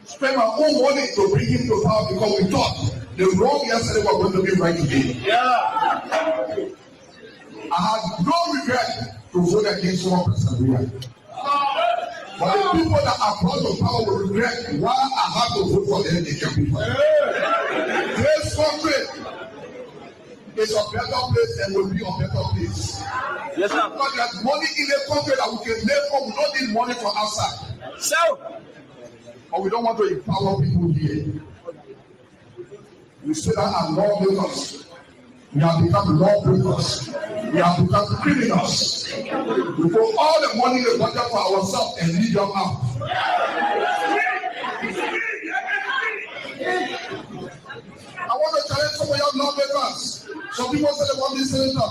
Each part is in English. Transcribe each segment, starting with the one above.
Spend my own money to bring him to power because we thought the wrong yesterday was going to be right today. Yeah. I had no regret to vote against one person here. But the people that are brought to power will regret why I had to vote for them Indian people. This country is a better place and will be a better place. Yes, sir. Because there's money in the country that we can live for. We don't need money from outside. So, but we don't want to empower people here. We say that as lawmakers, we have become lawbreakers. We have become criminals. We put all the money in the budget for ourselves and leave them out. I want to challenge some of your lawmakers. Some people say they want this senator.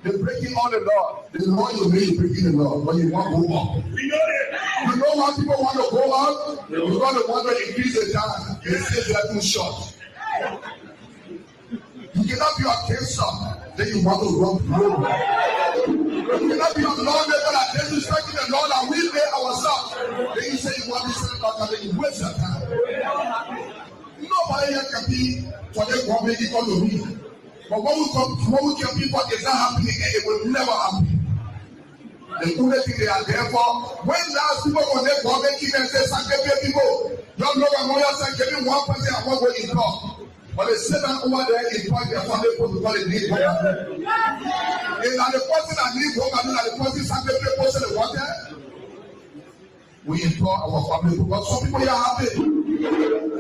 They're breaking all the law. The law you mean breaking the law, but you want to go up. You know why people want to go up? Because they want to increase the time. They say they are too short. You cannot be a cancer, then you want to run through. You cannot be a lawmaker that disrespecting the law that we made ourselves. Then you say you want this senator, and then you waste your time. Nobody here can be for the government economy. But when we kill people, it's not happening and it will never happen. The only thing they are there for, when last people go there, government kill and say, "Sanctify people." Don't know what lawyers say, give me one person and one way in talk. But they sit down over there in point their family protocol in need home. And the person that needs home and the person sanctify person they want there. We implore our family because some people are happy.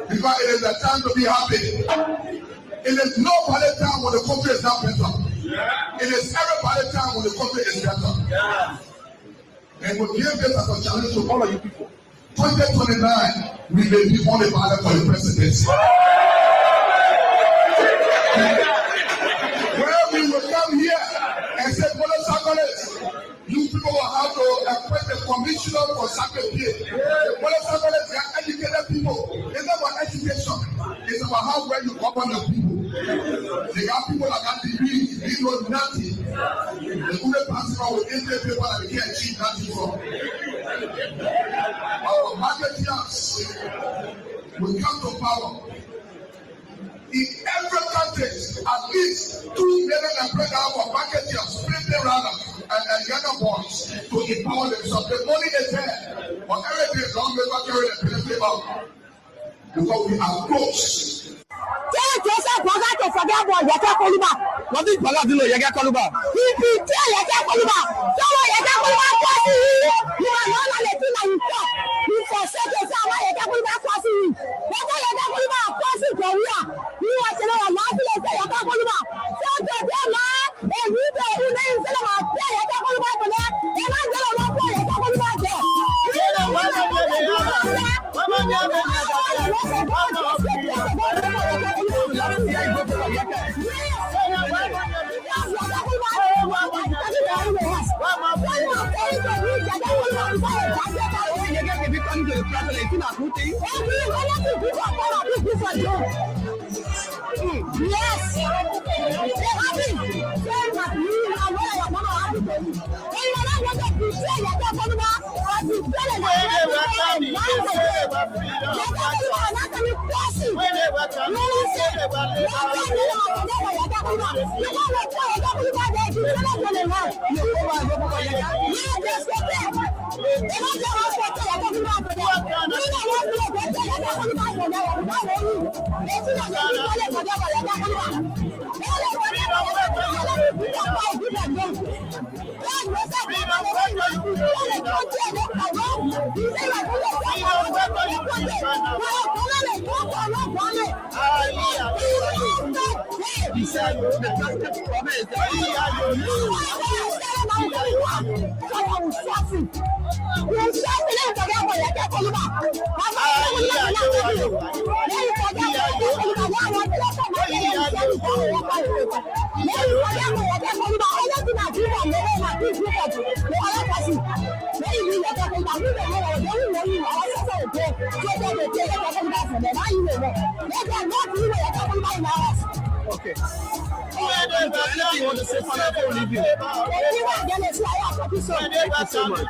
Because it is the time to be happy. It is no party time when the country is not better. It is every party time when the country is better. And we give this as a challenge to all of you people. 2029, we may be on the ballot for the presidency. Where we will come here and say, you people will have to appoint a commissioner for sacrifice. The politicians are educated people. It's not about education. It's about how well you govern the people. They got people that got degrees, they know nothing. The only person with Indian people that they can't achieve nothing from. Our marketeers will come to power. In every country, at least 2 million employees for marketeers, printing runners, and younger boys to empower themselves. The money is there, but everything is long before carrying the benefit out. Because we are close. Tell yourself, Baga to forget about Yaka Koluba. what is Baga Dilo Yaga Koluba? Tell Yaka Koluba. Tell Yaka Koluba. You are not letting you talk. You forsake yourself. Yaka Koluba crossing. Yaka Koluba crossing Korea. You are saying, I'm not going to say Yaka Koluba. Tell them, and you know who they say about Yaka Koluba for that. They're not going to want Yaka Koluba there. Yes. Okay. Anything you want to say for that before we leave you? Thank you so much.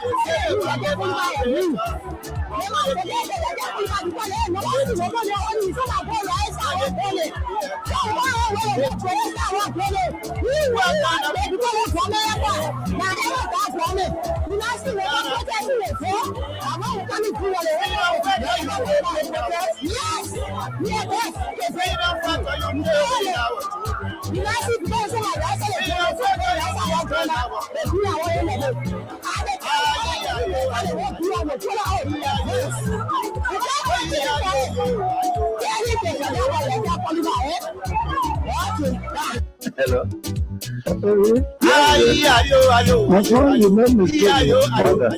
Hello. That's why you made mistake, brother.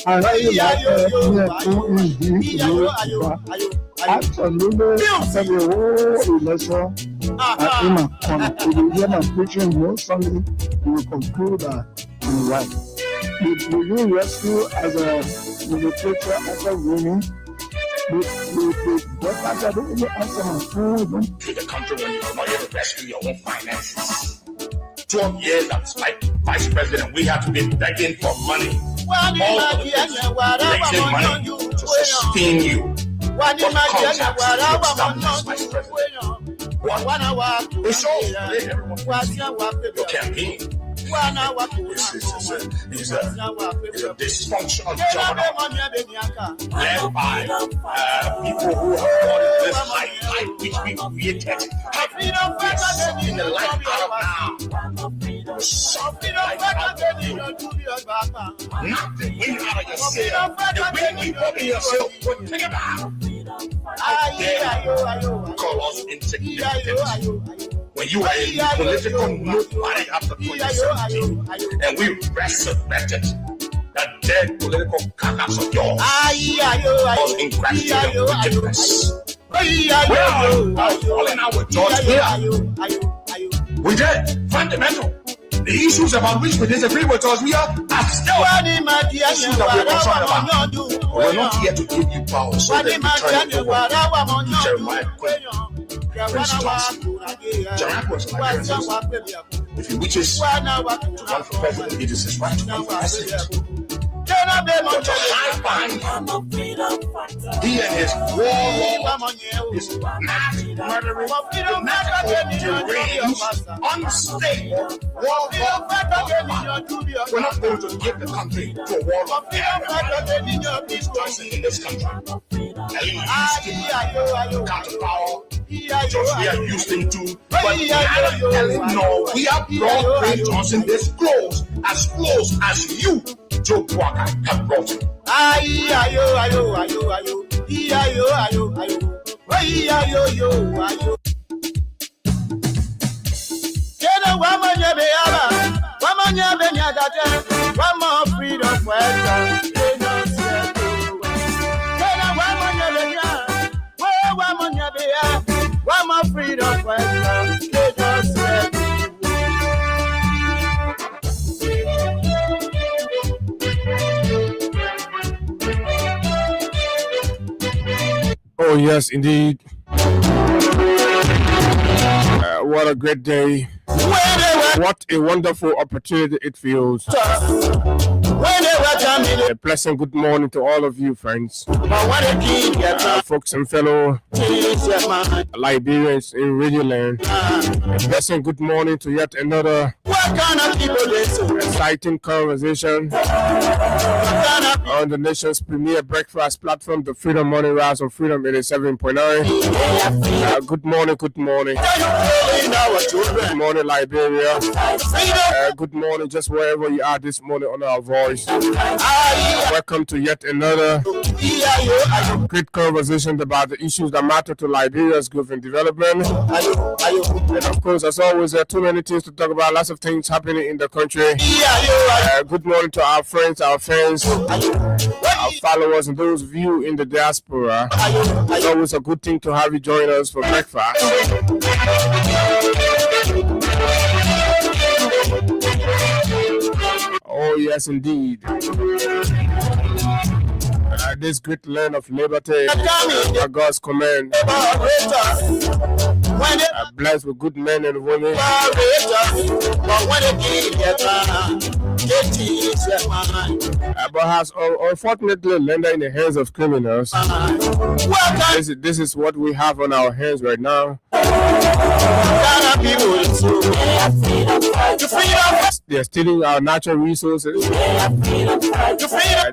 I heard you absolutely after the whole election, if you hear my preaching, most Sunday, you will conclude that you're right. Will you rescue as a military after winning? But after they didn't answer my phone. To the country when you are not able to rescue your own finances. 12 years as vice president, we have to be begging for money. All of this, raising money to sustain you. What comes as vice president? It shows your campaign. It's a dysfunctional government led by people who have got this life which we created. Have in the life out of now. Nothing win out of yourself. The way you open yourself, think about it. Call us insignificant. When you were in political nobody after 2017, and we resurrected that dead political carcass of yours was ingratitude and wickedness. We are falling out with George Weah. We did. Fundamental. The issues about which we disagree with us, we are still issues that we're concerned about. We're not here to give you power so that you turn it over to Jeremiah Quinn. Prince Johnson. Gerard was my grandson. If he wishes to run for president, it is his right to run for president. But to hide behind he and his war, his mass murdering, fanatical, deranged, unstable warlord, we're not going to give the country to a warlord. He's Johnson in this country. And he used him to power. George Weah used him to, but neither Ellen nor we have brought Prince Johnson this close as you, Joe Walker, have brought him. One more freedom for one more freedom for Oh, yes, indeed. What a great day. What a wonderful opportunity it feels. A pleasant good morning to all of you, friends. Folks and fellow Liberians in Radio Land. A pleasant good morning to yet another exciting conversation on the nation's premier breakfast platform, the Freedom Morning Rise on Freedom 87.9. Good morning, good morning. Good morning, Liberia. Good morning, just wherever you are this morning on our voice. Welcome to yet another great conversation about the issues that matter to Liberia's growth and development. And of course, as always, there are too many things to talk about, lots of things happening in the country. Good morning to our friends, our fans, our followers, and those of you in the diaspora. It's always a good thing to have you join us for breakfast. Oh, yes, indeed. this great land of liberty, by God's command, blessed with good men and women. But has unfortunately landed in the hands of criminals. This is what we have on our hands right now. They're stealing our natural resources.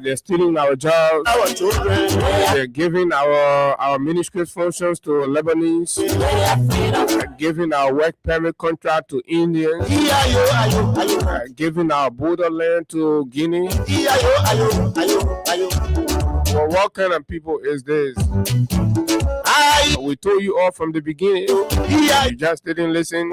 They're stealing our jobs. They're giving our ministry functions to Lebanese. They're giving our work permit contract to Indians. Giving our borderland to Guinea. Well, what kind of people is this? We told you all from the beginning. You just didn't listen.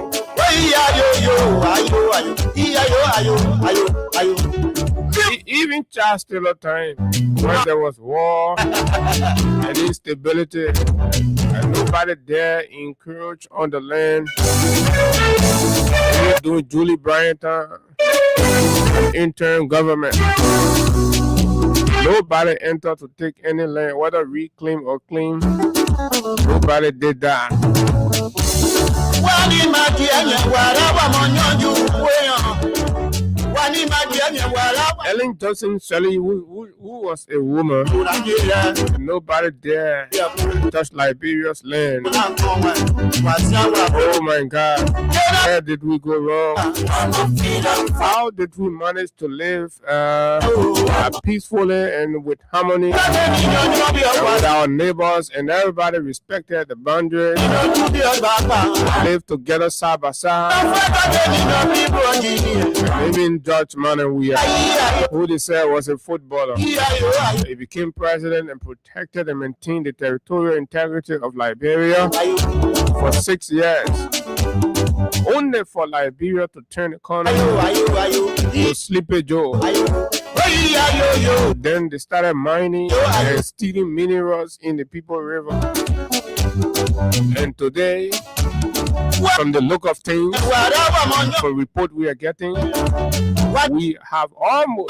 Even Charles Taylor time, when there was war and instability, and nobody dare encroach on the land. We're doing Julie Bryant interim government. Nobody entered to take any land, whether reclaim or claim. Nobody did that. Ellen Johnson Shirley, who was a woman, nobody dare touch Liberia's land. Oh my God, where did we go wrong? How did we manage to live peacefully and with harmony with our neighbors, and everybody respected the boundaries, lived together side by side? Even George Manawia, who they said was a footballer, he became president and protected and maintained the territorial integrity of Liberia for 6 years, only for Liberia to turn the corner to Sleepy Joe. Then they started mining and stealing minerals in the People River. And today, from the look of things, from report we are getting, we have almost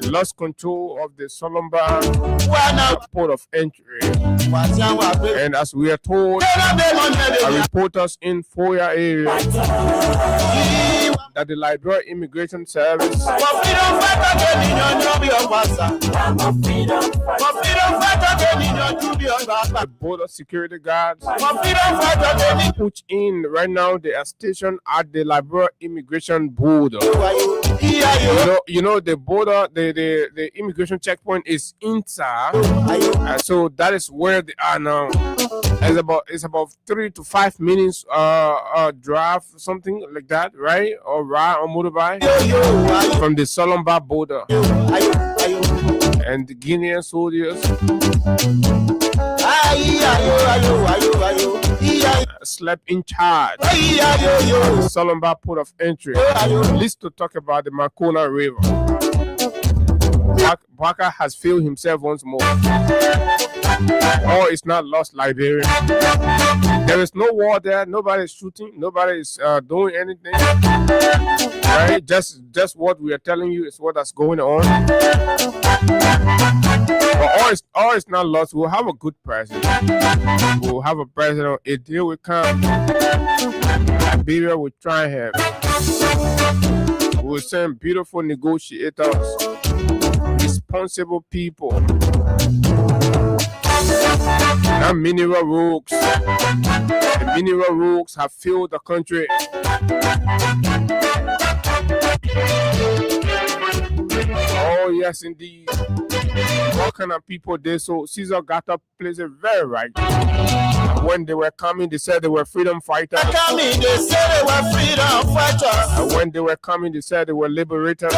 lost control of the Solomba port of entry. And as we are told, our reporters in Foya area, that the Liberia Immigration Service, the border security guards, put in right now, they are stationed at the Liberia Immigration Border. You know the border, the immigration checkpoint is inside, and so that is where they are now. It's about 3 to 5 minutes drive, something like that, right? Or ride or motorbike from the Solomba border. And the Guinean soldiers slept in charge of the Solomba port of entry. Least to talk about the Makona River. Baka has failed himself once more. All is not lost, Liberia. There is no war there. Nobody is shooting. Nobody is doing anything. Right? Just what we are telling you is what is going on. But all is not lost. We'll have a good president. We'll have a president. A deal will come. Liberia will try him. We'll send beautiful negotiators, responsible people. Now mineral rogues. The mineral rogues have filled the country. Oh yes, indeed. What kind of people they so Caesar Gata plays it very right. When they were coming, they said they were freedom fighters. When they were coming, they said they were liberators.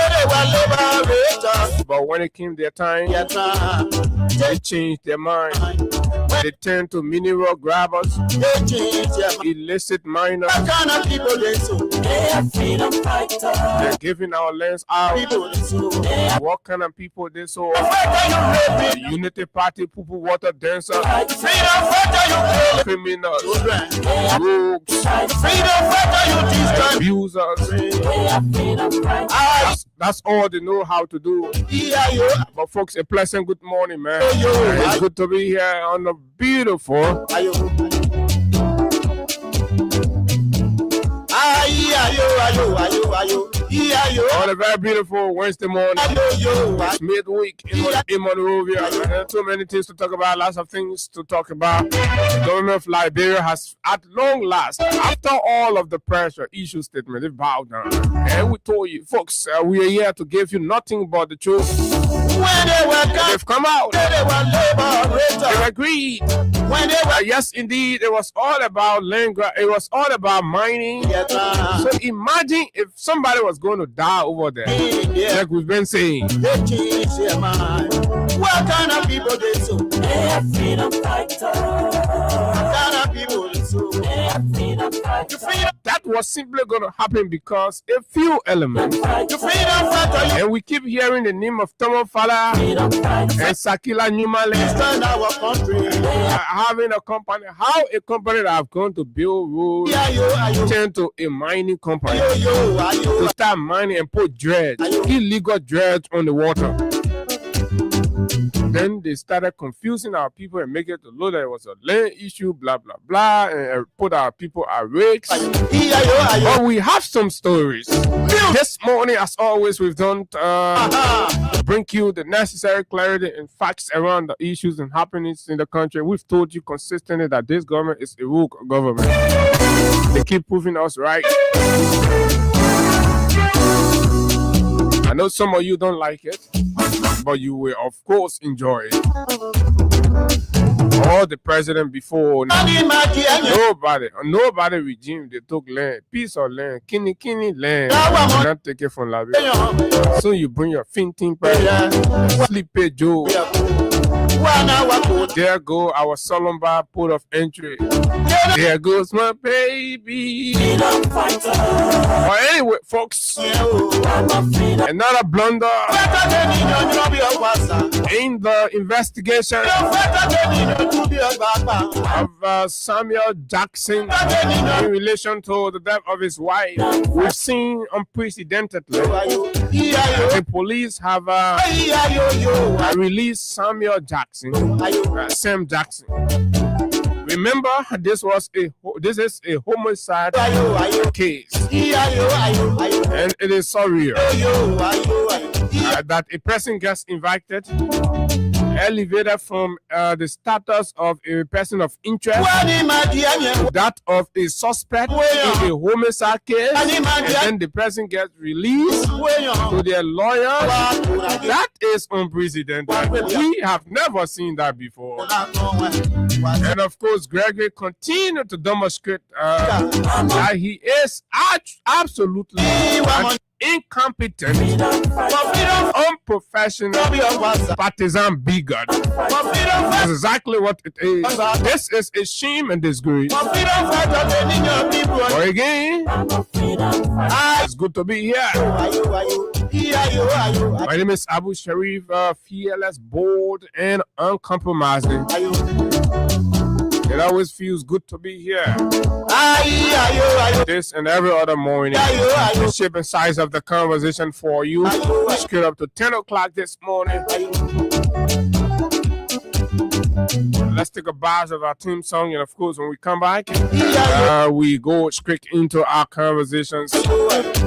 But when it came their time, they changed their mind. They turned to mineral grabbers, illicit miners. They're giving our lands out. What kind of people they saw? Unity Party, Pupu Water Dancer, criminals, rogues, abusers. That's all they know how to do. But folks, a pleasant good morning, man. It's good to be here on a beautiful on a very beautiful Wednesday morning. It's midweek in Monrovia. There are too many things to talk about, lots of things to talk about. The government of Liberia has, at long last, after all of the pressure issue statement, they've bowed down. And we told you, folks, we are here to give you nothing but the truth. They've come out. They agreed. Yes, indeed, it was all about land grab. It was all about mining. So imagine if somebody was going to die over there, like we've been saying. What kind of people they so? They are freedom fighters. What kind of people they so? They are freedom fighters. That was simply going to happen because a few elements. And we keep hearing the name of Tomo Fala and Sakila Numale having a company. How a company that have gone to build roads turned to a mining company to start mining and put dredge, illegal dredge on the water. Then they started confusing our people and making it look that it was a land issue, blah, blah, blah, and put our people at risk. But we have some stories. This morning, as always, we've done bring you the necessary clarity and facts around the issues and happenings in the country. We've told you consistently that this government is a rogue government. They keep proving us right. I know some of you don't like it, but you will, of course, enjoy it. All the president before, nobody regime, they took land, piece of land, kini land, not take it from Liberia. So you bring your finting president, Sleepy Joe. There go our Solomba port of entry. There goes my baby. But anyway, folks, another blunder in the investigation of Samuel Jackson in relation to the death of his wife. We've seen unprecedentedly the police have released Samuel Jackson, Sam Jackson. Remember, this is a homicide case, and it is so real that a person gets invited, elevated from the status of a person of interest to that of a suspect in a homicide case, and then the person gets released to their lawyer. That is unprecedented. We have never seen that before. And of course, Gregory continued to demonstrate that he is absolutely incompetent, unprofessional, partisan bigot. That's exactly what it is. This is a shame and disgrace. But again, it's good to be here. My name is Abu Sharif, fearless, bold, and uncompromising. It always feels good to be here. This and every other morning. The shape and size of the conversation for you. Straight up to 10 o'clock this morning. Let's take a buzz of our theme song, and of course, when we come back, we go straight into our conversations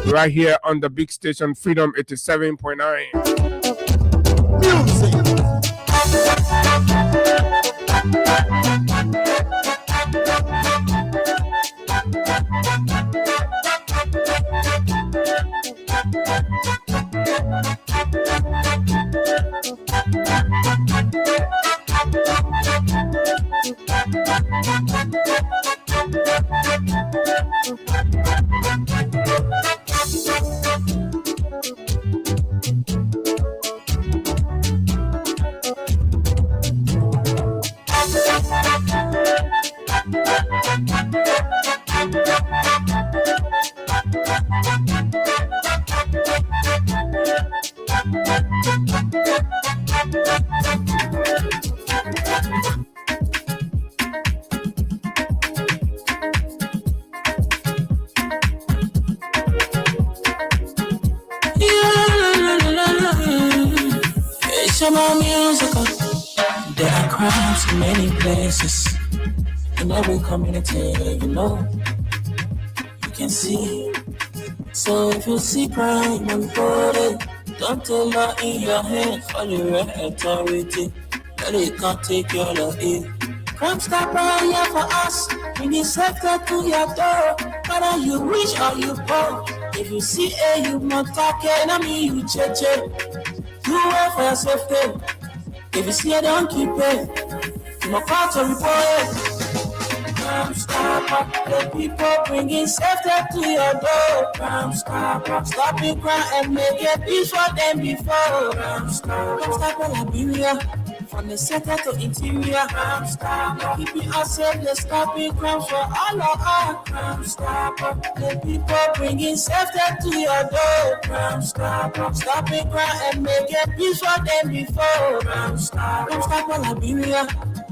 right here on the big station, Freedom 87.9. Music. more musical. There are crimes in many places. In every community, you can see. So if you see crime unfolding, don't take law in your hands for the right authority. That it can't take your law in. Crime Stopper here for us. Bringing safety to your door. Whether you rich or you poor. If you see you must talk enemy, you check. Do it for your safety. If you see don't keep it. You must call to report it. Crime Stopper, the people bringing safety to your door. Crime Stopper, stopping crime and make it peace for them before. Crime Stopper, Liberia, from the center to interior. Crime Stopper, keeping us safe, let's stopping crime for all of us. Crime Stopper, the people bringing safety to your door. Crime Stopper, stopping crime and make it peace for them before. Crime Stopper, Liberia.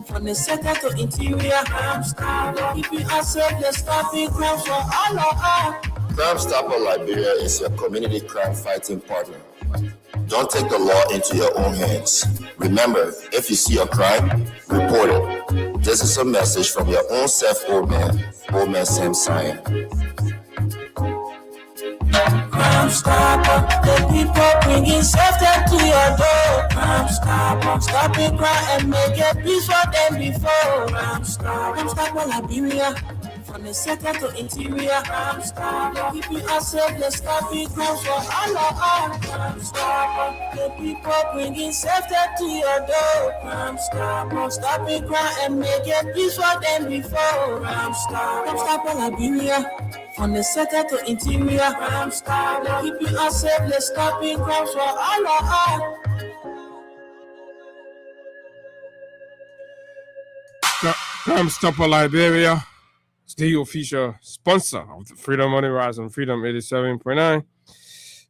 From the center to interior, Crime Stopper, keeping us safe, let's stop it, crime for all of us. Crime Stopper Liberia is your community crime fighting partner. Don't take the law into your own hands. Remember, if you see a crime, report it. This is a message from your own self, Old Man Sam Cyan. Crime Stopper, the people bringing safety to your door. Crime Stopper, stopping crime and make it peace for them before. Crime Stopper, Liberia, from the center to interior. Crime Stopper, keeping us safe, let's stop it, crime for all of us. Crime Stopper, the people bringing safety to your door. Crime Stopper, stopping crime and make it peace for them before. Crime Stopper, Liberia. From the center to interior, Crime Stopper, keeping us safe, let's stop it, crime for all of us. Crime Stopper Liberia is the official sponsor of the Freedom Money Rise on Freedom 87.9.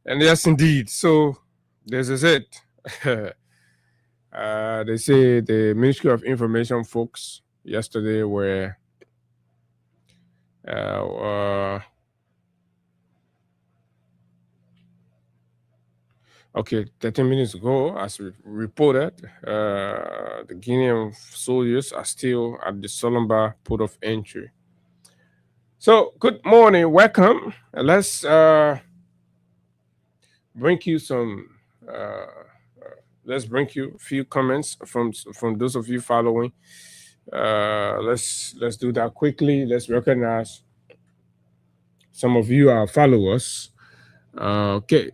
And yes, indeed. So this is it. They say the Ministry of Information folks yesterday were okay, 13 minutes ago, as we reported, the Guinean soldiers are still at the Solomba port of entry. So, good morning, welcome. Let's bring you some. Let's bring you a few comments from those of you following. Let's do that quickly. Let's recognize some of you are followers. Okay,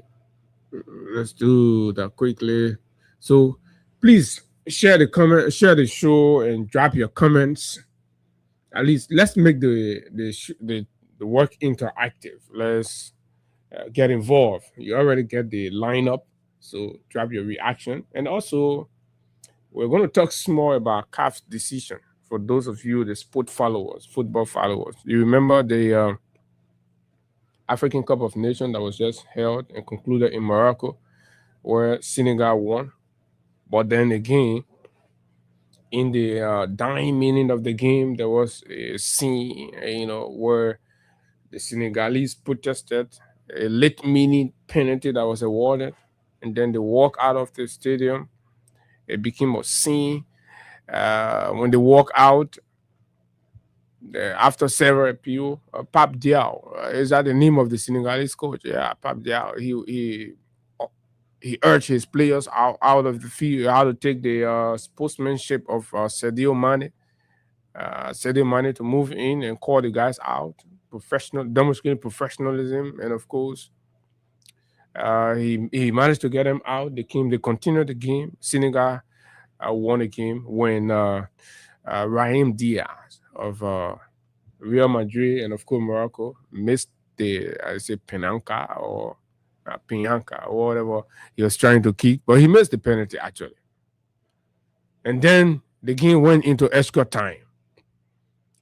let's do that quickly. So please share the comment, share the show, and drop your comments. At least let's make the work interactive. Let's get involved. You already get the lineup, so drop your reaction. And also, we're going to talk more about CAF's decision for those of you, the football followers. You remember the African Cup of Nations that was just held and concluded in Morocco, where Senegal won. But then again, in the dying minute of the game, there was a scene, where the Senegalese protested a late minute penalty that was awarded, and then they walk out of the stadium. It became a scene. When they walk out, after several appeal, Pape Diaw, is that the name of the Senegalese coach? Yeah, Pape Diaw. He urged his players out of the field, how to take the sportsmanship of Sadio Mane. Sadio Mane to move in and call the guys out, demonstrating professionalism, and of course, he managed to get them out. They continued the game. Senegal won the game when Raheem Diaz of Real Madrid and of course Morocco missed the Penanka or whatever he was trying to kick, but he missed the penalty actually. And then the game went into extra time.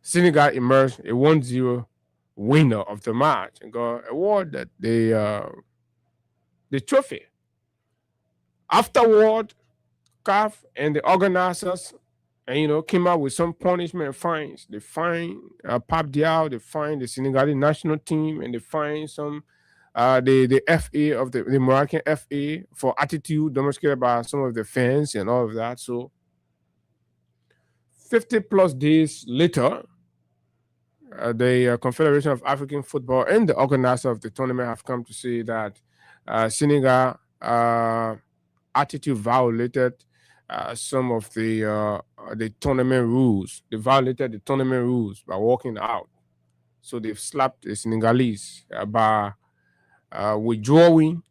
Senegal emerged a 1-0 winner of the match and got awarded the trophy. Afterward, CAF and the organizers, came out with some punishment and fines. They fined Pape Diaw, they fined the Senegalese national team, and they fined some the FA of the Moroccan FA for attitude demonstrated by some of the fans and all of that. So 50 plus days later, the Confederation of African Football and the organizer of the tournament have come to say that Senegal attitude violated some of the tournament rules. They violated the tournament rules by walking out. So they've slapped the Senegalese by withdrawing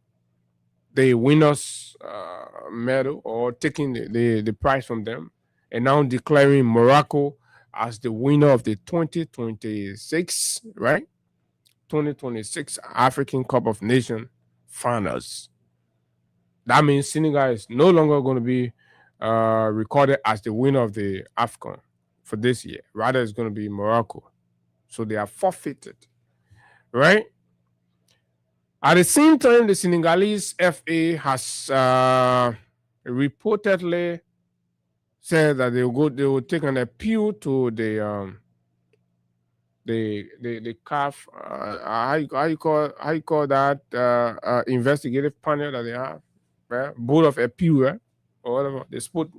the winners' medal or taking the prize from them, and now declaring Morocco as the winner of the 2026, right? 2026 African Cup of Nations finals. That means Senegal is no longer going to be recorded as the winner of the AFCON for this year. Rather, it's going to be Morocco. So they are forfeited, right? At the same time, the Senegalese FA has reportedly said that they will take an appeal to the CAF. How you call that investigative panel that they have, right? Board of Appeal, right? Or whatever. The sport.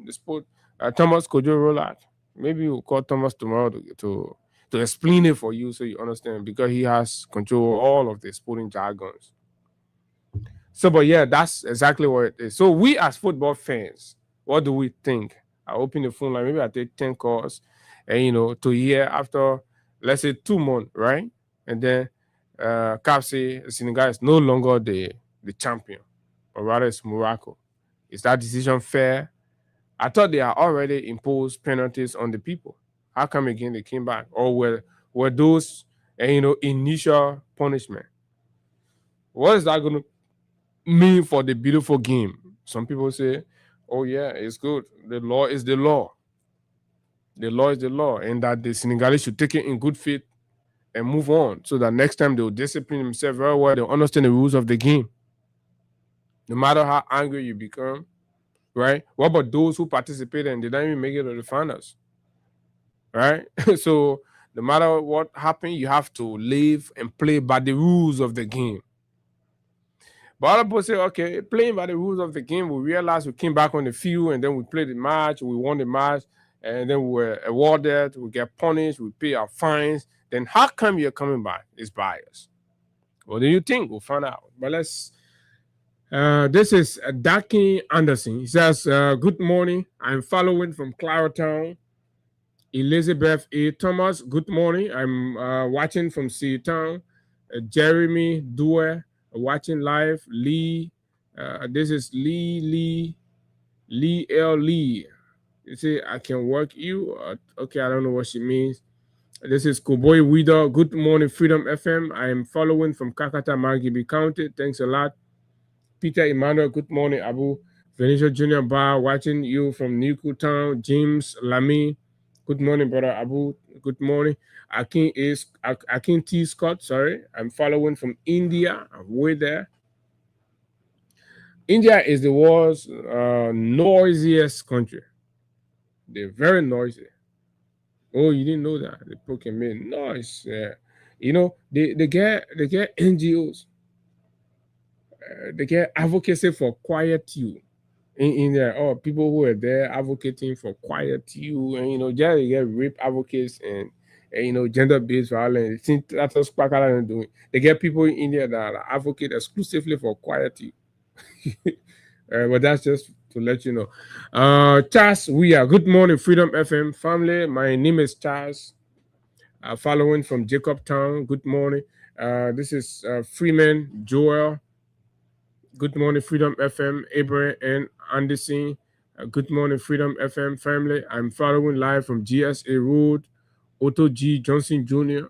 Thomas Kojo Rolat. Maybe we'll call Thomas tomorrow to explain it for you so you understand, because he has control of all of the sporting jargons. So, but yeah, that's exactly what it is. So we as football fans, what do we think? I open the phone line, maybe I take 10 calls, and to hear after, let's say 2 months, right? And then CAF say Senegal is no longer the champion, but rather it's Morocco. Is that decision fair? I thought they had already imposed penalties on the people. How come again they came back? Or were those initial punishment? What is that going to mean for the beautiful game? Some people say, oh yeah, it's good. The law is the law. The law is the law, and that the Senegalese should take it in good faith and move on, so that next time they'll discipline themselves very well. They'll understand the rules of the game. No matter how angry you become, right? What about those who participated and didn't even make it to the finals? Right? So no matter what happened, you have to live and play by the rules of the game. But other people say, okay, playing by the rules of the game, we realized we came back on the field and then we played the match, we won the match, and then we were awarded, we get punished, we pay our fines. Then how come you're coming back? It's bias. What do you think? We'll find out. But let's, this is Daki Anderson. He says, good morning. I'm following from Claretown. Elizabeth A. Thomas, good morning. I'm watching from Seatown. Jeremy Due, watching live. Lee, this is Lee L. Lee. You say, I can work you. Okay, I don't know what she means. This is Cowboy Widow. Good morning, Freedom FM. I am following from Kakata, Margibi County. Thanks a lot. Peter Emmanuel, good morning, Abu. Venetia Junior Bar, watching you from Newtown. James Lamy. Good morning, brother Abu. Good morning. Akin T. Scott, sorry. I'm following from India. I'm way there. India is the world's noisiest country. They're very noisy. Oh, you didn't know that? The Pokemon noise. They get NGOs. They get advocacy for quiet you. In there, people who are there advocating for quiet you, and they get rape advocates and gender-based violence. That's what they're doing. They get people in India that advocate exclusively for quiet you. But that's just to let you know. Charles, good morning, Freedom FM family. My name is Charles. Following from Jacobtown. Good morning. This is Freeman Joel. Good morning, Freedom FM, Abraham and Anderson. Good morning, Freedom FM family. I'm following live from GSA Road, Otto G. Johnson Jr.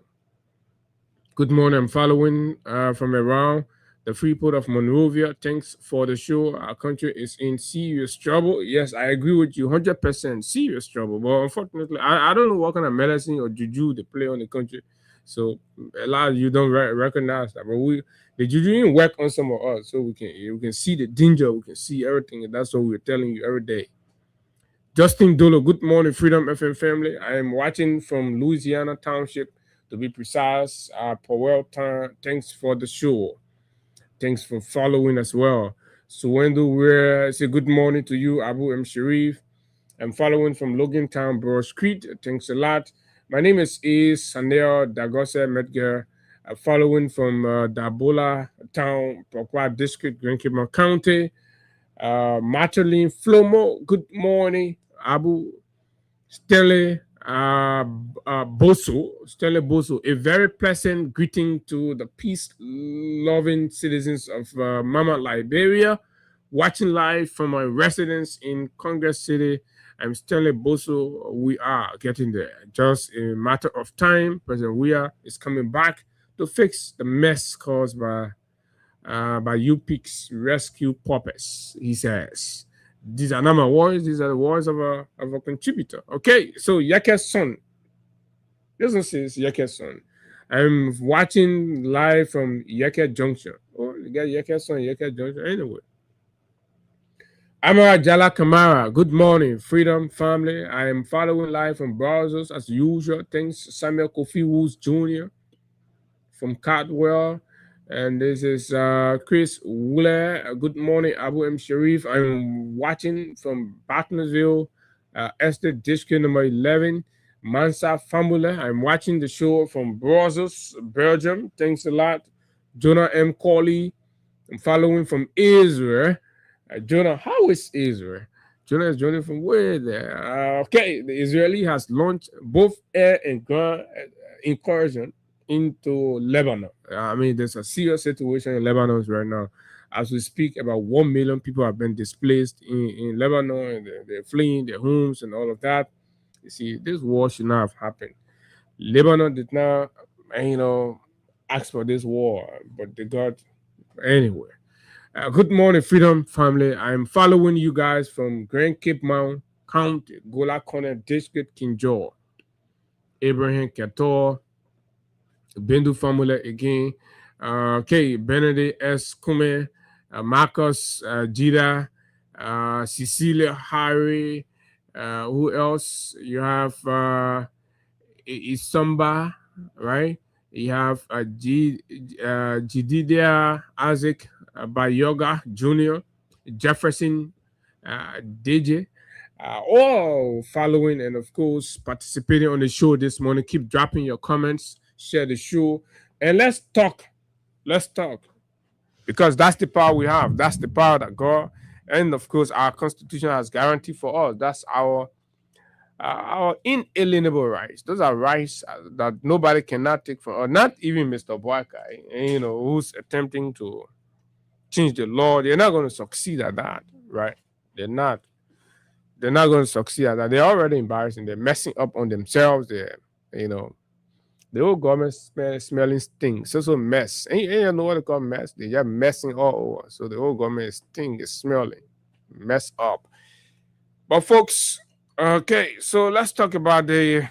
Good morning. I'm following from around the Freeport of Monrovia. Thanks for the show. Our country is in serious trouble. Yes, I agree with you, 100% serious trouble. But unfortunately, I don't know what kind of medicine or juju they play on the country. So a lot of you don't recognize that. But the juju didn't work on some of us, so we can see the danger, we can see everything, and that's what we're telling you every day. Justin Dolo, good morning, Freedom FM family. I am watching from Louisiana Township, to be precise. Powell, thanks for the show. Thanks for following as well. Suwendo Weir, say good morning to you, Abu M. Sharif. I'm following from Logan Town, Broad Street. Thanks a lot. My name is Saneo Dagose Medger. Following from Dabola Town, Pokwa District, Grand Cape County. Marceline Flomo, good morning. Abu Stele Boso, a very pleasant greeting to the peace-loving citizens of Mama Liberia. Watching live from my residence in Congress City. I'm Stele Boso. We are getting there. Just a matter of time. President Weah is coming back to fix the mess caused by UPIC's rescue purpose, he says. These are not my words, these are the words of a contributor. Okay, so Yake's son. This one says Yake's son. I'm watching live from Yake Junction. Oh, you got Yake's son, Yake Junction. Anyway. Amara Jala Kamara, good morning, Freedom family. I am following live from browsers as usual. Thanks, Samuel Kofi Woods Jr. from Cardwell. And this is Chris Wooler. Good morning, Abu M. Sharif. I'm watching from Bartonsville, Esther District number 11, Mansa Famula. I'm watching the show from Brussels, Belgium. Thanks a lot. Jonah M. Corley. I'm following from Israel. Jonah, how is Israel? Jonah is joining from where there? Okay, the Israeli has launched both air and ground incursion into Lebanon. I mean, there's a serious situation in Lebanon right now. As we speak, about 1 million people have been displaced in Lebanon. And they're fleeing their homes and all of that. You see, this war should not have happened. Lebanon did not, ask for this war, but they got anyway. Good morning, Freedom family. I'm following you guys from Grand Cape Mount County, Gola Corner District, King George. Abraham Kator, Bindu family again. Okay, Benedict S. Kume, Marcus Jida, Cecilia Harry. Who else? You have Isamba, right? You have Jididia Isaac Bayoga Jr., Jefferson DJ. All following and, of course, participating on the show this morning. Keep dropping your comments, share the show, and let's talk. Let's talk. Because that's the power we have. That's the power that God, and, of course, our Constitution has guaranteed for us. That's our inalienable rights. Those are rights that nobody cannot take from us, not even Mr. Boakai, who's attempting to change the law. They're not going to succeed at that, right? They're not going to succeed at that. They're already embarrassing. They're messing up on themselves. They're, the whole government smelling stinks. It's also a mess. And you know what they call mess? They're just messing all over. So the whole government is smelling. Mess up. But folks, okay, so let's talk about the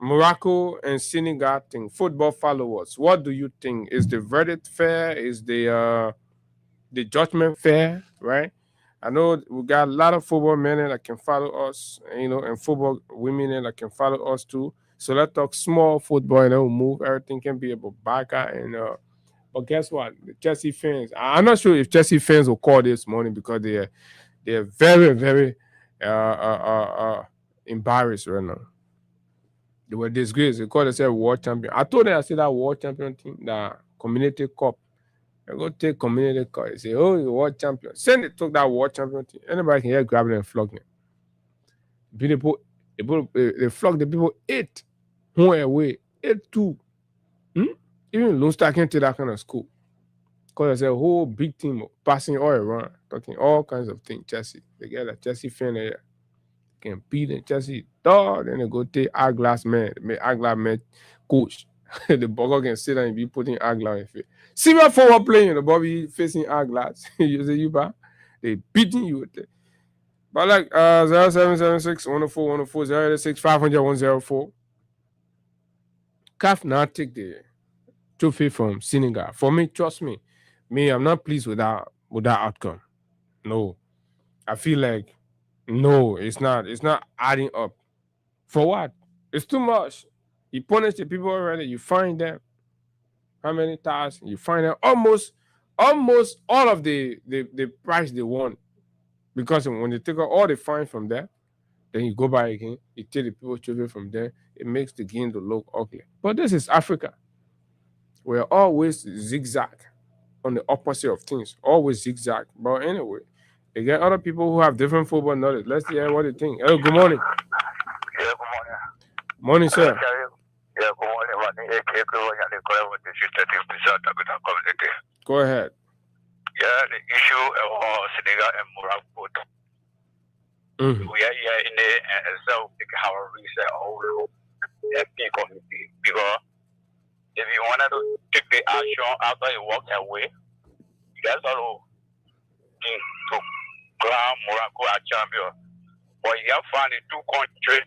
Morocco and Senegal thing. Football followers, what do you think? Is the verdict fair? Is the judgment fair, right? I know we got a lot of football men that can follow us, and football women that can follow us too. So let's talk small football and then we'll move. Everything can be about Barca and but guess what? The Chelsea fans. I'm not sure if Chelsea fans will call this morning because they're very, very embarrassed right now. They were disgraced. They called themselves world champion. I told them I said that world champion thing, the community cup. I go take community cup. They say, oh, you're world champion. Send it took that world champion thing. Anybody can here grab it and flog them. They flog the people 8 one away, 8-2. Even Lone Star can't take that kind of school. Because there's a whole big team passing all around, talking all kinds of things. Chelsea. They get a Chelsea fan there. Can beat them. Chelsea dog. Then they go take Aglass man. Make Aglass man coach. The bugger can sit and be putting Aglass in face. See my forward playing, the Bobby facing Aglass. You say you back. They beating you with it. But like 0776 104 104 086 500 104. CAF now take the trophy from Senegal. For me, trust me, I'm not pleased with that outcome. No. I feel like no, it's not adding up. For what? It's too much. You punish the people already, you find them. How many times? You find them almost almost all of the price they want, because when they take out all the fines from there, then you go back again, you take the people children from there, it makes the game to look ugly. But this is Africa. We're always zigzag on the opposite of things, always zigzag. But anyway, you get other people who have different football knowledge. Let's hear what they think. Hello, good morning. Yeah, good morning. Morning, sir. Yeah, good morning. Go ahead. Yeah, the issue of Senegal and Morocco. Mm-hmm. We are here in the South how we say all community, because if you wanted to take the action after you walk away, you guys all think to crown Morocco a champion. But you have found the two countries,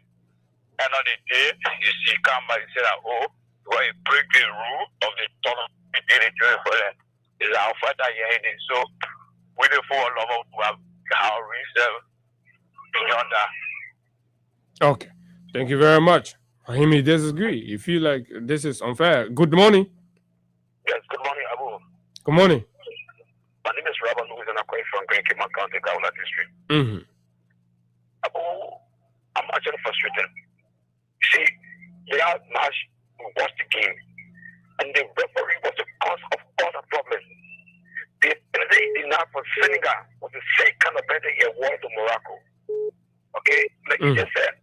and on the day you see come back and say that, oh, you break the rule of the tournament, and did it for them. It's our father here. So we the four level to have how reserve beyond that. Okay. Thank you very much. He disagree. You feel like this is unfair. Good morning. Yes, good morning, Abu. Good morning. My name is Robert Louis, and I'm calling from Green Cayman County, Gawla District. Mm-hmm. Abu, I'm actually frustrated. See, the match was the game, and the referee was the cause of all the problems. The penalty enough for Senegal was the same kind of penalty he awarded to Morocco. Okay, like you just said,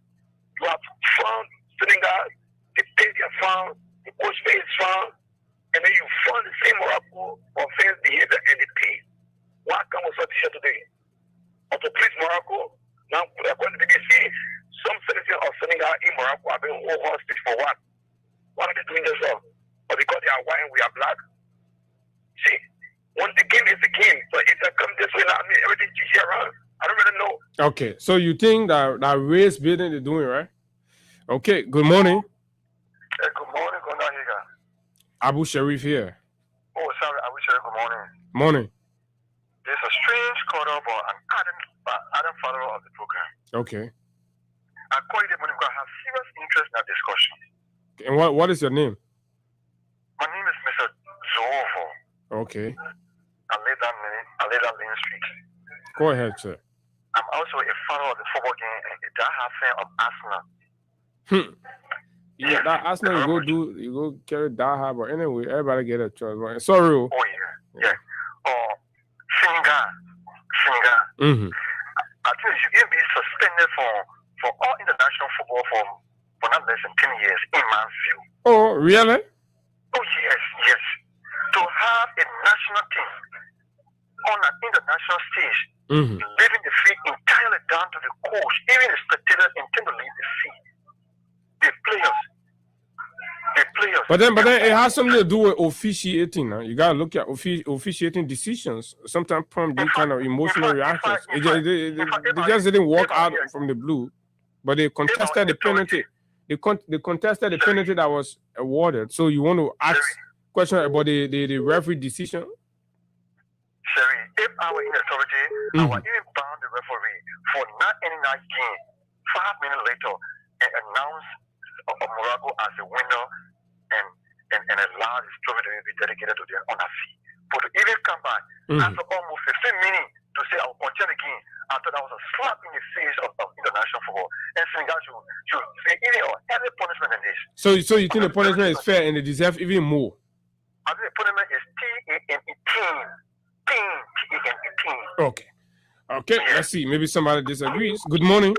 you have found Senegal, the page you found, the coach face found, and then you found the same Morocco offense behavior and the pay. Why can't we start here today? Or to please Morocco, now according to the BBC, some citizens of Senegal in Morocco are being hold hostage for what? What are they doing this for? Or because they are white and we are black? See, when the game is the game, so if they come this way now, I mean everything you hear around. I don't really know. Okay, so you think that race building they're doing, right? Okay, good morning. Good morning, good morning. Abu Sharif here. Oh, sorry, I wish you good morning. Morning. There's a strange call up on Adam follower of the program. Okay. I call you the morning because I have serious interest in that discussion. And what is your name? My name is Mr. Zovo. Okay. I live on Main Street. Go ahead, sir. I'm also a follower of the football game and a die-hard fan of Arsenal. Yeah, that Arsenal you go carry that hard, but anyway, everybody get a choice. Right? Sorry. Oh yeah. Senegal. Mm-hmm. I think you should be suspended for all international football for not less than 10 years, in my view. Oh, really? Oh yes. To have a national team on an international stage, leaving the field entirely down to the coach, even the spectators intend to leave the field. The players. But then it has something to do with officiating. Now. You gotta look at officiating decisions. Sometimes prompt these kind of emotional reactions. They just didn't walk out from the blue, but they contested the penalty. They contested the penalty that was awarded. So you want to ask question about the referee decision? Sherry, if I were in authority, I would even bound the referee for not ending that game 5 minutes later and announce Morocco as a winner and allow this trophy to be dedicated to their honor fee. But to even come back after almost 15 minutes to say I'll continue the game, I thought that was a slap in the face of international football. And Senegal should say any or any punishment than this. So you think the punishment is fair and they deserve even more? I think the punishment is T-E-N-E-T. Okay. Yeah. Let's see. Maybe somebody disagrees. Good morning.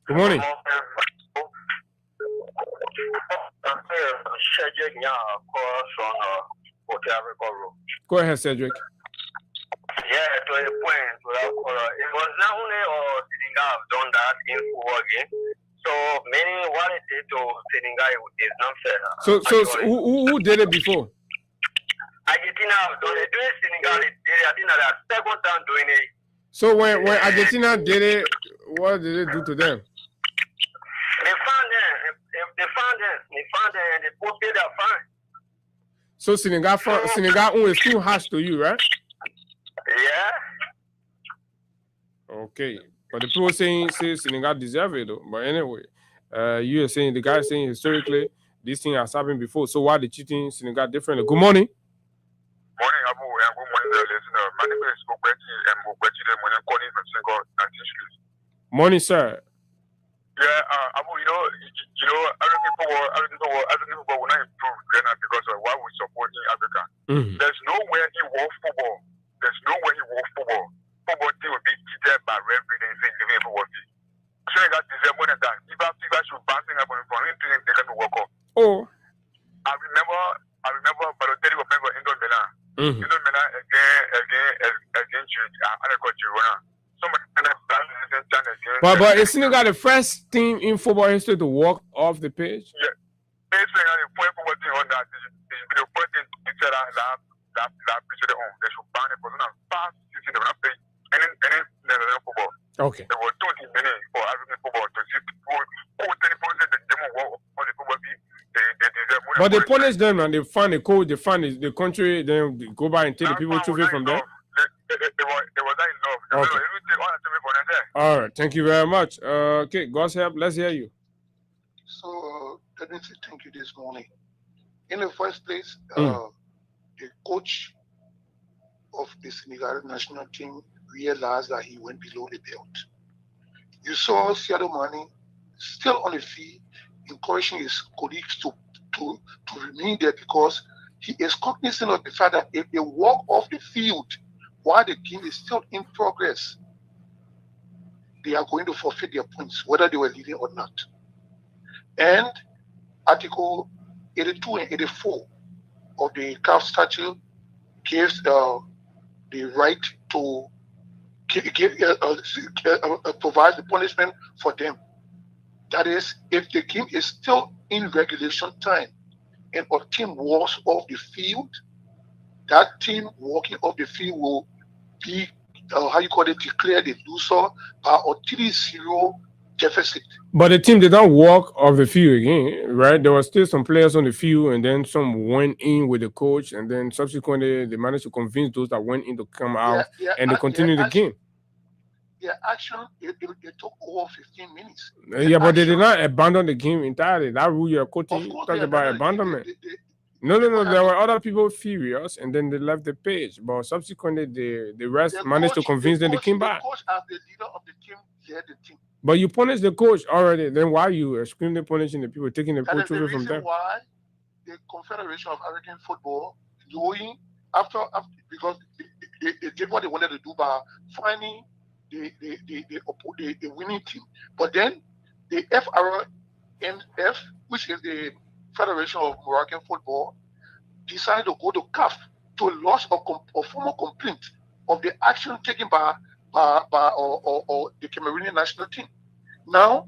Good morning. Go ahead, Cedric. Yeah, to a point. It was not only Senegal have done that in football game. So meaning what it did to Senegal is not fair. So who did it before? Argentina have done it. Doing Senegal, I think that they are second time doing it. So when Argentina did it, what did it do to them? They found them, and they both paid their fine. So Senegal is too harsh to you, right? Yeah. Okay. But the people say Senegal deserve it though. But anyway, you are saying the guy is saying historically this thing has happened before. So why the cheating Senegal differently? Good morning. Morning, Abu, and good morning Morning, sir. Yeah, everything will not improve Ghana because of why we support in Africa. Mm-hmm. There's nowhere in world football. Football team will be cheated by referee and saying the football fee. So you got December and that. If FIFA should bouncing up on anything, they can work off. Oh. I remember Balotelli was playing for Inter Milan. Mm-hmm. Inter Milan against Girona. But isn't it got the first team in football history to walk off the pitch? Yeah. They should ban it for fast season. Football. Okay. They were too many for African football to see but they punish them and they find the coach, they find the country, then they go by and take the people trophy from them. They were not enough. Okay. All right, thank you very much. Okay, God's help, let's hear you. So let me say thank you this morning. In the first place, the coach of the Senegal national team realized that he went below the belt. You saw Sadio Mane still on the field, encouraging his colleagues to remain there because he is cognizant of the fact that if they walk off the field while the game is still in progress, they are going to forfeit their points, whether they were leading or not. And Article 82 and 84 of the CAF statute gives the right to provide the punishment for them. That is, if the game is still in regulation time and a team walks off the field, that team walking off the field will be, declared the loser by a 3-0 deficit. But the team did not walk off the field again, right? There were still some players on the field, and then some went in with the coach, and then subsequently they managed to convince those that went in to come out, and they continued the game. Their action, it took over 15 minutes. But they did not abandon the game entirely. That rule you're quoting talked about abandonment. No. There were other people furious, and then they left the pitch. But subsequently, the rest managed to convince them to come back. The coach, as the leader of the team, led the team. But you punished the coach already. Then why are you screaming punishing the people, taking the coach away from them? Why the Confederation of American Football, knowing because they did what they wanted to do by finding the winning team. But then the FRNF, which is the Federation of Moroccan Football, decided to go to CAF to lodge a formal complaint of the action taken by the Cameroonian national team. Now,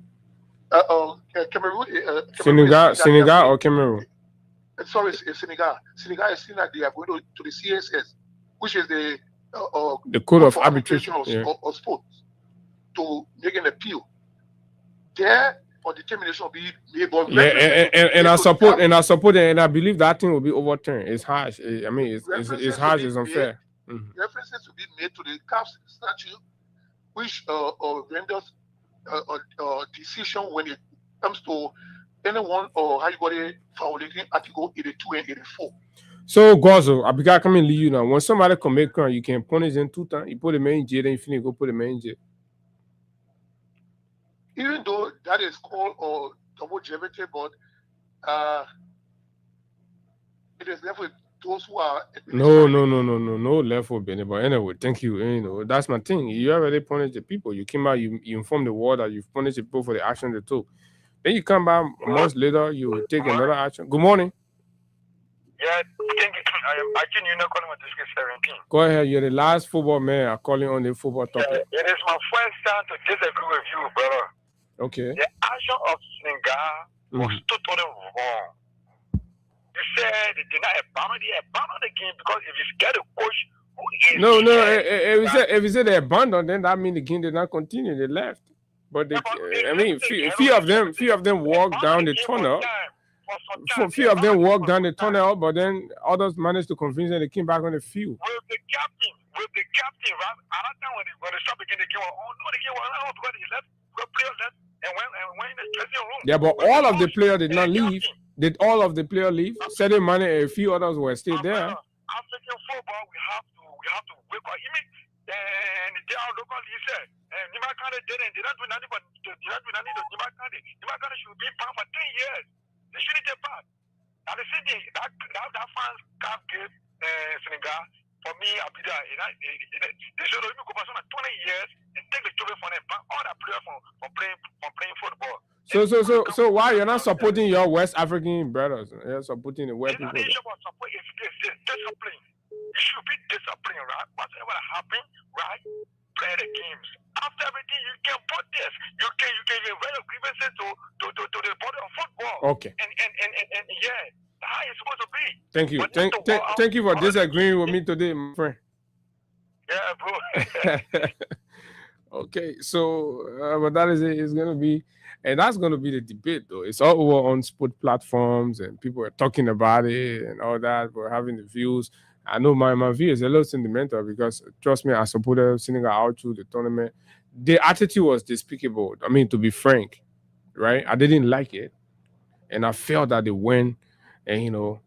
Senegal or Cameroon? Sorry, Senegal. Senegal is saying that they are going to the CSS, which is the Code of Arbitration of Sports, to make an appeal. Their determination will be made. And I support and I believe that thing will be overturned. It's harsh. I mean, it's harsh. It's unfair. References will be made to the CAF statute, which renders a decision when it comes to anyone violating Article 82 and 84. So, Gozo, I began coming to you now. When somebody commit crime, you can punish them 2 times. You put them in jail, then you finish, go put them in jail. Even though that is called double jeopardy, but it is left with those who are. No left for Benny. But anyway, thank you. You know, that's my thing. You already punished the people. You came out, you informed the world that you've punished the people for the action they took. Then you come back months later, you take another action. Good morning. Yeah, thank you. I can calling on District 17. Go ahead. You're the last football man. I'm calling on the football topic. Yeah, it is my first time to disagree with you, brother. Okay. The action of Senegal was totally wrong. You said they did not abandon the game because if you get a coach who is if you say they abandoned, then that means the game did not continue. They left. But few of them walked down the tunnel. Few of them walked down the tunnel, but then others managed to convince them they came back on the field. With the captain, right? At that time when they stopped again, the game was because he left, the player left, and went in the dressing room. Yeah, but all of the players did not leave. Did all of the players leave? Sadio Mane and a few others were still there. African football, we have to wake up. Kane didn't. They don't do nothing but to Jima Kane. Jima Kane should be banned for 10 years. They shouldn't get banned. Now the same thing, that fans can't give Senegal. For me, Abida, they should only go for 20 years and take the trophy for them, ban all the players from playing football. So why you're not supporting your West African brothers? You're supporting the West people. It's about support. It's discipline. You should be disciplined, right? Whatever happens, right? Play the games. After everything, you can put this. You can raise grievances to the body of football. Okay. And yeah, how it's supposed to be. Thank you. Thank you for disagreeing with me today, my friend. Yeah, bro. Okay, so but that is it. It's gonna be, and that's gonna be the debate, though. It's all over on sport platforms, and people are talking about it and all that. We're having the views. I know my view is a little sentimental because, trust me, I supported Senegal out through the tournament. The attitude was despicable. I mean, to be frank, right? I didn't like it, and I felt that they went, and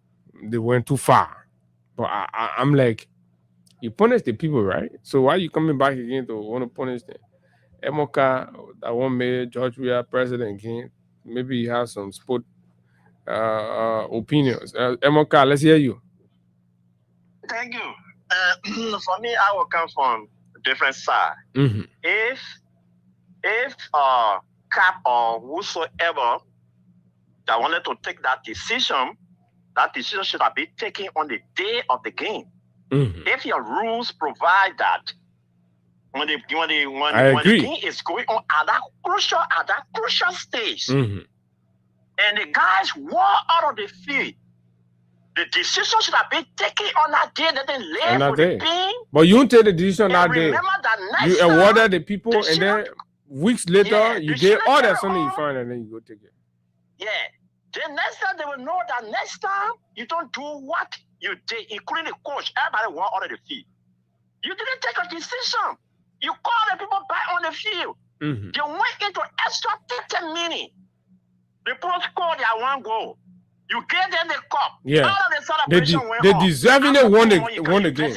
they went too far. But I'm like, you punish the people, right? So why are you coming back again to want to punish them? Emoka, that one made George Weah president again. Maybe he has some sport opinions. Emoka, let's hear you. Thank you. For me, I will come from a different side. Mm-hmm. If CAF or whosoever that wanted to take that decision should have been taken on the day of the game. Mm-hmm. If your rules provide that when the game is going on at that crucial stage, mm-hmm. and the guys walk out of the field, the decision should have been taken on that day. They didn't live with the pain. But you didn't take the decision that day. Remember that next you awarded the people, and then weeks later, you gave all that something you find, and then you go take it. Yeah. Then next time they will know that next time you don't do what you did, including the coach. Everybody walk out of the field. You didn't take a decision. You called the people back on the field. Mm-hmm. They went into extra 30 minutes. The post scored their one goal. You gave them the cup. Yeah. All of the celebration went on. They deservingly won the game.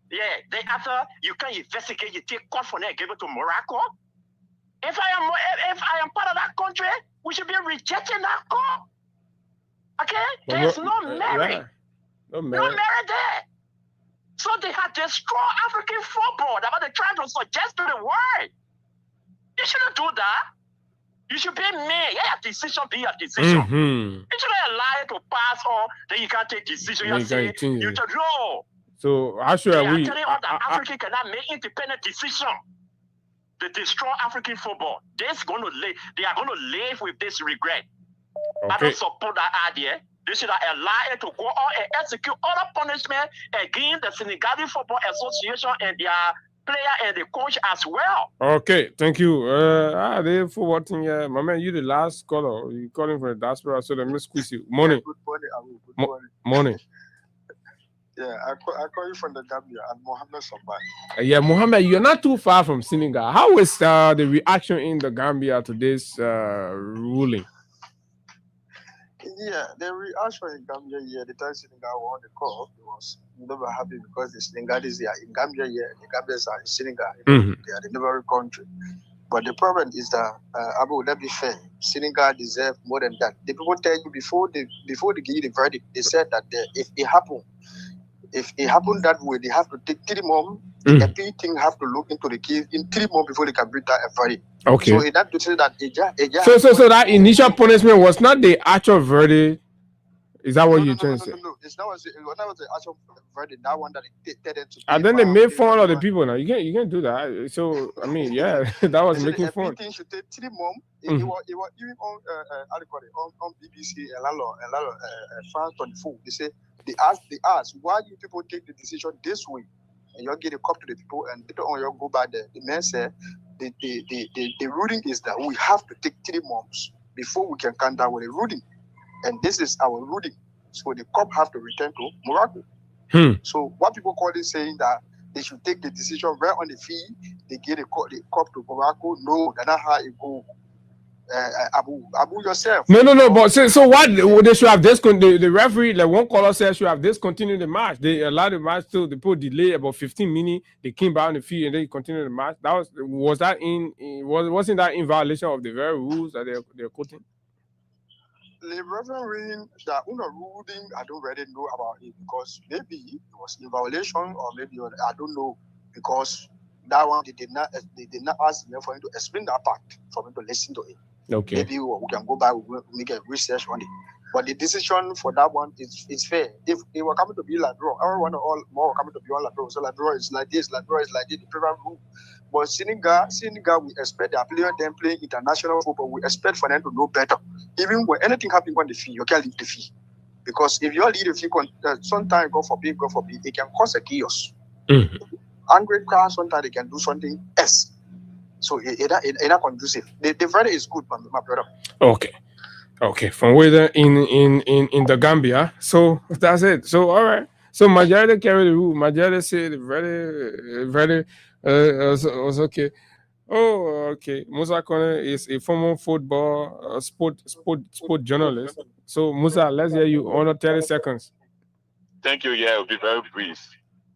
Yeah. Then after you can investigate, you take cup from there, give it to Morocco. If I am part of that country, we should be rejecting that cup. Okay? There's no merit. Yeah. No merit there. So they have destroyed African football. That's what they're trying to suggest to the world. You shouldn't do that. You should be made. Yeah, decision be a decision. Mm-hmm. You shouldn't allow it to pass on, then you can't take decision. You say you should know. So how should we? I'm telling you that Africa cannot make independent decision. They destroy African football. They are going to live with this regret. Okay. I don't support that idea. They should allow it to go on and execute other punishment against the Senegalese Football Association and their player and the coach as well. Okay, thank you. They for team here. My man, you the last caller. You calling from the diaspora, so let me squeeze you. Morning. Good morning, Abu. Good morning. Morning. Yeah, I call you from the Gambia. I'm Mohammed Sambai. Yeah, Mohammed, you're not too far from Senegal. How is the reaction in the Gambia to this ruling? Yeah, the reaction in Gambia, the time Senegal won the cup, it was never happy because the Senegalese are in Gambia, the Gambians are in Senegal. Mm-hmm. They are the neighboring country. But the problem is that, Abu, let me be fair, Senegal deserve more than that. The people tell you before they give you the verdict, they said that if it happened that way, they have to take 3 months. The everything have to look into the case in 3 months before they can bring that a verdict. Okay. So it had to say that So that initial punishment was not the actual verdict. Is that what you're trying to say? No. It's not the actual verdict. That one that they did it to. And then they made fun of the people. Now you can't do that. So I mean, yeah, that was making fun. Everything should take 3 months. It was even on BBC and France 24. They ask why you people take the decision this way, and you get a cop to the people, and later on you go back there. The man said the ruling is that we have to take 3 months before we can come down with a ruling, and this is our ruling. So the cop have to return to Morocco. So what people call it saying that they should take the decision right on the field, they get the cop to Morocco. No, that's not how it go. Abu yourself. No. But so what? They should have discontinued. The referee, like one caller said, should have discontinued the match. They allowed the match to they put delay about 15 minutes. They came back on the field and then continued the match. Wasn't that in violation of the very rules that they're quoting? The referee that ruling, I don't really know about it because maybe it was in violation or maybe I don't know because that one they did not ask me for him to explain that part for me to listen to it. Okay. Maybe we can go back, we make a research on it. But the decision for that one is fair. If they were coming to be like draw, everyone all more coming to be all like draw. So like draw is like this, like draw is like this, the previous rule. But Senegal, we expect the player them playing international football. We expect for them to know better. Even when anything happens on the field, you can't leave the field. Because if you leave the field, sometimes God forbid, it can cause a chaos. Mm-hmm. Angry cars, sometimes they can do something else. So it's not conducive. The Friday is good, my brother. Okay. From whether in the Gambia. So that's it. So all right. So majority carry the rule. Majority say very was okay. Oh, okay. Musa Kone is a former football sport journalist. So Musa, let's hear you under 30 seconds. Thank you. Yeah, it'll be very brief.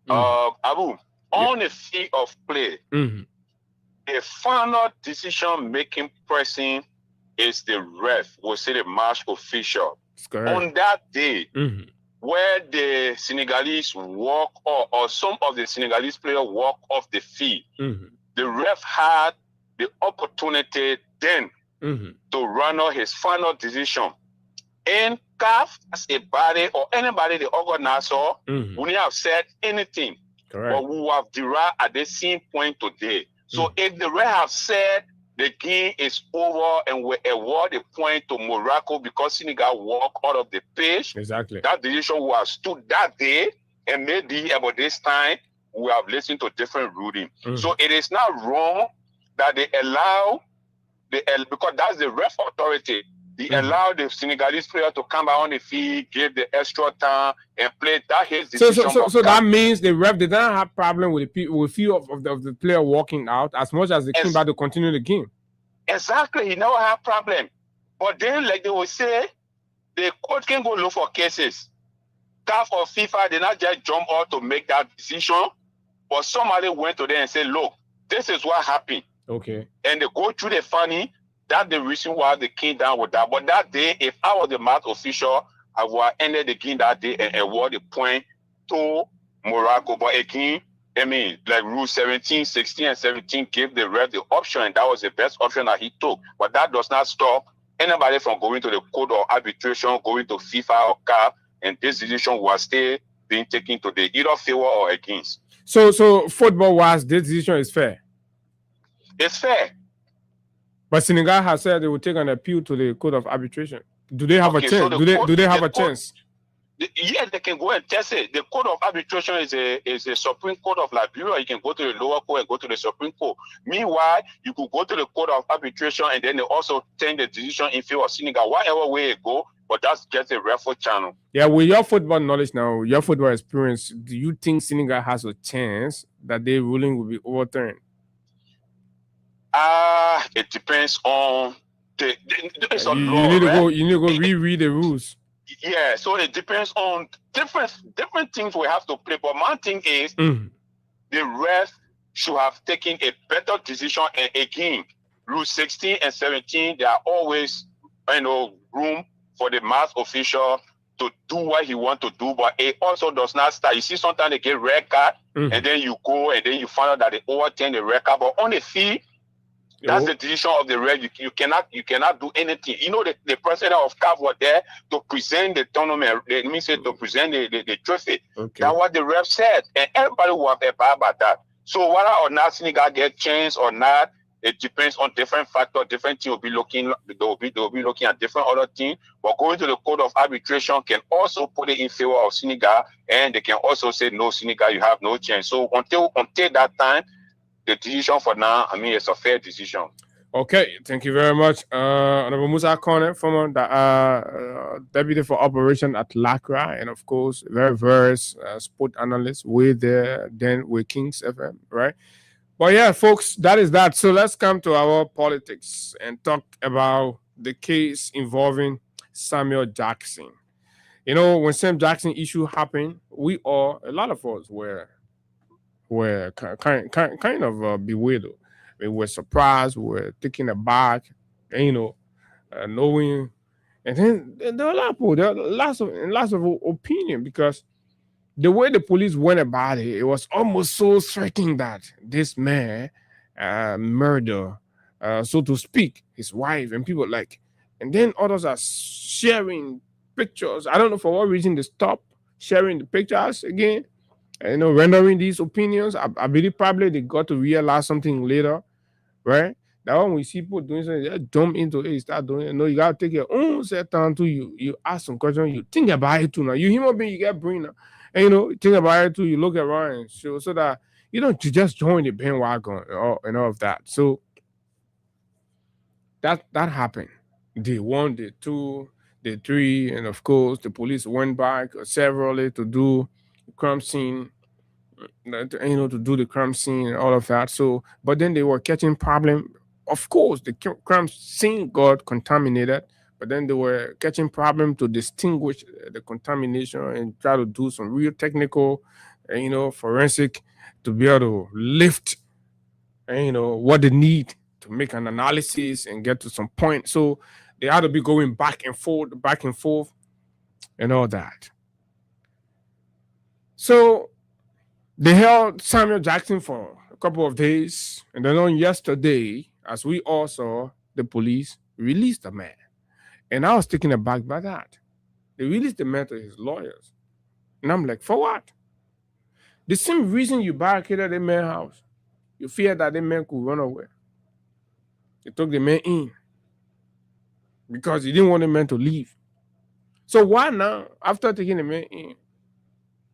Abu, on the field of play, the final decision-making person is the ref, we'll say the match official. On that day, where the Senegalese walk or some of the Senegalese players walk off the field, the ref had the opportunity then to run out his final decision. And CAF, as a body or anybody, the organizer, wouldn't have said anything. Correct. But we have derived at the same point today. So if the ref have said the game is over and we award the point to Morocco because Senegal walked out of the pitch, exactly, that decision was stood that day, and maybe about this time we have listened to different ruling. So it is not wrong that they allow because that's the ref authority. They allow the Senegalese player to come out on the field, give the extra time, and play. That his decision. So that means the ref did not have problem with the few of the player walking out as much as they came back to continue the game. Exactly, he never had problem. But then, like they will say, the court can go look for cases. CAF or FIFA did not just jump out to make that decision, but somebody went to them and said, "Look, this is what happened." Okay. And they go through the funny. That's the reason why they came down with that. But that day, if I was the match official, I would have ended the game that day and award the point to Morocco. But again, I mean, like rule 17, 16, and 17 gave the ref the option, and that was the best option that he took. But that does not stop anybody from going to the court of arbitration, going to FIFA or CAF, and this decision was still being taken to the either favor or against. So football-wise, this decision is fair? It's fair. But Senegal has said they will take an appeal to the Court of Arbitration. Do they have a chance? So do they have a chance? Yes, they can go and test it. The Court of Arbitration is a Supreme Court of Liberia. You can go to the lower court and go to the Supreme Court. Meanwhile, you could go to the Court of Arbitration and then they also take the decision in favor of Senegal. Whatever way it go, but that's just a referral channel. Yeah, with your football knowledge now, your football experience, do you think Senegal has a chance that their ruling will be overturned? It depends on the you need to go reread the rules. Yeah, so it depends on different things we have to play. But my thing is the ref should have taken a better decision. And again, rule 16 and 17, there are always room for the match official to do what he wants to do, but it also does not start. You see, sometimes they get red card, and then you go and then you find out that they overturn the red card. But on the field, that's the decision of the ref. You cannot do anything. You know, the president of CAF was there to present the tournament. They mean to present the trophy. Okay. That's what the ref said, and everybody will have about that. So whether or not Senegal get chance or not, it depends on different factors. Different teams will be looking. They'll be looking at different other things. But going to the Court of Arbitration can also put it in favor of Senegal, and they can also say no, Senegal, you have no chance. So until that time, the decision for now, I mean, it's a fair decision. Okay, thank you very much. Honorable Musa Kone, former deputy for operation at LACRA, and of course, very sport analyst with Kings FM, right? But yeah, folks, that is that. So let's come to our politics and talk about the case involving Samuel Jackson. You know, when Sam Jackson issue happened, a lot of us were kind of bewildered. We were surprised, we were taken aback, and, knowing. And then there were a lot of people, there were lots of opinion, because the way the police went about it, it was almost so certain that this man murdered, so to speak, his wife, and people like, and then others are sharing pictures. I don't know for what reason they stopped sharing the pictures again, rendering these opinions. I believe probably they got to realize something later, right? That when we see people doing something, just jump into it, start doing it. No, you gotta take your own set time to you ask some questions, you think about it too. Now you human being, you get brain now. And think about it too, you look around and so that you don't just join the bandwagon and all of that. So that happened. Day 1, day 2, day 3, and of course the police went back severally to do the crime scene, to do the crime scene and all of that. So, but then they were catching problem. Of course, the crime scene got contaminated, but then they were catching problem to distinguish the contamination and try to do some real technical, forensic to be able to lift, what they need to make an analysis and get to some point. So they had to be going back and forth, and all that. So they held Samuel Jackson for a couple of days, and then on yesterday, as we all saw, the police released the man. And I was taken aback by that. They released the man to his lawyers. And I'm like, for what? The same reason you barricaded the man's house. You feared that the man could run away. You took the man in because you didn't want the man to leave. So why now, after taking the man in,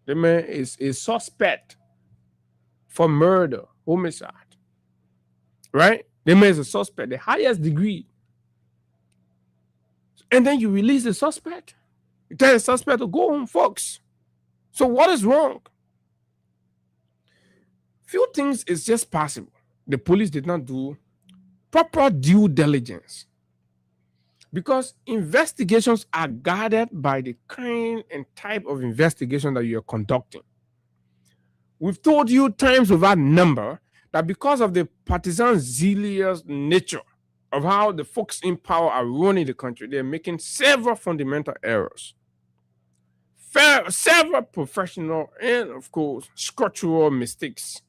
the man is a suspect for murder, homicide, right? The man is a suspect, the highest degree. And then you release the suspect. You tell the suspect to go home, folks. So what is wrong? Few things is just possible. The police did not do proper due diligence, because investigations are guided by the kind and type of investigation that you're conducting. We've told you times without number that because of the partisan zealous nature of how the folks in power are running the country, they're making several fundamental errors, several professional and, of course, structural mistakes.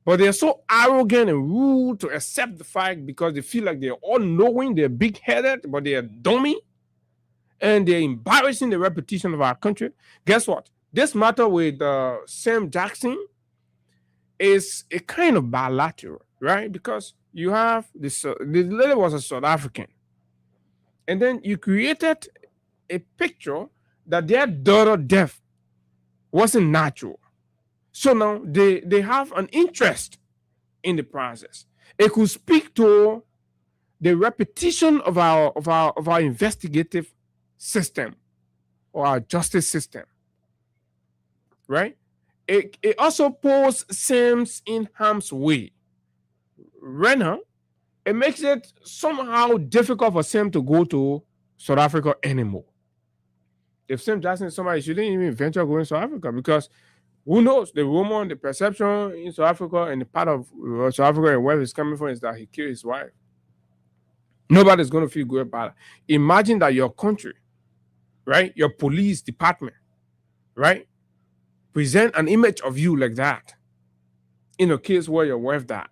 But they're so arrogant and rude to accept the fact because they feel like they're all knowing, they're big-headed, but they're dummy, and they're embarrassing the reputation of our country. Guess what? This matter with Sam Jackson is a kind of bilateral, right? Because you have this, the lady was a South African, and then you created a picture that their daughter death wasn't natural. So now they have an interest in the process. It could speak to the repetition of our investigative system or our justice system, right? It also puts Sam's in harm's way. Renner, it makes it somehow difficult for Sam to go to South Africa anymore. If Sam Jackson is somebody, shouldn't even venture going to South Africa, because who knows? The rumor, the perception in South Africa and the part of South Africa and where he's coming from is that he killed his wife. Nobody's going to feel good about it. Imagine that your country, right, your police department, right, present an image of you like that in a case where your wife died,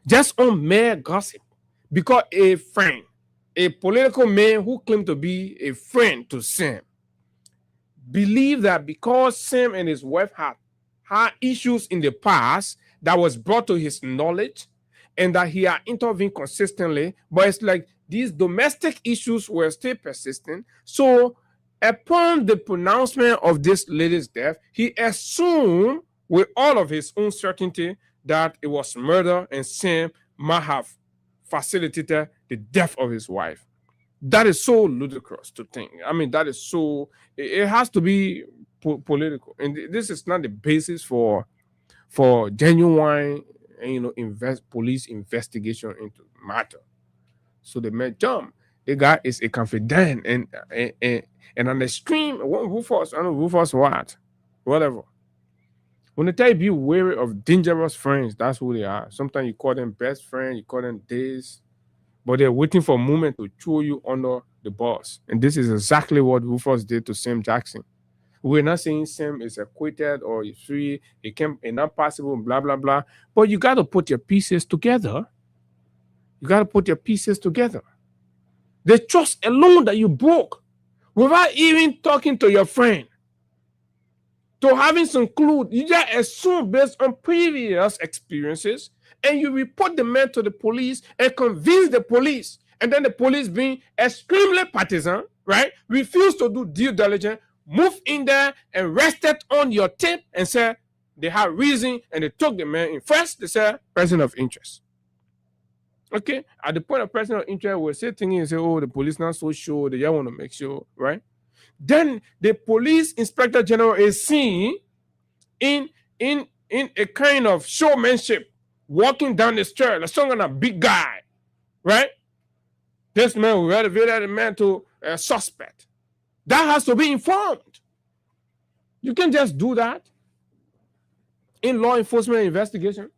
just on mere gossip, because a friend, a political man who claimed to be a friend to Sam, believe that because Sam and his wife had issues in the past that was brought to his knowledge, and that he had intervened consistently, but it's like these domestic issues were still persistent. So upon the pronouncement of this lady's death, he assumed with all of his own certainty that it was murder, and Sam might have facilitated the death of his wife. That is so ludicrous to think. I mean, that is so, it has to be political. And this is not the basis for genuine police investigation into the matter. So the man jump. The guy is a confidant and on the stream, Rufus, I don't know Rufus what, whatever. When they tell you be wary of dangerous friends, that's who they are. Sometimes you call them best friend, you call them this, but they're waiting for a moment to throw you under the bus. And this is exactly what Rufus did to Sam Jackson. We're not saying Sam is acquitted or he's free, he came not possible, blah, blah, blah. But you got to put your pieces together. You got to put your pieces together. The trust alone that you broke without even talking to your friend, to having some clue, you just assume based on previous experiences, and you report the man to the police and convince the police, and then the police being extremely partisan, right? Refuse to do due diligence, move in there and rested on your tape and said they had reason and they took the man in. First, they said person of interest. Okay, at the point of person of interest, we're still thinking and say, oh, the police not so sure, they just want to make sure, right? Then the police inspector general is seen in a kind of showmanship, walking down the street, like some kind of big guy, right? This man will elevate the man to a suspect. That has to be informed. You can't just do that in law enforcement investigation.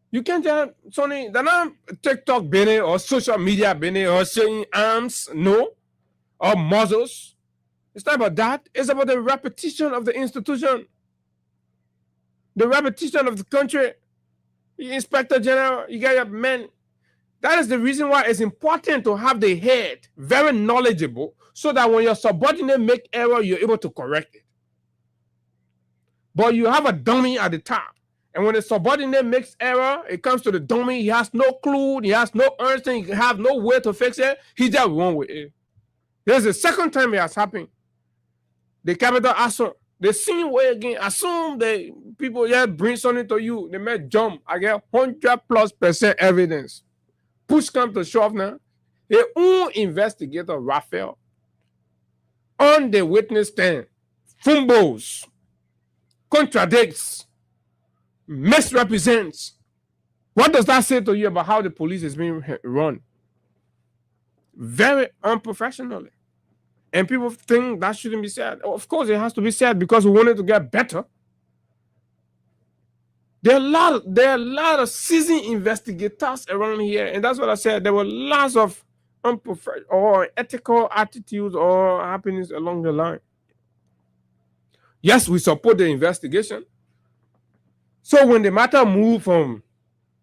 You can't just, Sonny, they're not TikTok Benny or social media Benny or saying arms, no, or muzzles. It's not about that. It's about the repetition of the institution, the repetition of the country. The Inspector General, you got your men. That is the reason why it's important to have the head very knowledgeable so that when your subordinate make error, you're able to correct it. But you have a dummy at the top. And when the subordinate makes error, it comes to the dummy. He has no clue. He has no understanding. He have no way to fix it. He just wrong with it. There's the second time it has happened. The capital assault. The same way again. Assume the people just bring something to you. They may jump. I get 100+% evidence. Push come to shove now. The own investigator, Raphael, on the witness stand, fumbles, contradicts, misrepresents. What does that say to you about how the police is being run? Very unprofessionally. And people think that shouldn't be said. Of course, it has to be said because we wanted to get better. There are a lot of seasoned investigators around here, and that's what I said. There were lots of unprofessional or ethical attitudes or happenings along the line. Yes, we support the investigation. So when the matter moved from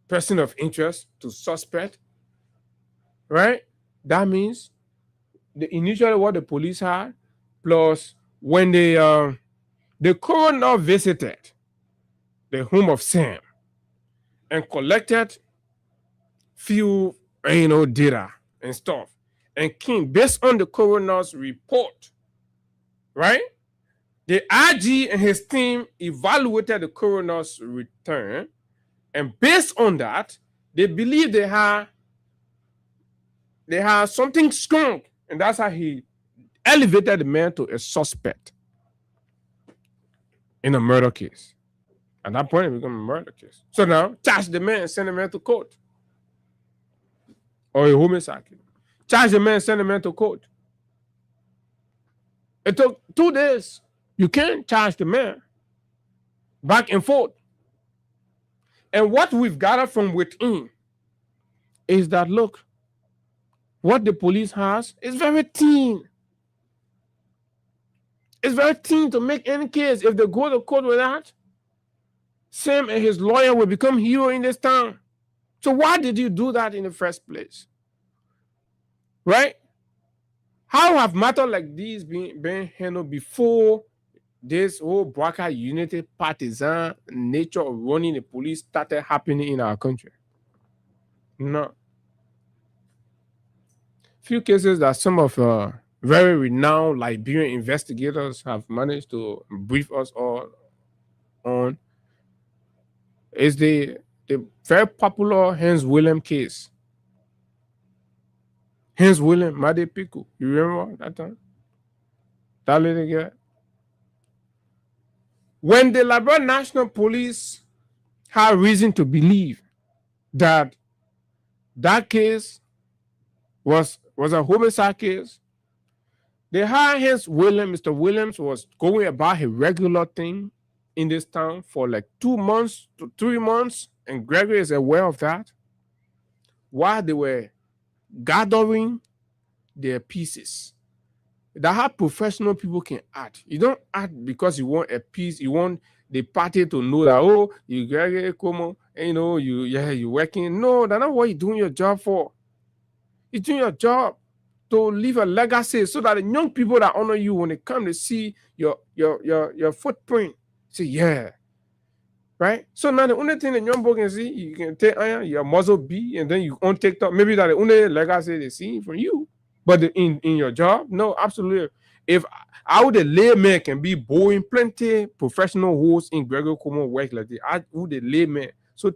person of interest to suspect, right? That means initially what the police had, plus when the coroner visited the home of Sam and collected few data and stuff, and came based on the coroner's report, right? The IG and his team evaluated the coroner's return, and based on that, they believe they have something strong, and that's how he elevated the man to a suspect in a murder case. At that point, it became a murder case. So now, charge the man and send the man to court. Or a homicide case. Charge the man and send the man to court. It took 2 days. You can't charge the man. Back and forth. And what we've gathered from within is that, look, what the police has is very thin. It's very thin to make any case. If they go to court with that, Sam and his lawyer will become hero in this town. So why did you do that in the first place? Right? How have matters like these been handled before this whole Baka unity partisan nature of running the police started happening in our country? No. Few cases that some of very renowned Liberian investigators have managed to brief us all on is the very popular Hans Willem case. Hans Willem, Made Piku. You remember that time? That little guy. When the Liberia National Police had reason to believe that that case was a homicide case. They hired his Williams. Mr. Williams was going about his regular thing in this town for like 2 months to 3 months, and Gregory is aware of that. While they were gathering their pieces. That's how professional people can act. You don't act because you want a piece. You want the party to know that, oh, you Gregory Como, and, you know, you're working. No, that's not what you're doing your job for. You're doing your job to leave a legacy so that the young people that honor you, when they come to see your footprint, say, yeah. Right? So now the only thing the young boy can see, you can take your muzzle B, and then you on TikTok. Maybe that the only legacy they see from you. But in your job, no, absolutely. If I would a layman can be boring, plenty professional hosts in Gregory Como work like that, I would a layman. So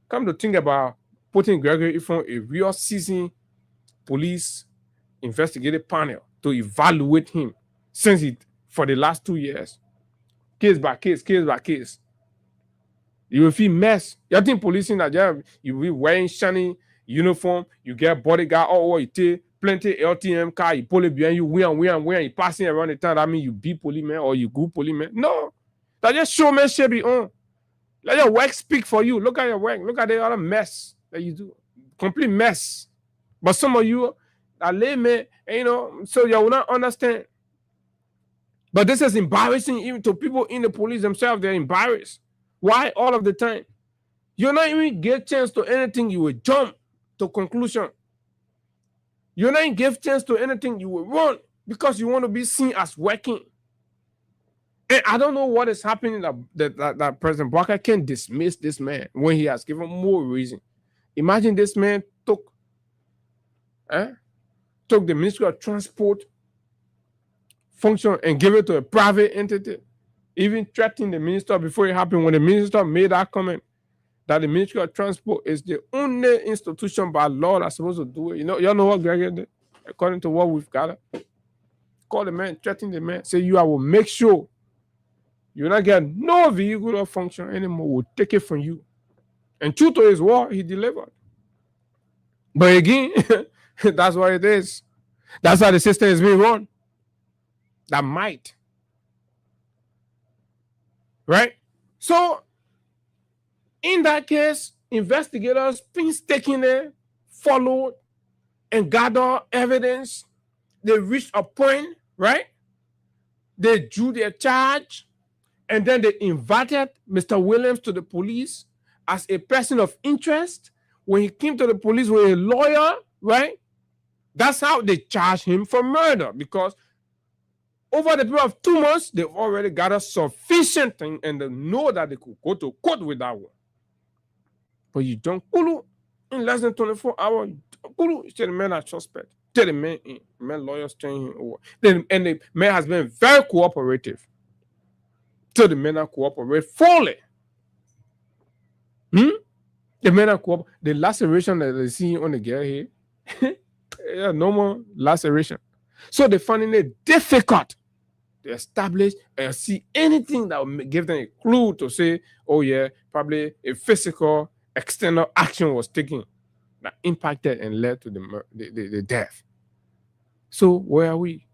come to think about putting Gregory in front of a real seasoned police investigative panel to evaluate him since for the last 2 years, case by case. You will feel mess. You think policing that you be wearing shiny uniform, you get bodyguard, or you take plenty LTM car, you pull it behind you, win, you passing around the town. That means you be policeman or you good policeman. No, that just showmanship be on. Let your work speak for you. Look at your work. Look at the other mess that you do. Complete mess. But some of you are laymen, you know, so you will not understand. But this is embarrassing even to people in the police themselves. They're embarrassed. Why all of the time? You're not even get chance to anything, you will jump to conclusion. You're not even give chance to anything, you will run because you want to be seen as working. And I don't know what is happening that President Barker can dismiss this man when he has given more reason. Imagine this man took the Ministry of Transport function and gave it to a private entity. Even threatening the minister before it happened, when the minister made that comment that the Ministry of Transport is the only institution by law that's supposed to do it. You know, y'all know what Gregory did? According to what we've got. Call the man, threaten the man, say I will make sure you're not getting no vehicular function anymore. We'll take it from you. And true to his word, he delivered. But again, that's what it is. That's how the system is being run. That might. Right? So, in that case, investigators painstakingly followed and gathered evidence. They reached a point, right? They drew their charge, and then they invited Mr. Williams to the police as a person of interest. When he came to the police with a lawyer, right? That's how they charged him for murder, because over the period of 2 months, they've already gathered sufficient thing, and they know that they could go to court with that one. But you don't in less than 24 hours. You tell the man are suspect. Tell the man in. Man lawyers turn him over. And the man has been very cooperative. Tell the men are cooperate fully. The men are cooperate. The laceration that they see on the girl here, yeah, no more laceration. So they're finding it difficult to establish and see anything that will give them a clue to say, oh yeah, probably a physical external action was taken that impacted and led to the death. So where are we?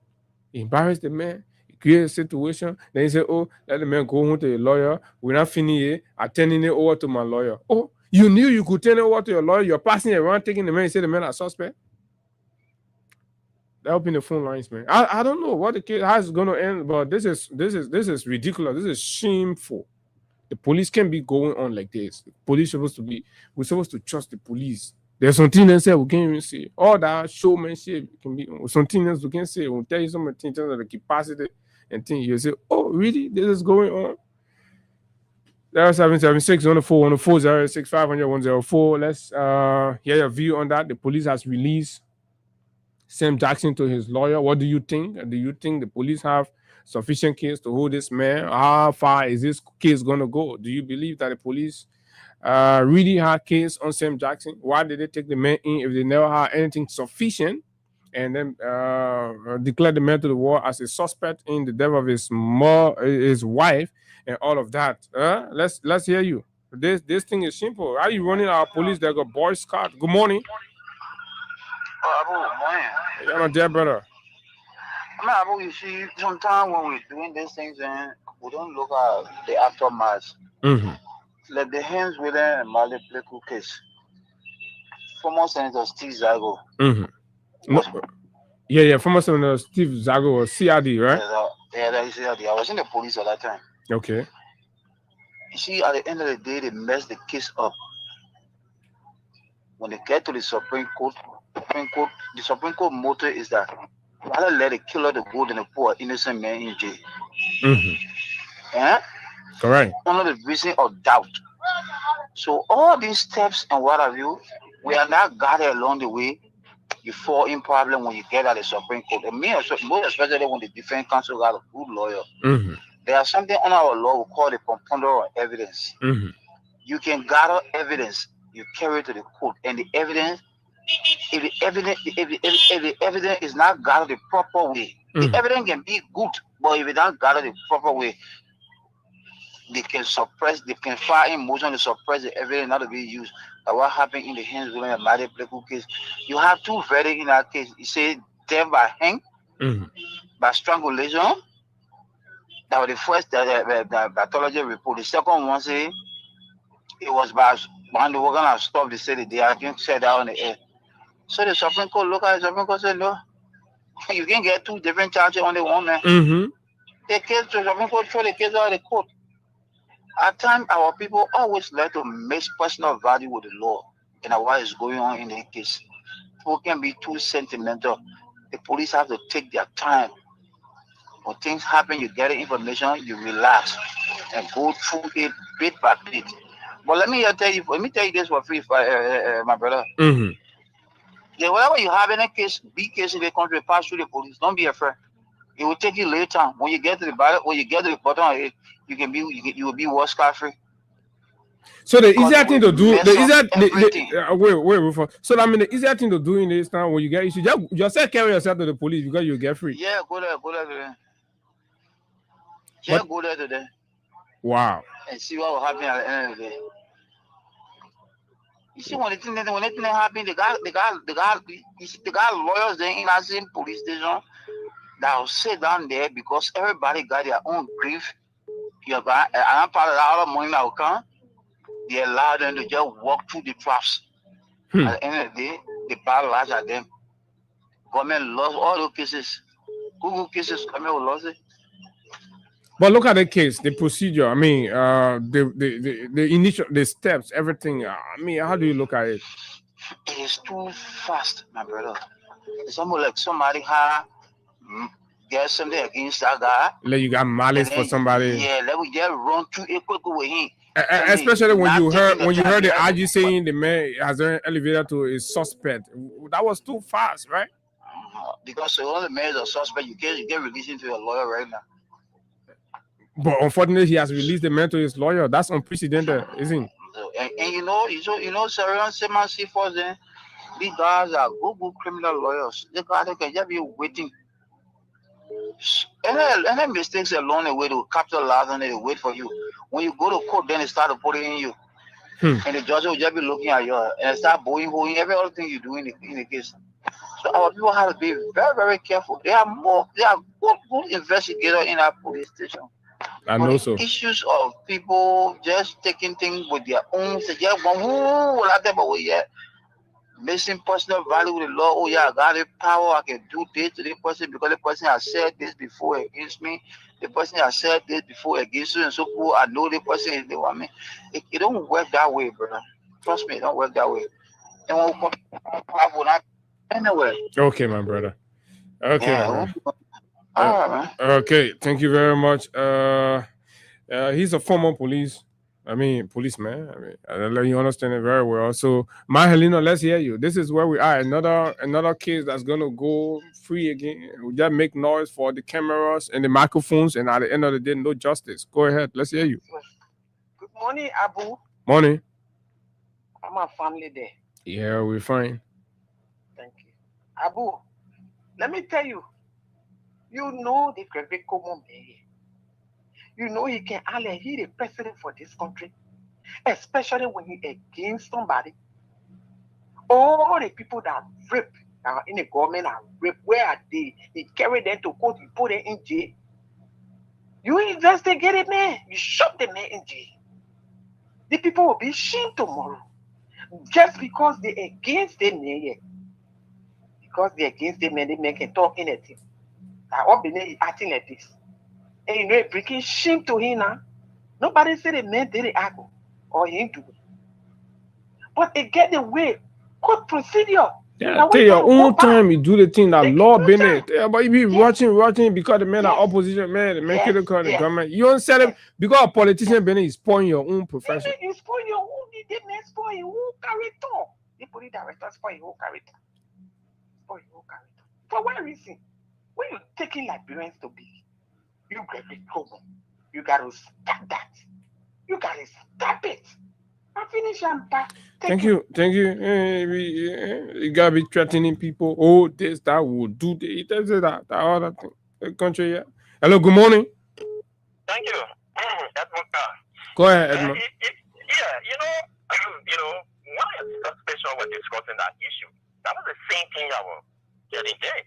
Embarrass the man, create a situation, then you say, oh, let the man go home to a lawyer. We're not finished here. I'm turning it over to my lawyer. Oh, you knew you could turn it over to your lawyer. You're passing it around, taking the man, you say the man are suspect. That open the phone lines, man. I don't know what the case, how it's gonna end, but this is ridiculous. This is shameful. The police can't be going on like this. The police we're supposed to trust the police. There's something else we can't even say. All that showmanship can be something else we can say. We'll tell you some things of the capacity and things. You say, oh, really? This is going on. 0776 104 104 065 104. Let's hear your view on that. The police has released Sam Jackson to his lawyer. What do you think? Do you think the police have sufficient case to hold this man? How far is this case going to go? Do you believe that the police really had case on Sam Jackson? Why did they take the man in if they never had anything sufficient and then declare the man to the world as a suspect in the death of his wife and all of that? Let's hear you. This thing is simple. How you running our police? They got Boy Scout. Good morning. Oh, Abu, morning. Yeah, my dear brother. I mean, Abu, you see, sometimes when we're doing these things, we don't look at the aftermath. Like the Hens William and Mali Pleku case. Former Senator Steve Zago. No, yeah, former Senator Steve Zago was CRD, right? Yeah, that is CRD. I was in the police at that time. Okay. You see, at the end of the day, they messed the case up. When they get to the Supreme Court, the Supreme Court motto is that rather let the killer to go than to put an innocent man in jail. Yeah? Correct. Under the reason of doubt. So all these steps and what have you, we are not guarded along the way. You fall in problem when you get at the Supreme Court. And most especially when the defense counsel got a good lawyer. There is something on our law we call the preponderance of evidence. You can gather evidence, you carry it to the court, and the evidence, if the evidence is not gathered the proper way, the evidence can be good, but if it not gathered the proper way, they can file in motion to suppress the evidence not to be used. Like what happened in the Hens William and Mali Pleku case. You have two verdicts in that case. You say death by hang, by strangulation. That was the first the pathology report. The second one say it was by when they were gonna stop the city. They again said that on the air. So the Supreme Court looked at the Supreme Court said no, you can get two different charges on the one man. The case the Supreme Court throw the case out of the court. At times, our people always like to mix personal value with the law and what is going on in the case. People can be too sentimental. The police have to take their time. When things happen, you get the information, you relax and go through it bit by bit. But let me tell you this for free, my brother. Yeah, whenever you have any case, big case in the country, pass through the police. Don't be afraid. It will take you later. When you get to the bottom, of it, you will be worse free. So the easier thing to do, wait. So I mean, the easier thing to do in this time when you get, you should just carry yourself to the police because you get free. Yeah, go there today. Yeah, go there today. Wow. And see what will happen at the end of the day. You see, when the thing happen, the guy lawyers there in that same police station that will sit down there because everybody got their own grief. I'm part of that other money that will come. They allow them to just walk through the traps. At the end of the day, the battle lies at them. Government lost all those cases. Google cases, government will lose it. But look at the case, the procedure. I mean, the initial, the steps, everything. I mean, how do you look at it? It is too fast, my brother. It's almost like somebody had get something against that guy. Like you got malice for somebody. Yeah, let me just run through it quick with him. Especially when you heard the IG saying the man has an elevator to a suspect. That was too fast, right? Because the only man is a suspect, you get releasing to your lawyer right now. But unfortunately, he has released the man to his lawyer. That's unprecedented, isn't it? And you know, Sarah Seman C4, then these guys are good criminal lawyers. They can just be waiting. Any mistakes along the way to capitalize on it, they wait for you. When you go to court, then they start putting in you. And the judge will just be looking at you and start bowing every other thing you do in the case. So our people have to be very, very careful. They are good investigators in our police station. I know so. Issues of people just taking things with their own, just one, missing personal value with the law. Oh yeah, I got the power. I can do this to this person because the person has said this before against me. The person has said this before against you, and so cool. I know the person is the one. It don't work that way, brother. Trust me, it don't work that way. And when we come not anywhere. Okay, my brother. Okay. Yeah, all right, man. Okay, thank you very much. He's a former policeman. I let you understand it very well. So, my Helena, let's hear you. This is where we are. Another case that's gonna go free again. We just make noise for the cameras and the microphones, and at the end of the day, no justice. Go ahead. Let's hear you. Good morning, Abu. Morning. I'm a family there. Yeah, we're fine. Thank you, Abu. Let me tell you. You know the Gregory Como Mayor. You know he can he the president for this country. especially when you against somebody. All the people that rape in the government are rape. Where are they? He carry them to court. You put them in jail. You investigate it, man. You shot the man in jail. The people will be shamed tomorrow. Just because they against them, because they against them, they make a talk in a thing. I hope they acting like this. And you know, it bringing shame to him now. Nobody said the man did it or he do it. But they get the way, court procedure. Yeah, take your own time. You do the thing that law been it. Yeah, but you be watching because the men are opposition man. The men kill the government. You don't sell them because a politician been is spoiling your own profession. You spoil your own. They may spoil your own character. The police director spoil your own character. Spoil your own character. For what reason? When you're taking Liberians to be, you get the trouble. You gotta stop that. You gotta stop it. I finish and back. Thank you. You gotta be threatening people. Oh, this, that will do this. It does that other thing. The country, yeah. Hello, good morning. Thank you. Edmund. Go ahead, Edmund. When the suspicion was discussing that issue, that was the same thing I was getting there.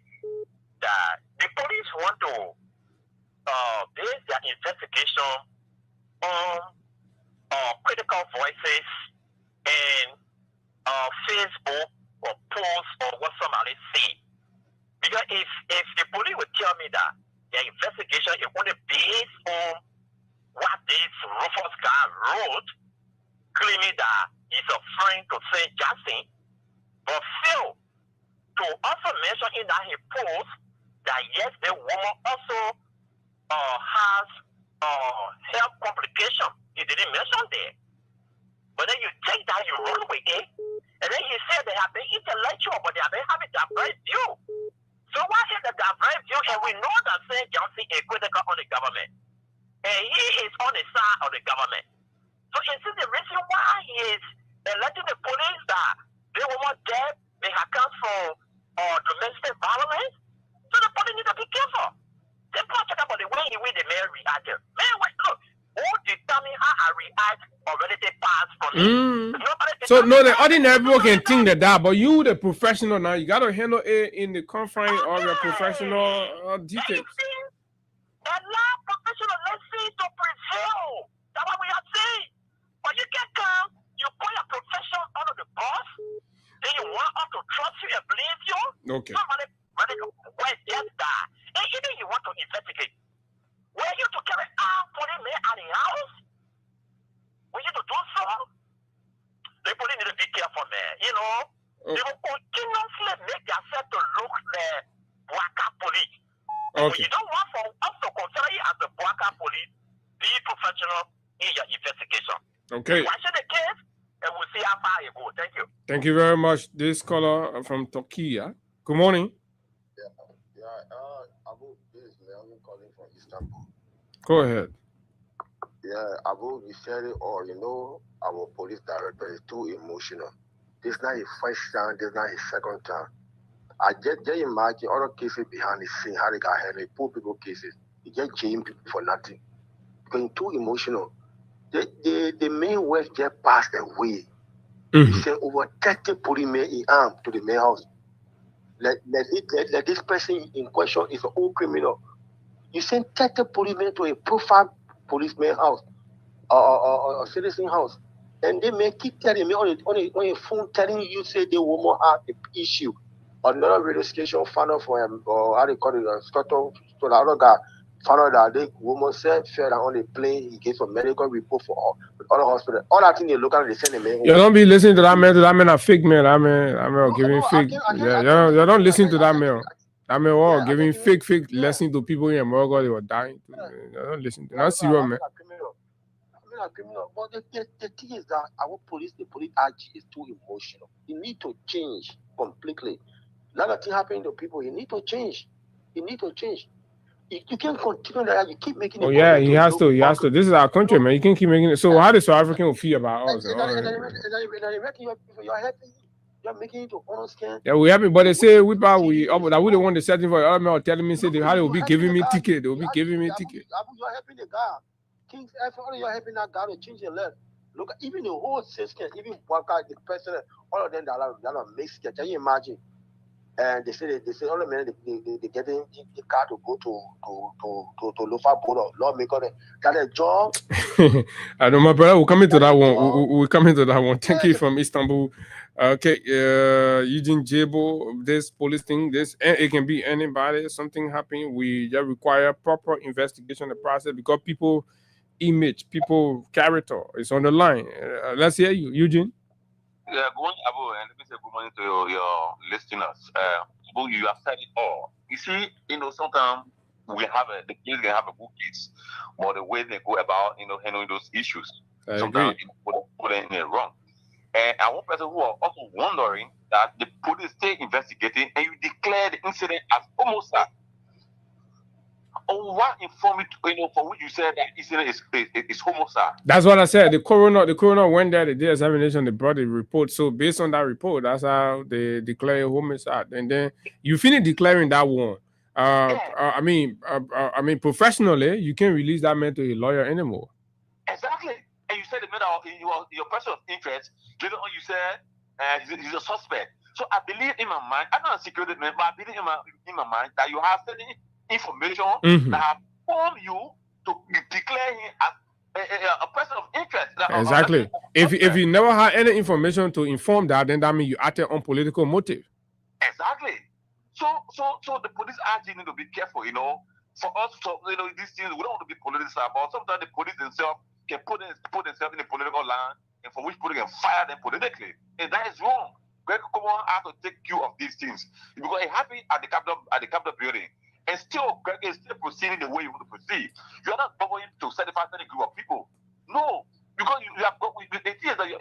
That the police want to base their investigation on critical voices and Facebook or posts or what somebody say. Because if the police would tell me that their investigation is only based on what this Rufus guy wrote, claiming that he's a friend to St. Jackson, but fail to also mention in that he post that yes, the woman also has health complication. He didn't mention there. But then you take that, you run with it, and then he said they have been intellectual, but they have been having diverse view. So why is the diverse view? And we know that St. Johnson is critical on the government. And he is on the side of the government. So is this the reason why he is electing the police that the woman dead may have come from domestic violence? So the police need to be careful. They talk about the way the man reacted. Man, wait, look. Who determine how I react already they pass for me. So no, the ordinary people can think that, but you, the professional now, you gotta handle it in the confines of your professional details. Allow professional lessons to prevail. That's what we are saying. But you can come, you put your profession under the boss, then you want us to trust you and believe you. Okay. Somebody ready to wait yes that. And even you want to investigate. Were you to carry out police men at the house? Were you to do so? The police need to be careful, man. You know, they will continuously make themselves to look like Bwaka police. Okay. You don't want for us to consider you as the Bwaka police, be professional in your investigation. Okay. Watch the case, and we'll see how far you go. Thank you. Thank you very much. This caller from Turkey. Good morning. Abu, this is Melvin calling from Istanbul. Go ahead. Yeah, Abu, we said it all. You know, our police director is too emotional. This is not his first time, this is not his second time. I just imagine other cases behind the scene, how they got handled, poor people cases. He just jailed people for nothing. Because he's too emotional. The main West just passed away. He sent over 30 police men in arms to the main house. Let this person in question is an old criminal. You send 30 policemen to a profile policeman house or citizen house, and they may keep telling me on a phone, telling you say they will have an issue. Another radio station found out for him, or how they call it, so the other guy found out that the woman said fell on a plane. He gave some medical report for other hospital. All that thing they look at, they send him. You don't be listening to that man. That man a fake man. That man giving fake. You don't listen to that man. I mean, giving fake lesson to people in America, they were dying. I don't listen to that. That's serious, man. But the thing is that our police, the police IG is too emotional. You need to change completely. A lot of things happening to people. You need to change. You need to change. You can't continue that. You keep making it. Oh, yeah, he has to. He has to. This is our country, man. You can't keep making it. So, how does South African feel about us? You're making it to understand. Yeah, we haven't, but they say we don't want the setting for other men telling me, say how they will be giving me ticket. They will be giving me ticket. You're helping the guy. King's effort, you're helping that guy to change your life. Look, even the whole system, even worker, the president, all of them that are mixed. Can you imagine? And they say all the men they getting the car to go to local board or lawmaker. That a job. I know, my brother. We'll come into that one. We'll come into that one. Thank you from Istanbul. Okay, Eugene Jabo, this police thing, it can be anybody. Something happened. We just require proper investigation of the process because people image, people character is on the line. Let's hear you, Eugene. Yeah, good morning, Abu, and let me say good morning to your listeners. Abu, you have said it all. You see, sometimes we have the police can have a good case, but the way they go about, handling those issues, sometimes put it in it wrong. And I want person who are also wondering that the police stay investigating and you declare the incident as homicide. Oh, what inform you, for which you said that incident is homicide? That's what I said. The coroner went there, they did examination, they brought the report. So based on that report, that's how they declare homicide. And then you finish declaring that one. I mean, professionally, you can't release that man to a lawyer anymore. Exactly. And you said the matter of your person of interest. Later on, you said he's a suspect. So I believe in my mind, I'm not a security man, but I believe in my mind that you have certain information that have formed you to declare him as a person of interest. Exactly. If you never had any information to inform that, then that means you acted on political motive. Exactly. So the police actually need to be careful, For us, these things, we don't want to be politicized, but sometimes the police themselves can put themselves in the political line, and for which people can fire them politically. And that is wrong. Greg Common has to take care of these things. Because it happened at the Capitol building. And still, Greg is still proceeding the way you want to proceed. You are not going to satisfy any group of people. No. Because you have got the thing is that you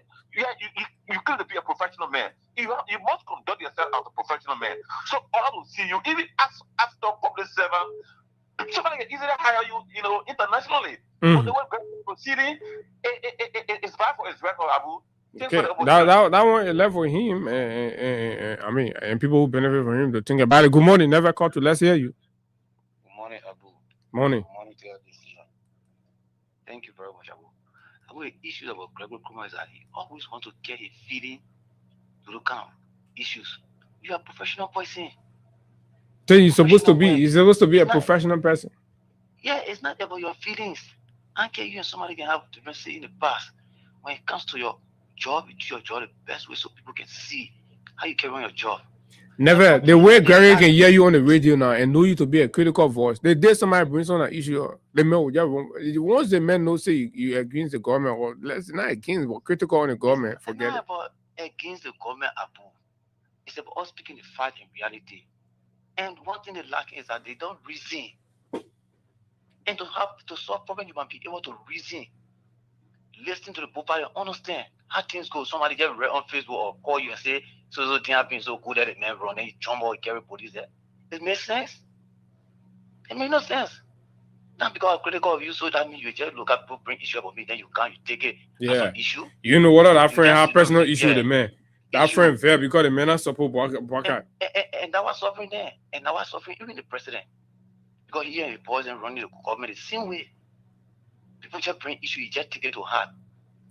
claim to be a professional man. You must conduct yourself as a professional man. So all will see you, even as a public servant, somebody can easily hire you, internationally. But the way Greg is proceeding, it's bad for his record, Abu. Okay, that one is left for him, and people who benefit from him to think about it. Good morning, never call to. Let's hear you. Good morning, Abu. Morning. Good morning to your decision. Thank you very much, Abu. Abu, the issue about Gregory Kuma is that he always wants to get his feeling to look at issues. You are a professional person. So you're supposed to be a professional person. Yeah, it's not about your feelings. I care you and somebody can have differences in the past. When it comes to your job, you do your job the best way so people can see how you carry on your job. Never. The way Gary can hear you on the radio now and know you to be a critical voice. The day somebody brings on an issue, the man will just, once the man knows say you against the government, or let's not against, but critical on the government, forget it. It's not about against the government, Abu. It's about us speaking the fact in reality. And one thing they lack is that they don't reason. And to solve problems, you must be able to reason. Listen to the profile and understand how things go. Somebody get read on Facebook or call you and say, so thing happened so good that it man run and you jump or carry police there. It makes sense. It makes no sense. Not because I'm critical of you, so that means you just look at people bring issue about me, then you take it as an issue. You know what that friend have personal issue with the man. That friend fair because the man not support Baka. And that was suffering there. And that was suffering even the president. Because he and the boys and running the government the same way. People just bring issue, you just take it to heart.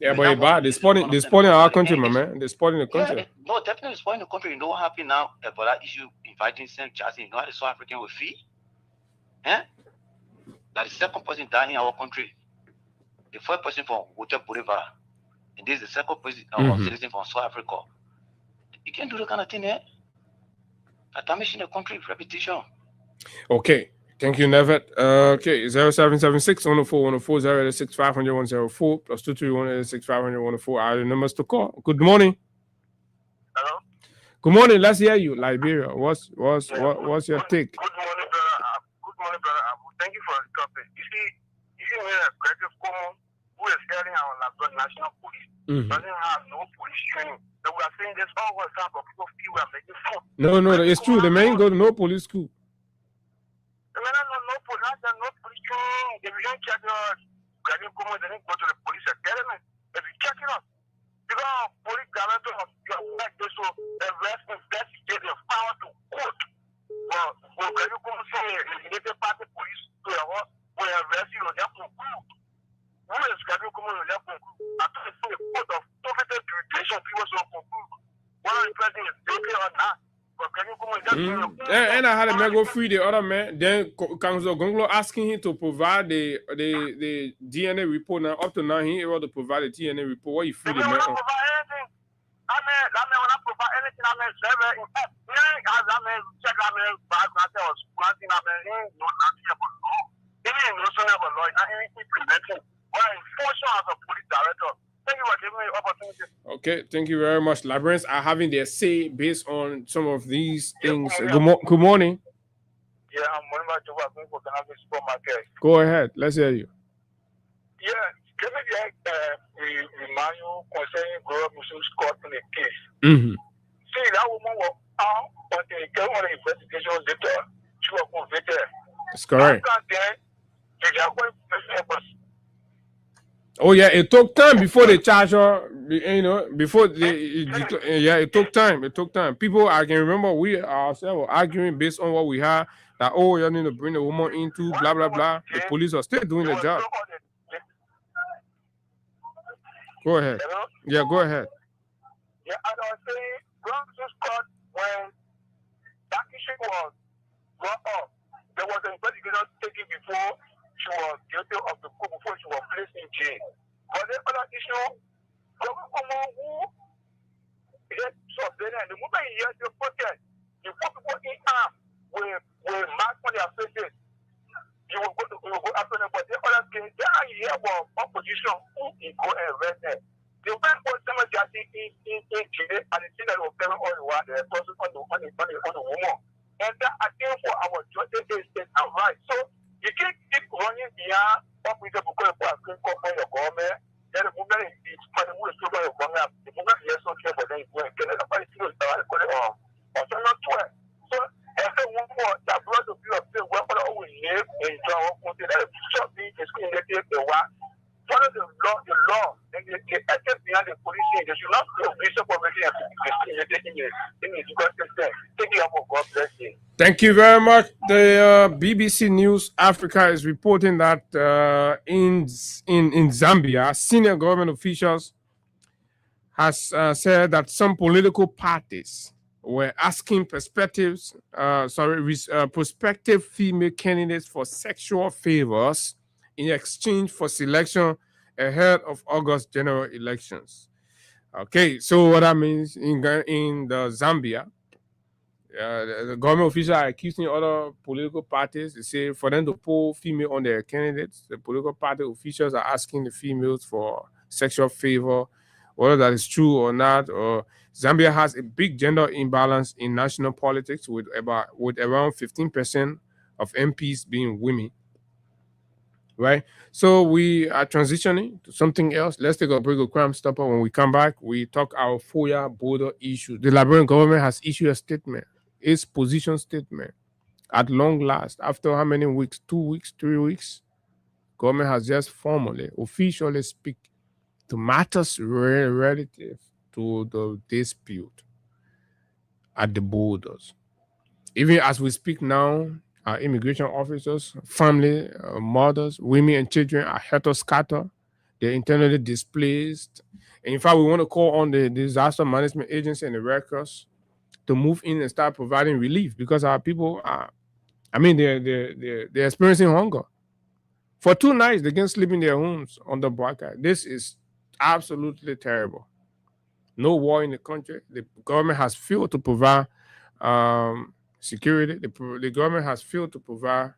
Yeah, but bad. They're spoiling our country, my man. They're spoiling the country. Yeah, no, definitely spoiling the country. You know what happened now about that issue inviting St. Charles? You know how the South African will feel? That the second person died in our country. The first person from Walter Bolivar. And this is the second person citizen from South Africa. You can't do that kind of thing, damaging the country reputation. Okay. Thank you, Nevet. Okay, 0776 104 104 086 500 104 plus 231 186 500 104 are the numbers to call. Good morning. Hello. Good morning. Let's hear you, Liberia. What's your take? Good morning, brother Abu. Thank you for the topic. You see, Gregory Cuomo, who is heading our national police, doesn't have no police training. So we are saying this all the time, but people feel we are making fun. No, it's true. The man go to no police school. No police training. If you don't check Gregory Cuomo, then go to the police academy. If you check it out, because police director of your like this will arrest, investigate, and file to court. Well, Gregory Cuomo say the party police to will arrest you on that conclude. Who is Gregory Cuomo on that conclude? I thought it's the okay or not. But can you come and just And I had a man go free the other man. Then Councilor Gonglo asking him to provide the DNA report. Now up to now he ain't able to provide the DNA report. What you free the man? I mean, when I provide anything, I mean, server in fact, I mean, check, I mean, background, I was planting, I mean, no, nothing about law. Even no son of a lawyer, I ain't preventing. Well, enforcement as a police director. Thank you for giving me the opportunity. Okay, thank you very much. Librarians are having their say based on some of these things. Good morning. Yeah, I'm one of my working for cannabis supermarket. Go ahead. Let's hear you. Yeah, can we remind you concerning Gloria Muslim's court in the case? See, that woman was out on the investigation later. She was convicted. That's correct. Then, they are going to Oh yeah, it took time before they charge her. You know, before it took time. It took time. People, I can remember we ourselves were arguing based on what we had. That you need to bring the woman into blah blah blah. The police are still doing their job. Go ahead. Hello? Yeah, go ahead. Yeah, as I was saying, Brown's court when that issue was brought up, there was an investigation taken before she was guilty of the coup, before she was placed in jail. But the other issue, who is surveillance. The moment you hear the protest, you put people in arms with masks on their faces. You will go after them. But the other thing, there you hear about opposition who is go and arrest them. The way for someone to in Chile and the thing that was very all the while, the person on the woman. And that I think for our justice is right. So you can't keep running beyond what we do because of your government. Then the movement is money will still go on. The movement is so clear for them. When everybody feels that I put it on. Also not to it. So every one more that brought the view of the weapon we live in John Monte that something is going to get the one. Follow the law, and the essence behind the police. They should not be obliged for making God bless you. Thank you very much. The BBC News Africa is reporting that in Zambia, senior government officials has said that some political parties were asking prospective female candidates for sexual favors in exchange for selection ahead of August general elections. Okay, so what that means in the Zambia, the government officials are accusing other political parties. They say for them to pull female on their candidates, the political party officials are asking the females for sexual favor, whether that is true or not. Or Zambia has a big gender imbalance in national politics with around 15% of MPs being women. Right, so we are transitioning to something else. Let's take a break of Crime Stopper. When we come back, we talk our FOIA border issue. The Liberian government has issued a statement, its position statement. At long last, after how many weeks? 2 weeks, 3 weeks? Government has just formally, officially speak to matters relative to the dispute at the borders. Even as we speak now, our immigration officers, family, mothers, women and children are scattered. They're internally displaced. And in fact, we want to call on the Disaster Management Agency and the Red Cross to move in and start providing relief because our people are, they're experiencing hunger. For 2 nights, they can't sleep in their homes under blackout. This is absolutely terrible. No war in the country. The government has failed to provide security. The government has failed to provide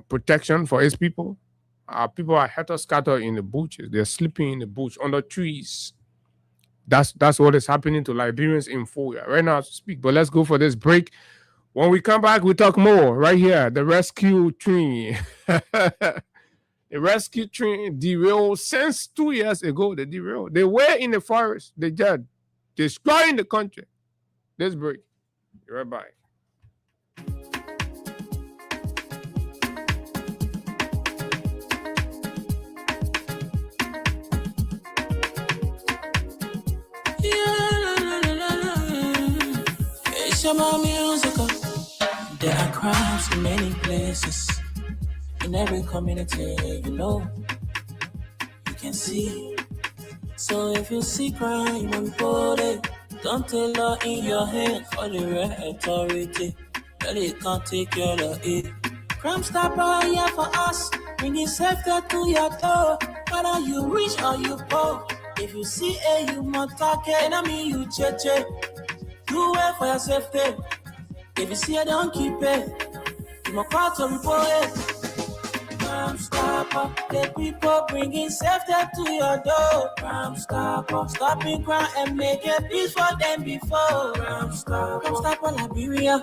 protection for its people. Our people are scattered in the bushes. They're sleeping in the bush under trees. That's what is happening to Liberians in FOIA right now as we speak. But let's go for this break. When we come back, we talk more right here. The rescue train. The rescue train derailed since 2 years ago. They derailed. They were in the forest. They just destroying the country. This break. Be right back. It's about musical. There are crimes in many places. In every community, you can see. So if you see crime, report it. Don't take law in your hands for the right authority. That it can't take care of it. Crime Stopper here for us. Bringing safety to your door. Whether you rich or you poor. If you see a human target, enemy you cheche. Do it for your safety. If you see a don't keep it. You must call to report it. Crime Stopper, the people bringing safety to your door. Crime Stopper, stopping crime and making peace for them before. Crime Stopper, Liberia,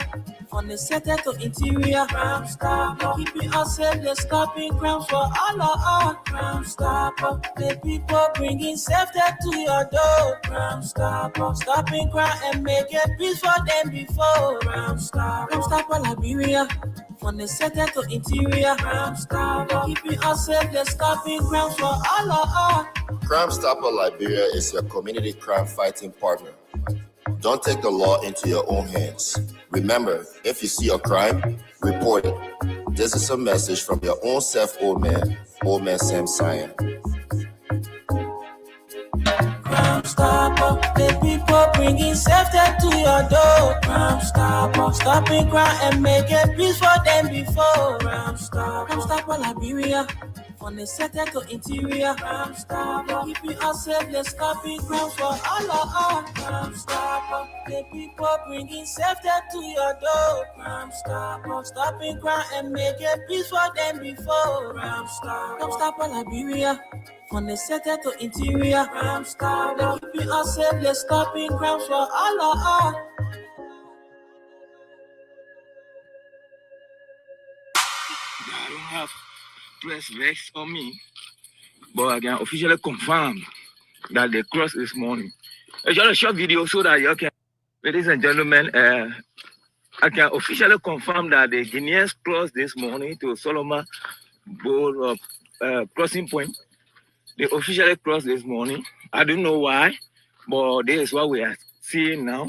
from the center to interior. Crime Stopper, keeping us safe, they're stopping crimes for all of us. Crime Stopper, the people bringing safety to your door. Crime Stopper, stopping crime and making peace for them before. Crime Stopper, Liberia. From the center to interior, Crime Stopper, keeping us safe, they're stopping crimes for all of us. Crime Stopper Liberia is your community crime fighting partner. Don't take the law into your own hands. Remember, if you see a crime, report it. This is a message from your own self, Old Man Sam Cyan. Crime Stopper, the people bringing safety to your door. Crime Stopper, stopping crime and making peace for them before. Crime Stopper, Liberia, from the center to interior. Crime Stopper, keeping us safe, they're stopping crimes for all of us. Crime Stopper, the people bringing safety to your door. Crime Stopper, stopping crime and making peace for them before. Crime Stopper, Liberia. From the center to interior, Crime Stopper, keeping us safe, they're stopping crimes for all of us. I don't have press vex on me, but I can officially confirm that they crossed this morning. It's just a short video so that you can, ladies and gentlemen, I can officially confirm that the Guineans crossed this morning to Solomon Bowl of crossing point. They officially crossed this morning. I don't know why, but this is what we are seeing now.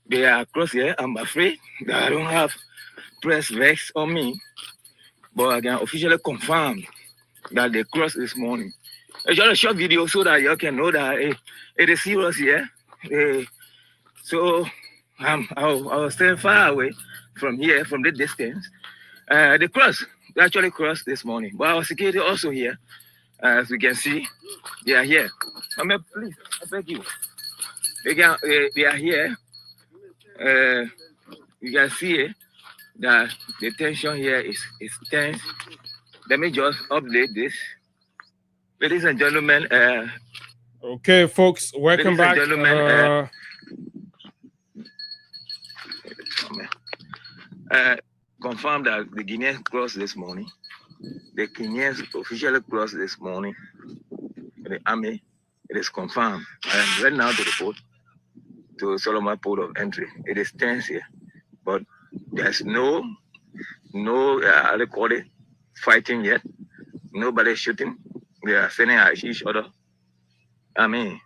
They are across here. I'm afraid that I don't have press vex on me, but I can officially confirm that they crossed this morning. It's just a short video so that you can know that it is serious here. So I was staying far away from here, from the distance. They actually crossed this morning, but our security also here. As we can see, they are here. Please, I beg you. They are here. You can see that the tension here is tense. Let me just update this. Ladies and gentlemen. Okay, folks, welcome back. Gentlemen, confirm that the Guineans crossed this morning. The Kenyans officially crossed this morning. The army, it is confirmed. I am right now to report to Solomon Port of Entry. It is tense here, but there's no fighting yet. Nobody shooting. They are sending at each other. I mean,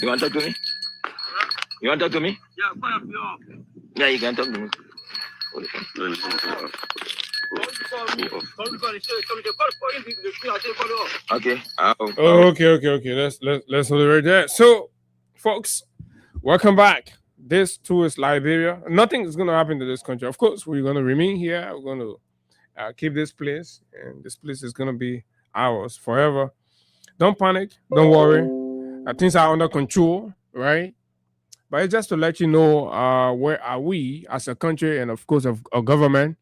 you want to talk to me? You want to talk to me? Yeah, you can talk to me. Okay. Okay. Let's hold it right there. So, folks, welcome back. This too is Liberia. Nothing is going to happen to this country. Of course, we're going to remain here. We're going to keep this place, and this place is going to be ours forever. Don't panic. Don't worry. Things are under control, right? But it's just to let you know where are we as a country and, of course, of a government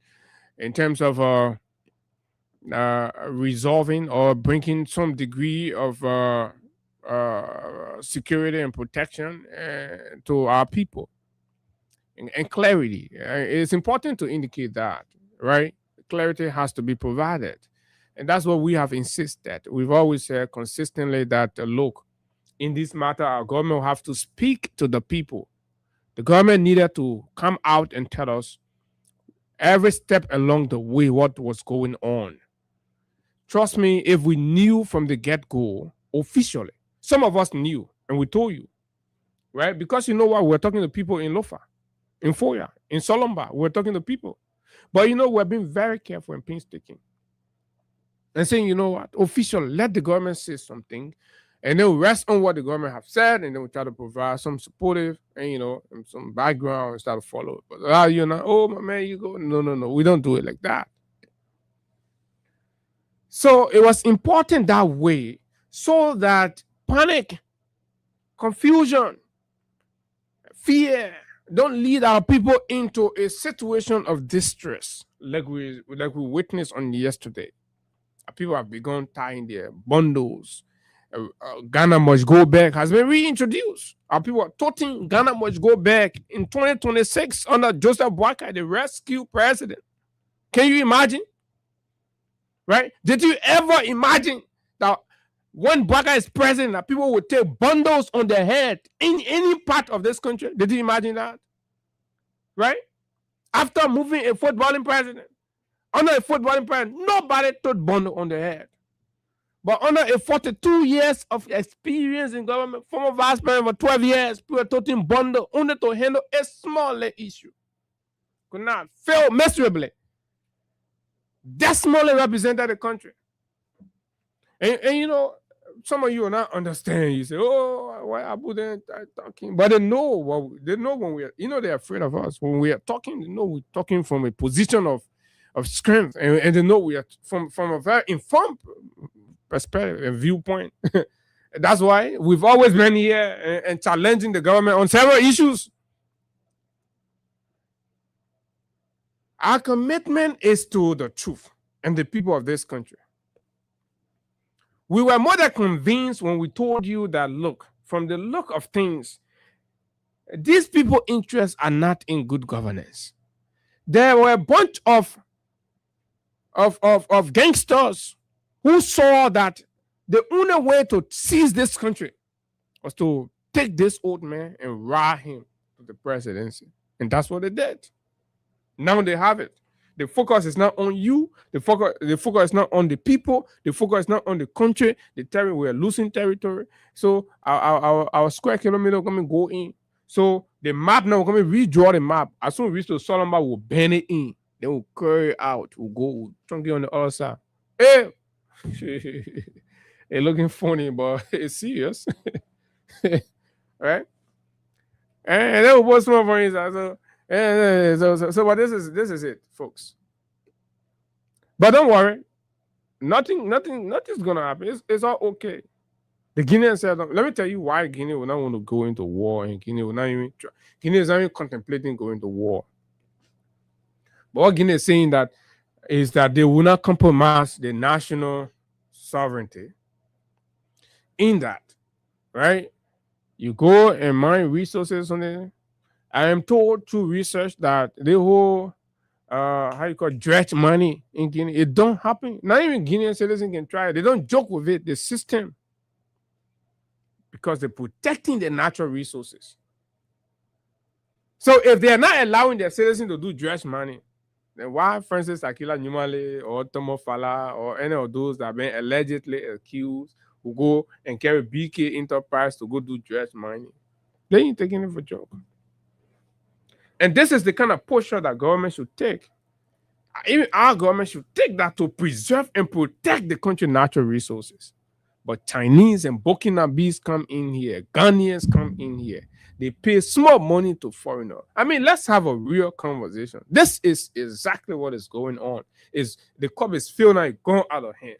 in terms of resolving or bringing some degree of security and protection to our people and clarity. It's important to indicate that, right? Clarity has to be provided. And that's what we have insisted. We've always said consistently that, look, in this matter, our government will have to speak to the people. The government needed to come out and tell us every step along the way what was going on. Trust me, if we knew from the get-go, officially, some of us knew, and we told you, right? Because you know what? We're talking to people in Lofa, in Foya, in Solomba. We're talking to people. But, we're being very careful and painstaking. And saying, you know what? Officially, let the government say something. And they'll rest on what the government have said, and then we try to provide some supportive and, you know, and some background and start to follow it. But you're not, oh, my man, you go. No. We don't do it like that. So it was important that way so that panic, confusion, fear don't lead our people into a situation of distress like we witnessed on yesterday. People have begun tying their bundles. Ghana must go back has been reintroduced. Our people are toting Ghana must go back in 2026 under Joseph Boakai, the rescue president. Can you imagine? Right? Did you ever imagine that when Boakai is president, that people would take bundles on their head in any part of this country? Did you imagine that? Right? After moving a footballing president, under a footballing president, nobody took bundle on their head. But under a 42 years of experience in government, former vice president for 12 years, people toting bundle only to handle a small issue. Could not fail miserably. Decimally represented the country. And you know, some of you will not understand. You say, oh, why Abu then talking? But they know when we are, you know, they're afraid of us. When we are talking, they know we're talking from a position of strength. And they know we are from a very informed perspective and viewpoint. That's why we've always been here and challenging the government on several issues. Our commitment is to the truth and the people of this country. We were more than convinced when we told you that, look, from the look of things, these people's interests are not in good governance. There were a bunch of gangsters who saw that the only way to seize this country was to take this old man and ride him to the presidency. And that's what they did. Now they have it. The focus is not on you. The focus is not on the people. The focus is not on the country. The territory, we are losing territory. So our square kilometer going to go in. So the map now, we're going to redraw the map. As soon as we reach to Solomon, we'll bend it in. Then we'll carry it out. We'll go chunky on the other side. Hey! It's looking funny, but it's serious. Right? And then we'll put some more inside. So but this is it, folks. But don't worry, nothing's gonna happen. It's all okay. The Guineans said, let me tell you why Guinea will not want to go into war, and Guinea is not even contemplating going to war. But what Guinea is saying is that they will not compromise their national sovereignty. In that, right? You go and mine resources on it. I am told through research that the whole dredge money in Guinea, it don't happen. Not even Guinean citizens can try it. They don't joke with it, the system. Because they're protecting the natural resources. So if they're not allowing their citizens to do dredge money, then why Francis Akila Numale or Tomo Fala or any of those that have been allegedly accused who go and carry BK Enterprise to go do dredge mining? They ain't taking it for a joke. And this is the kind of posture that government should take. Even our government should take that to preserve and protect the country's natural resources. But Chinese and Burkinabes come in here. Ghanaians come in here. They pay small money to foreigners. I mean, let's have a real conversation. This is exactly what is going on. The cup is filled now, it's gone out of hand.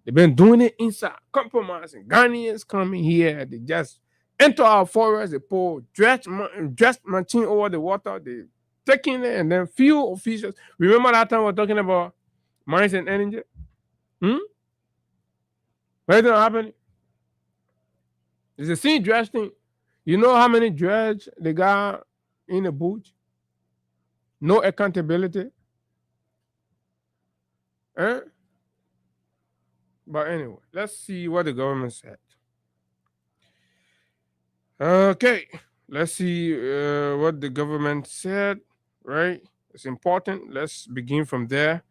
They've been doing it inside, compromising. Ghanaians coming here. They just enter our forest, they pour dredge machine over the water, they taking it, and then few officials. Remember that time we were talking about mines and energy? What is happening? It's the same dredge thing. You know how many dredge they got in the boot? No accountability. But anyway, let's see what the government said. Okay, let's see what the government said, right? It's important. Let's begin from there.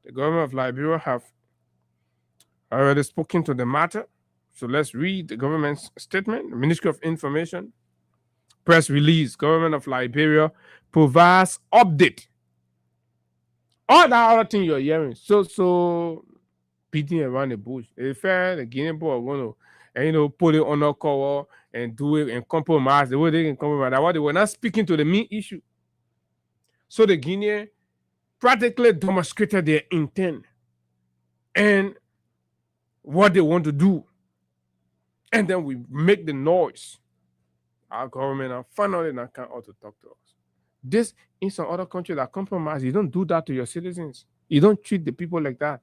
The government of Liberia have already spoken to the matter. So let's read the government's statement. The Ministry of Information, press release, government of Liberia provides update. All that other thing you're hearing, so beating around the bush. It's fair, the Guinean people are going to and put it on a cover and do it and compromise the way they can compromise. That what they were not speaking to the main issue. So the Guineans practically demonstrated their intent and what they want to do. And then we make the noise. Our government are finally not come out to talk to us. This in some other countries that compromise, you don't do that to your citizens. You don't treat the people like that.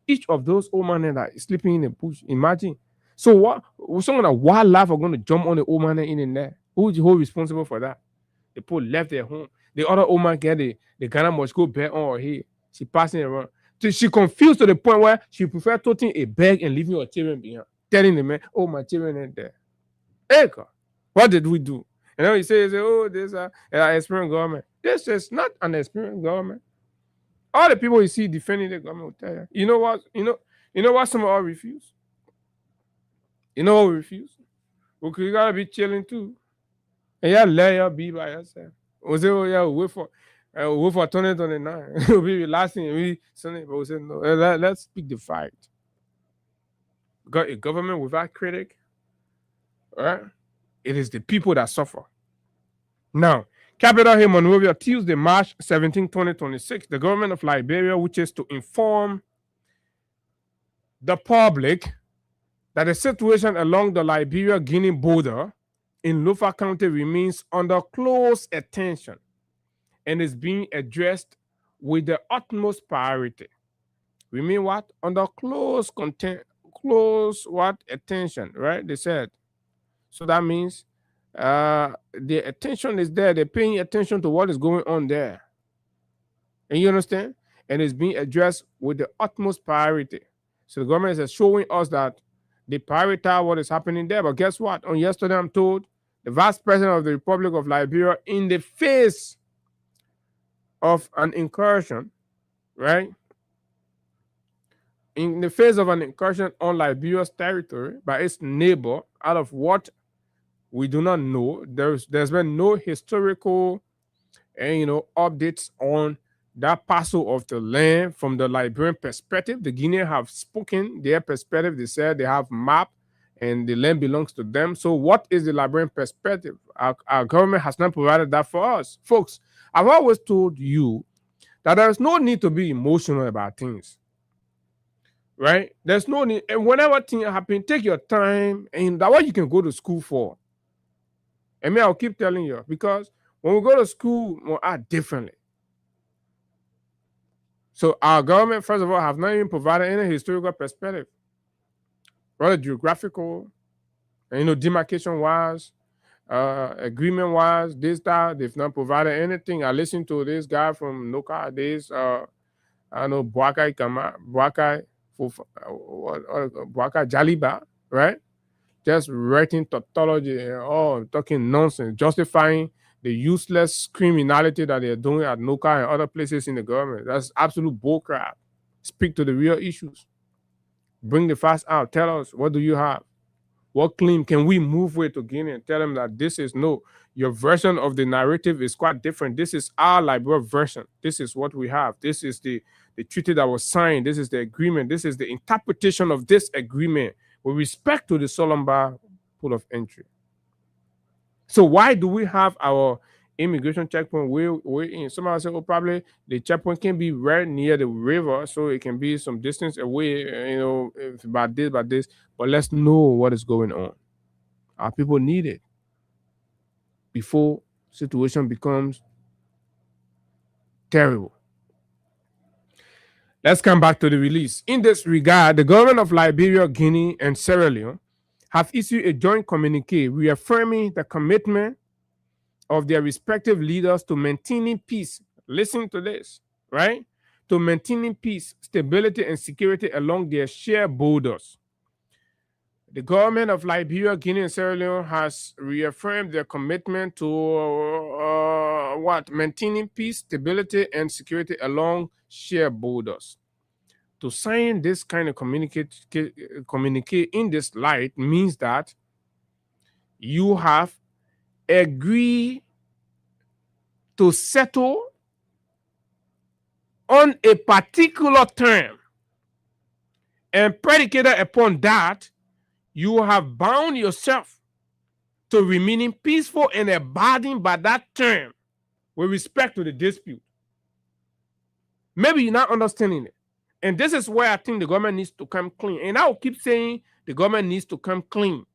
Each of those old men that is sleeping in the bush, imagine. So what? Someone of wildlife are going to jump on the old man in there. Who's responsible for that? The people left their home. The other old man get the Ghana must go back on her head. She passing around. So she confused to the point where she prefer toting a bag and leaving her children behind. Telling the man, oh, my children ain't there. Hey, God, what did we do? And then he says, oh, this is an experienced government. This is not an experienced government. All the people you see defending the government will tell you. You know what? You know what some of us refuse? You know what we refuse? Because you gotta be chilling too. And you let you be by yourself. We say, oh yeah, wait for 2029. We'll be lasting we Sunday, but we say no. Let's speak the fact. Got a government without critic, right? It is the people that suffer. Now, Capital Hill, Monrovia, Tuesday, March 17, 2026, the government of Liberia wishes to inform the public that the situation along the Liberia-Guinea border in Lofa County remains under close attention and is being addressed with the utmost priority. We mean what? Under close attention, right? They said. So that means the attention is there. They're paying attention to what is going on there. And you understand? And it's being addressed with the utmost priority. So the government is showing us that they prioritize what is happening there. But guess what? On yesterday, I'm told the Vice President of the Republic of Liberia, in the face of an incursion, right? In the face of an incursion on Liberia's territory by its neighbor, out of what we do not know, there's been no historical updates on that parcel of the land from the Liberian perspective. The Guineans have spoken their perspective. They said they have map and the land belongs to them. So what is the Liberian perspective? Our government has not provided that for us. Folks, I've always told you that there's no need to be emotional about things. Right? There's no need. And whenever things happen, take your time. And that's what you can go to school for. I mean, I'll keep telling you, because when we go to school, we'll act differently. So our government, first of all, have not even provided any historical perspective, rather geographical, and demarcation-wise, agreement-wise, this, that. They've not provided anything. I listened to this guy from Noka days. I know Boakai Jaliba, right? Just writing tautology and talking nonsense, justifying the useless criminality that they're doing at Noka and other places in the government. That's absolute bullcrap. Speak to the real issues. Bring the facts out. Tell us, what do you have? What claim can we move with to Guinea and tell them that this is no, your version of the narrative is quite different. This is our Liberia version. This is what we have. This is the treaty that was signed. This is the agreement. This is the interpretation of this agreement with respect to the Solomba pool of entry. So why do we have our immigration checkpoint way in? Somebody say, oh, probably the checkpoint can be right near the river, so it can be some distance away, about this. But let's know what is going on. Our people need it before situation becomes terrible. Let's come back to the release. In this regard, the government of Liberia, Guinea, and Sierra Leone have issued a joint communique reaffirming the commitment of their respective leaders to maintaining peace. Listen to this, right? To maintaining peace, stability, and security along their shared borders. The government of Liberia, Guinea, and Sierra Leone has reaffirmed their commitment to maintaining peace, stability, and security along shared borders. To sign this kind of communique in this light means that you have agreed to settle on a particular term, and predicated upon that, you have bound yourself to remaining peaceful and abiding by that term with respect to the dispute. Maybe you're not understanding it. And this is where I think the government needs to come clean. And I will keep saying the government needs to come clean.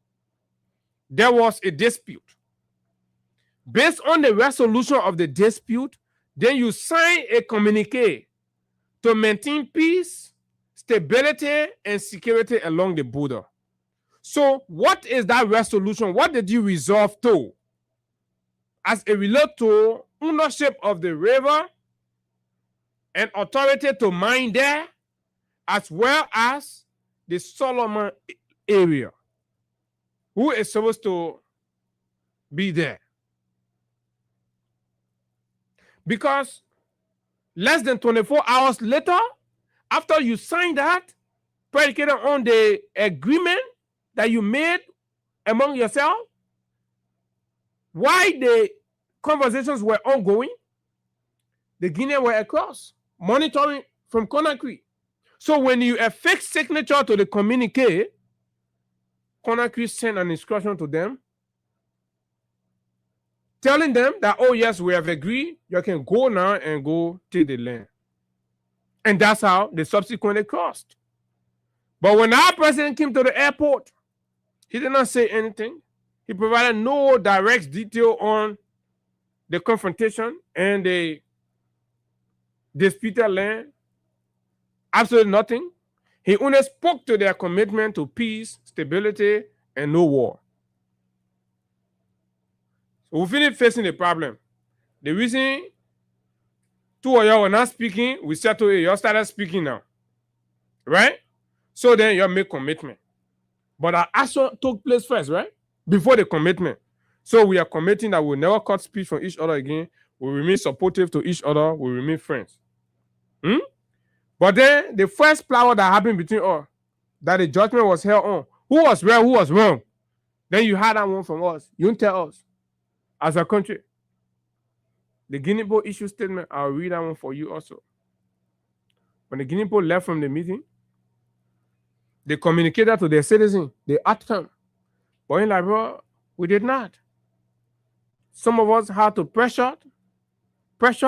There was a dispute. Based on the resolution of the dispute, then you sign a communique to maintain peace, stability, and security along the border. So what is that resolution? What did you resolve to? As it relates to ownership of the river and authority to mine there, as well as the Solomon area. Who is supposed to be there? Because less than 24 hours later, after you sign that, predicated on the agreement that you made among yourself, while the conversations were ongoing, the Guineans were across, monitoring from Conakry. So when you affix signature to the communique, Conakry sent an instruction to them, telling them that, oh yes, we have agreed, you can go now and go take the land. And that's how they subsequently crossed. But when our president came to the airport, he did not say anything. He provided no direct detail on the confrontation and the disputed land. Absolutely nothing. He only spoke to their commitment to peace, stability, and no war. So we finished facing the problem. The reason two of y'all were not speaking, we settled it. Y'all started speaking now. Right? So then y'all make commitment. But our action took place first, right? Before the commitment. So we are committing that we'll never cut speech from each other again. We'll remain supportive to each other. We'll remain friends. But then the first flower that happened between us, that the judgment was held on. Who was right, who was wrong? Then you had that one from us. You didn't tell us. As a country. The Guinea-Bissau issue statement, I'll read that one for you also. When the Guinea-Bissau left from the meeting, they communicated to their citizens, they asked them. But in Liberia, we did not. Some of us had to pressure,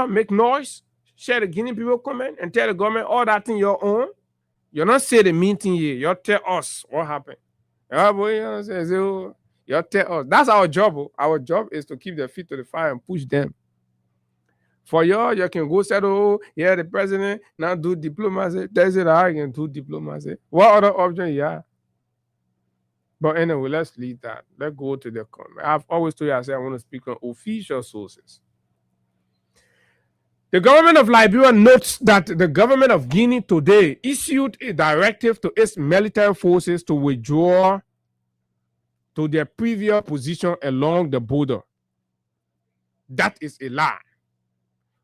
make noise, share the Guinea people comment, and tell the government all that thing your own. You're not saying the mean thing here. You tell us what happened. You tell us. That's our job. Our job is to keep their feet to the fire and push them. For you can go say, oh, yeah, the president now do diplomacy. That's it, I can do diplomacy. What other option you have? But anyway, let's leave that. Let's go to the comment. I've always told you, I want to speak on official sources. The government of Liberia notes that the government of Guinea today issued a directive to its military forces to withdraw to their previous position along the border. That is a lie.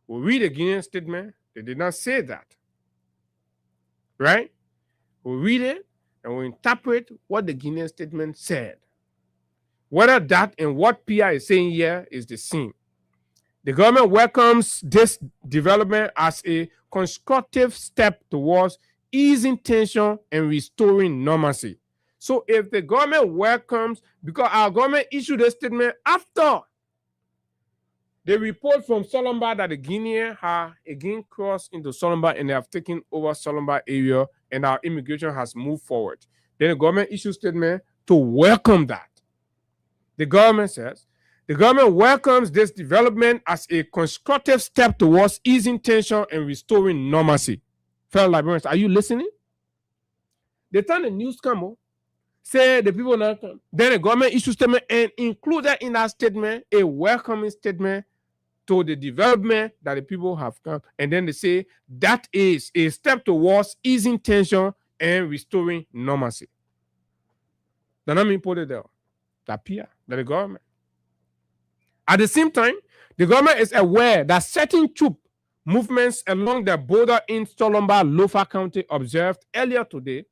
We read the Guinean statement. They did not say that. Right? We read it and we interpret what the Guinean statement said. Whether that and what PI is saying here is the same. The government welcomes this development as a constructive step towards easing tension and restoring normalcy. So if the government welcomes, because our government issued a statement after the report from Solomba that the Guineans have again crossed into Solomba and they have taken over Solomba area and our immigration has moved forward. Then the government issued a statement to welcome that. The government says, the government welcomes this development as a constructive step towards easing tension and restoring normalcy. Fellow Liberians, are you listening? The time the news come, say the people not come. Then the government issued a statement and included in that statement a welcoming statement to the development that the people have come. And then they say that is a step towards easing tension and restoring normalcy. They're not being put it there. That appear that the government. At the same time, the government is aware that certain troop movements along the border in Solomba, Lofa County observed earlier today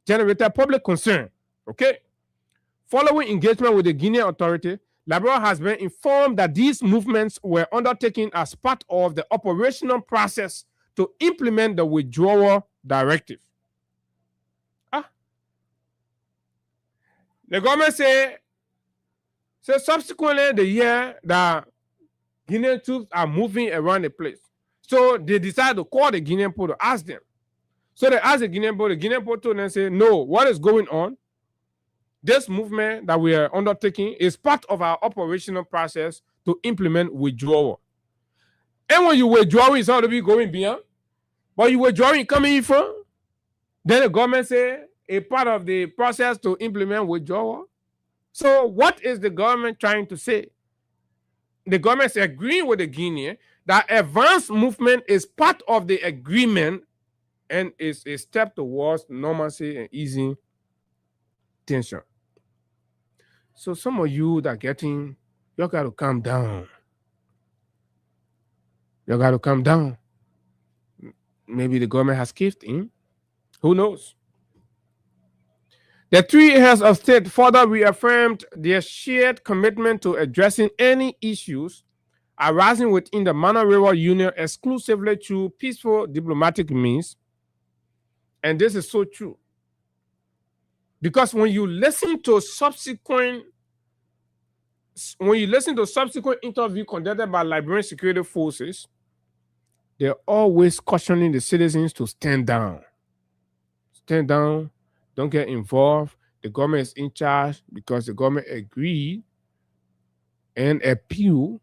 generated public concern. Okay. Following engagement with the Guinean authority, Liberia has been informed that these movements were undertaken as part of the operational process to implement the withdrawal directive. The government say subsequently the year that Guinean troops are moving around the place. So they decide to call the Guinean people to ask them. So they asked the Guinean people told them, say, no, what is going on? This movement that we are undertaking is part of our operational process to implement withdrawal. And when you withdraw, it's not to be going beyond. But you withdrawing coming in from, then the government say a part of the process to implement withdrawal. So what is the government trying to say? The government is agreeing with the Guinean that advanced movement is part of the agreement and is a step towards normalcy and easing tension. So some of you that are getting, you got to calm down. You got to calm down. Maybe the government has caved in. Who knows? The three heads of state further reaffirmed their shared commitment to addressing any issues arising within the Mana River Union exclusively through peaceful diplomatic means. And this is so true. Because when you listen to subsequent interview conducted by Liberian security forces, they're always cautioning the citizens to stand down. Stand down, don't get involved. The government is in charge because the government agreed and appealed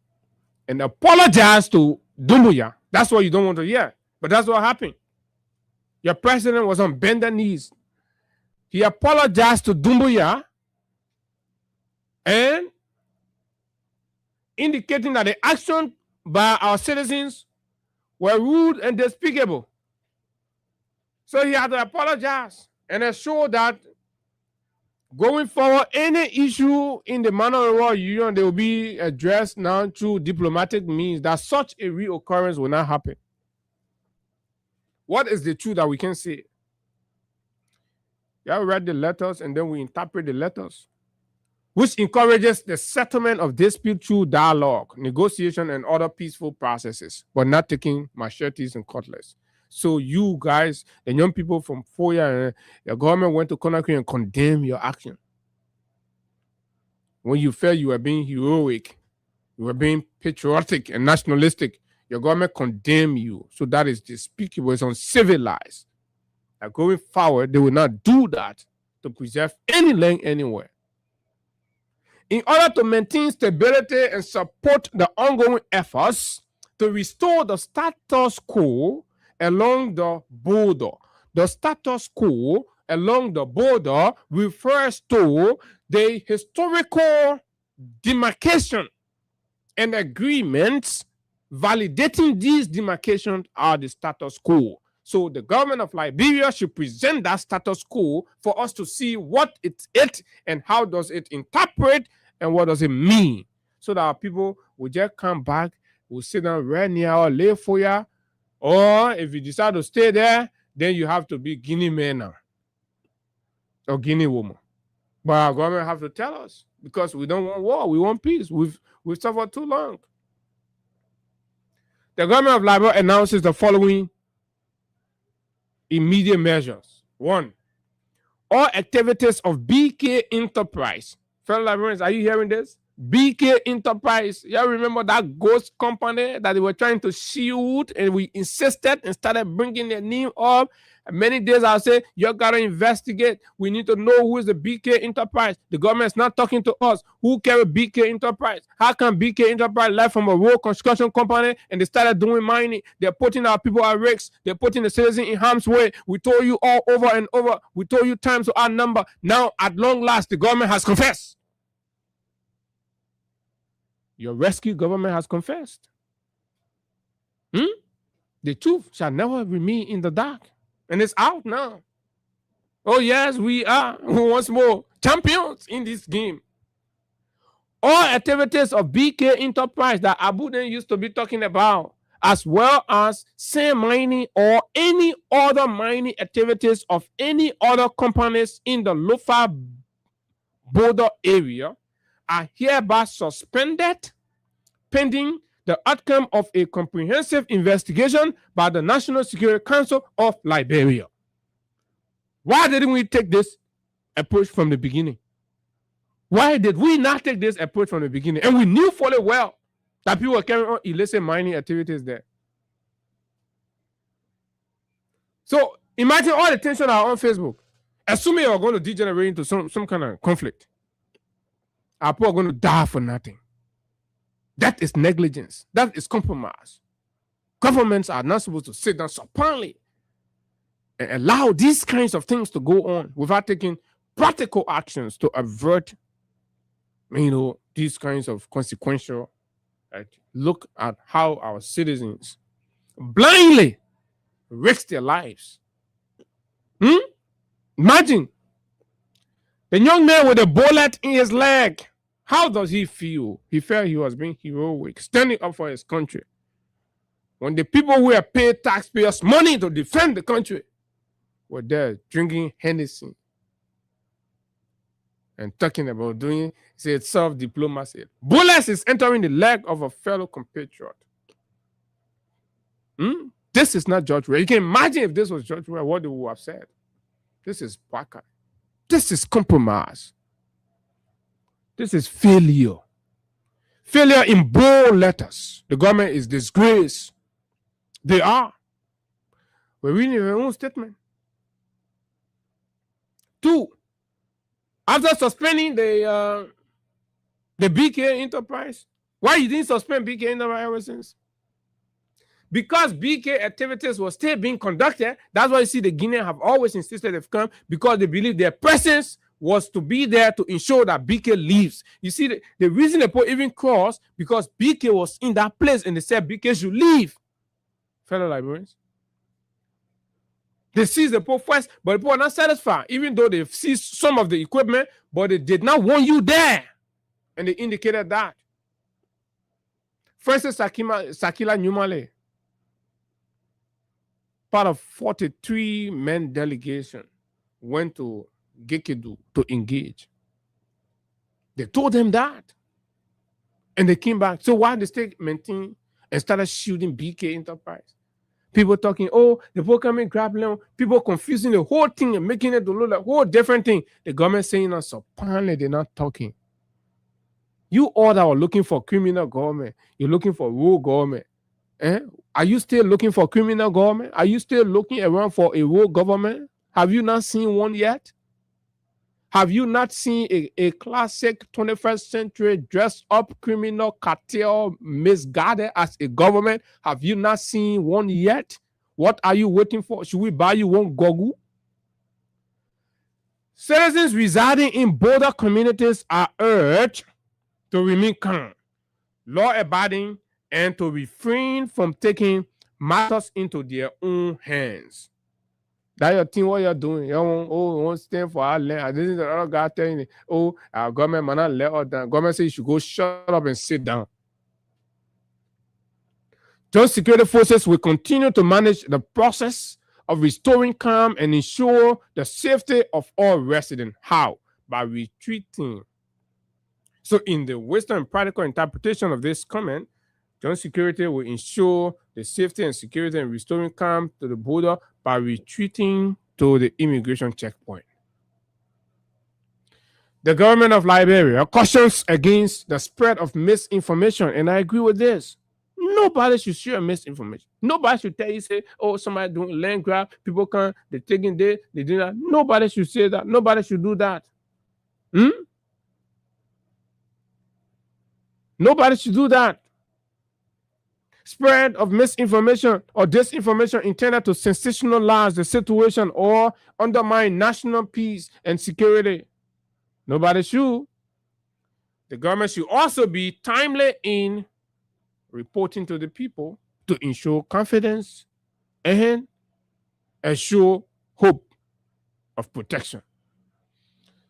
and apologized to Doumbouya. That's what you don't want to hear. But that's what happened. Your president was on bended knees. He apologized to Doumbouya and indicating that the action by our citizens were rude and despicable. So he had to apologize and assure that going forward, any issue in the Mana River Union, they will be addressed now through diplomatic means, that such a reoccurrence will not happen. What is the truth that we can say? You have read the letters and then we interpret the letters, which encourages the settlement of dispute through dialogue, negotiation, and other peaceful processes, but not taking machetes and cutlass. So you guys, the young people from Foya, your government went to Conakry and condemned your action. When you felt you were being heroic, you were being patriotic and nationalistic, your government condemned you. So that is despicable, it's uncivilized. Like going forward, they will not do that to preserve any land anywhere. In order to maintain stability and support the ongoing efforts to restore the status quo along the border. The status quo along the border refers to the historical demarcation and agreements validating these demarcations are the status quo. So the government of Liberia should present that status quo for us to see what it's and how does it interpret and what does it mean. So that our people will just come back, will sit down right near our lay for you. Or if you decide to stay there, then you have to be Guinea man now. Or Guinea woman. But our government have to tell us because we don't want war, we want peace. We've suffered too long. The government of Liberia announces the following immediate measures. 1. All activities of BK Enterprise. Fellow Liberians, are you hearing this? BK Enterprise. Y'all remember that ghost company that they were trying to shield, and we insisted and started bringing their name up. And many days I'll say, you gotta investigate. We need to know who is the BK Enterprise. The government is not talking to us. Who carry BK Enterprise? How can BK Enterprise left from a road construction company and they started doing mining? They're putting our people at risk. They're putting the citizens in harm's way. We told you all over and over. We told you times to our number. Now, at long last, the government has confessed. Your rescue government has confessed. The truth shall never remain in the dark. And it's out now. Oh, yes, we are once more champions in this game. All activities of BK Enterprise that Abu then used to be talking about, as well as sand mining or any other mining activities of any other companies in the Lofa border area, are hereby suspended pending the outcome of a comprehensive investigation by the National Security Council of Liberia. Why didn't we take this approach from the beginning? Why did we not take this approach from the beginning? And we knew fully well that people were carrying on illicit mining activities there. So imagine all the tension are on Facebook. Assuming you're going to degenerate into some kind of conflict. Our people are going to die for nothing. That is negligence. That is compromise. Governments are not supposed to sit down supinely and allow these kinds of things to go on without taking practical actions to avert, these kinds of consequential. Look at how our citizens blindly risk their lives. Imagine the young man with a bullet in his leg. How does he feel? He felt he was being heroic, standing up for his country. When the people who have paid taxpayers' money to defend the country were there drinking Hennessy and talking about doing self-diplomacy. Bullets is entering the leg of a fellow compatriot. This is not George Weah. You can imagine if this was George Weah, what they would have said. This is baka. This is compromise. This is failure. Failure in bold letters. The government is disgraced. They are. We're reading their own statement. 2, after suspending the BK Enterprise, why you didn't suspend BK Enterprise ever since? Because BK activities were still being conducted. That's why you see the Guineans have always insisted they've come, because they believe their presence was to be there to ensure that BK leaves. You see, the reason they put even cross, because BK was in that place and they said BK should leave. Fellow Liberians. They seized the Pope first, but the Pope are not satisfied, even though they seized some of the equipment, but they did not want you there. And they indicated that. Francis Sakila Numale, part of 43-man delegation, went to Gekedu to engage. They told them that. And they came back. So why the state maintained and started shooting BK Enterprise? People talking, the Pope coming, grabbing, people confusing the whole thing and making it look like a whole different thing. The government saying, so apparently they're not talking. You all that are looking for criminal government, you're looking for rogue government. Are you still looking for criminal government? Are you still looking around for a rogue government? Have you not seen one yet? Have you not seen a classic 21st century dressed up criminal cartel misguided as a government? Have you not seen one yet? What are you waiting for? Should we buy you one Gogu? Citizens residing in border communities are urged to remain calm, law-abiding, and to refrain from taking matters into their own hands. That's your thing, what you're doing. You won't stand for our land. This is another guy telling you, our government might not let us down. Government says you should go shut up and sit down. Those security forces will continue to manage the process of restoring calm and ensure the safety of all residents. How? By retreating. So in the Western practical interpretation of this comment, Joint Security will ensure the safety and security and restoring calm to the border by retreating to the immigration checkpoint. The government of Liberia cautions against the spread of misinformation, and I agree with this. Nobody should share misinformation. Nobody should tell you, say, somebody doing land grab, people come, they're taking this, they do that. Nobody should say that. Nobody should do that. Nobody should do that. Spread of misinformation or disinformation intended to sensationalize the situation or undermine national peace and security. Nobody should. The government should also be timely in reporting to the people to ensure confidence and assure hope of protection.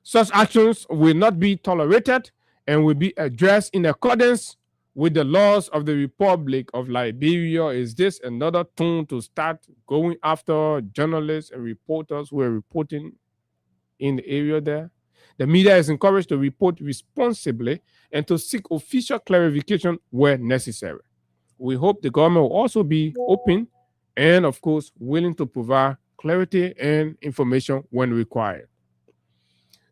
Such actions will not be tolerated and will be addressed in accordance with the laws of the Republic of Liberia. Is this another tone to start going after journalists and reporters who are reporting in the area there? The media is encouraged to report responsibly and to seek official clarification where necessary. We hope the government will also be open and, of course, willing to provide clarity and information when required.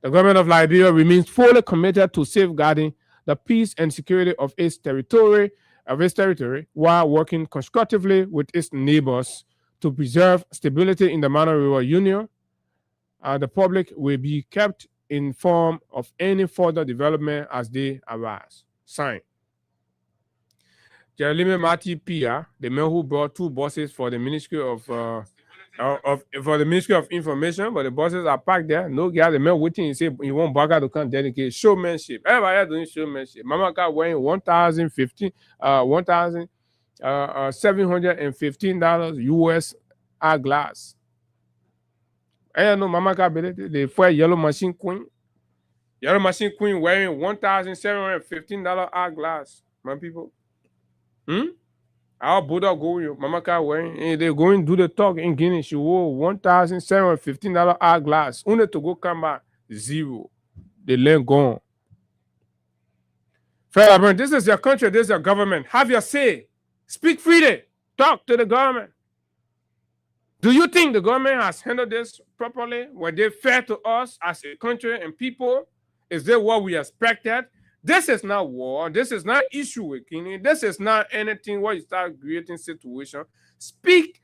The government of Liberia remains fully committed to safeguarding the peace and security of its territory, while working constructively with its neighbors to preserve stability in the Mano River Union. The public will be kept informed of any further development as they arise. Signed, Jeremy Marty Pia, the man who brought 2 buses for the Ministry of Information, but the buses are parked there. No guy, the man waiting. He said he won't back out to come dedicate showmanship. Everybody doing showmanship. Mama got wearing $1,715 US eyeglass. I know Mama got the for Yellow Machine Queen. Yellow Machine Queen wearing $1,715 eyeglass. My people. Our Buddha going, Mama car wearing, and they're going to do the talk in Guinea. She wore $1,715 eyeglass. Only to go come back, 0. The land gone. Fellow, this is your country, this is your government. Have your say. Speak freely. Talk to the government. Do you think the government has handled this properly? Were they fair to us as a country and people? Is that what we expected? This is not war. This is not issue with Guinea. This is not anything where you start creating situation. Speak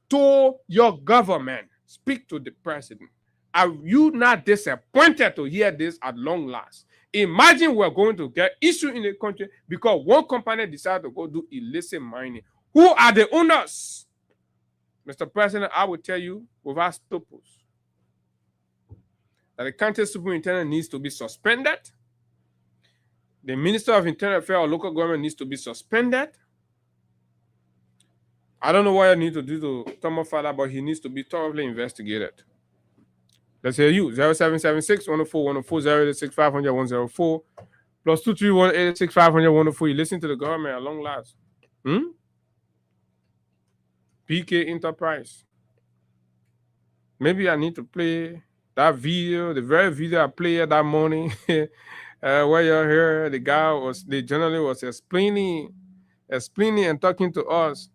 to your government. Speak to the president. Are you not disappointed to hear this at long last? Imagine we're going to get issue in the country because one company decided to go do illicit mining. Who are the owners? Mr. President, I will tell you without scruples that the county superintendent needs to be suspended. The Minister of Internal Affairs or local government needs to be suspended. I don't know what I need to do to Thomas Father, but he needs to be thoroughly investigated. Let's hear you. 0776 104 104 086 500 104 plus 231 86 500 104. You listen to the government at long last. BK Enterprise. Maybe I need to play that video, the very video I played that morning. Where you hear the journalist was explaining and talking to us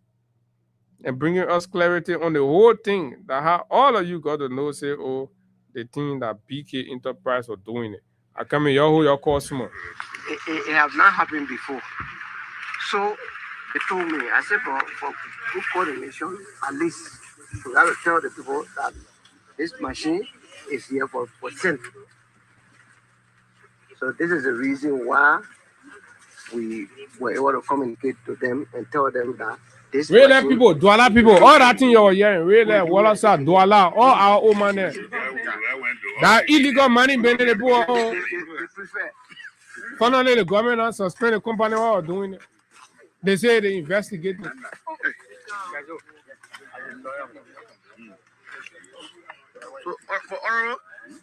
and bringing us clarity on the whole thing. That how all of you got to know, say, oh, the thing that BK Enterprise was doing it. I come in your customer. It has not happened before. So they told me, I said for good coordination, at least we got to tell the people that this machine is here for sale. So this is the reason why we were able to communicate to them and tell them that this really people, Douala people, all that thing you're hearing, really, Wallasa, Douala, all our old man there. That illegal money being in the poor. Finally, the government has suspended the company while doing it. They say they investigate it. So for Oro,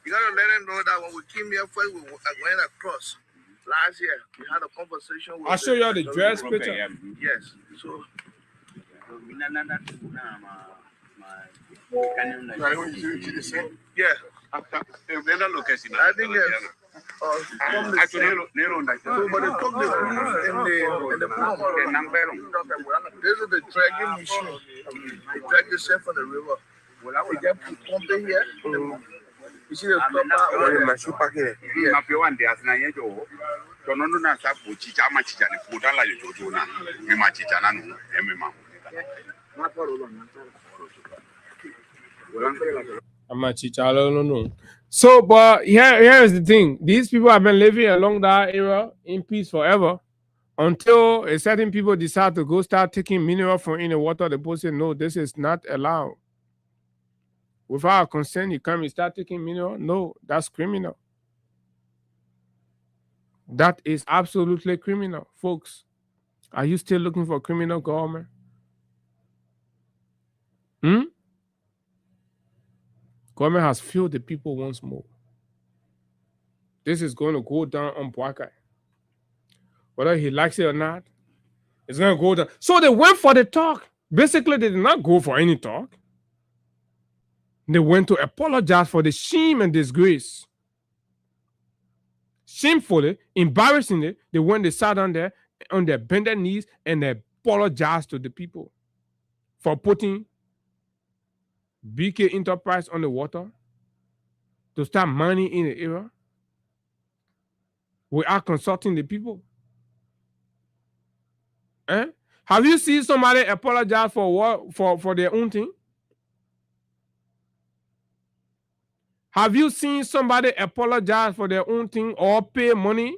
you gotta let them know that when we came here first, we went across. Last year, we had a conversation with. I'll show you the dress picture. Yes. So. Yeah. I think yes. So, but they took the roof in the pump. This is the dragging machine. They drag the sand from the river. They get pumping here. You see the top part? So, but here is the thing. These people have been living along that area in peace forever until a certain people decide to go start taking mineral from in the water. The people say, no, this is not allowed. Without consent, you come and start taking mineral. No, that's criminal. That is absolutely criminal, folks. Are you still looking for criminal government? Government has failed the people once more. This is going to go down on Boakai. Whether he likes it or not, it's going to go down. So they went for the talk. Basically, they did not go for any talk. They went to apologize for the shame and disgrace. Shamefully, embarrassingly, they sat down there on their bended knees and they apologized to the people for putting BK Enterprise on the water to start mining in the area without consulting the people? Eh? Have you seen somebody apologize for what for their own thing? Have you seen somebody apologize for their own thing or pay money?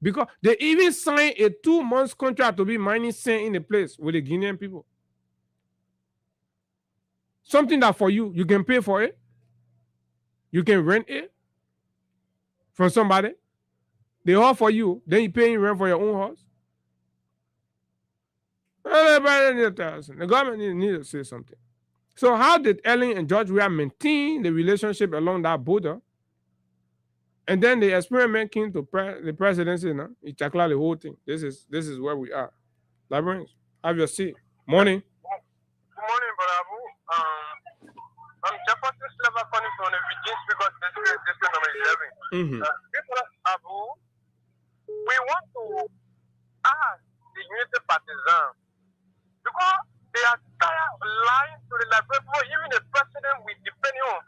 Because they even signed a 2-month contract to be mining sand in the place with the Guinean people. Something that for you can pay for it. You can rent it from somebody. They offer you, then you pay rent for your own house. The government needs to say something. So how did Ellen and George Weah maintain the relationship along that border? And then the experiment came to the presidency now. It tackled the whole thing. This is where we are. Librarians, have your seat. Morning. Good morning, Bravo. I'm Jefferson Slava calling from the Virgin Speakers District number 11. Abu, we want to ask the unity partisans because they are tired of lying to the Liberian people. Even the president we depend on.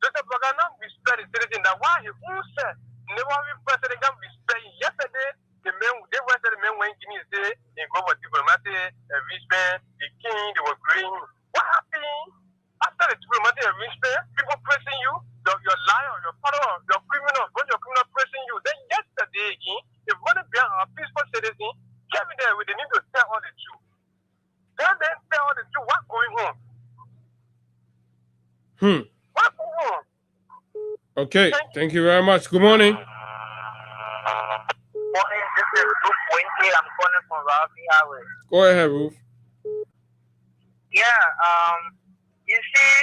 Joseph Bagana, we spread the citizen that why he who said never be president can be spread. Yesterday, the men went Guinea say in global diplomacy, Richmond, the king, they were green. What happened? After the diplomacy of Richmond, people pressing you, your liar, your father, your criminal, when your criminal pressing you. Then yesterday again, if one of them are peaceful citizen, came there with the need to tell all the truth. Then tell all the truth, what's going on? What's going on? Okay, thank you very much. Good morning. Morning, this is Ruth Winky. I'm calling from Ravi Highway. Go ahead, Ruth. Yeah, you see,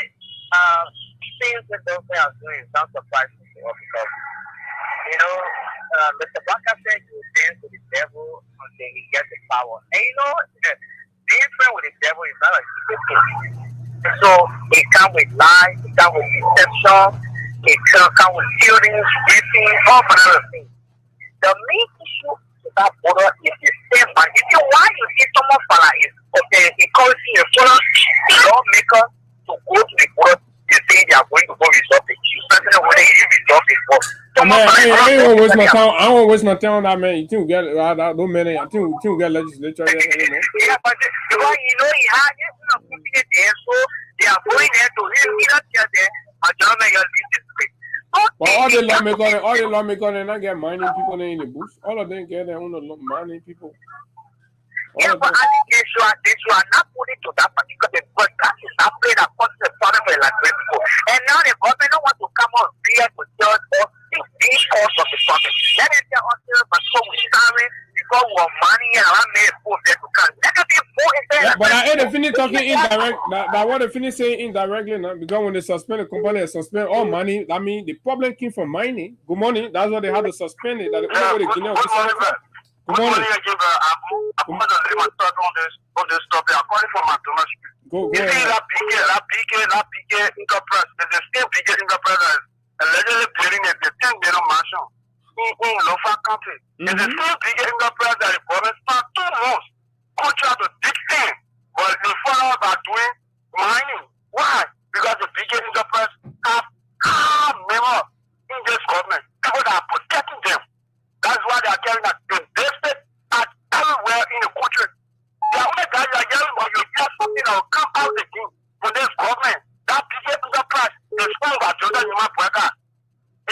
things that those guys are doing is not surprising to us because, you know, Mr. Baka said he will dance with the devil until he gets the power. And you know, being friends with the devil is not a secret thing. So, it comes with lies, it comes with deception, it comes with feelings, dating, all kinds of things. The main issue with that border is the same man. You see, why you see someone for like encouraging a fellow lawmaker to go to the border, they say they are going to go resolve the issue. President, when they resolve it, but I don't waste my time. I don't waste my time on that man. You think we get those men? I think we get legislature there anymore. Yeah, but because you know he had it, putting it there, so they are going there to him. He not there. And German, you'll leave this place. But all the lawmakers, they not get mining people in the bush. All of them get their own mining people. Yeah, but I think they should not put it to that particular because that is not played according to the problem like people. And now the government don't want to come on here to judge us the cause of the problem. Let them tell us but so we sorry because we have money and I made food there to come. Let them be more in there. But I ain't the finish talking indirect. That what the finish saying indirectly now because when they suspend the company, they suspend all money. I mean the problem came from mining. Good morning. That's why they had to suspend it. That the only way they Guinea. Good morning. I'm going on this topic. I'm calling for McDonald's. Go you see that big enterprise, the same big enterprise that is allegedly building a 10-million mansion in Lofa country. It's the same big enterprise that the government spent 2 months contract to dig in, but the followers are doing mining. Why? Because the big enterprise have members in this government, people that are protecting them. That's why they are telling us the district are everywhere in the country. The only guys are yelling, but you tell something that will come out again from this government. That big enterprise is owned by Jordan Human Breaker.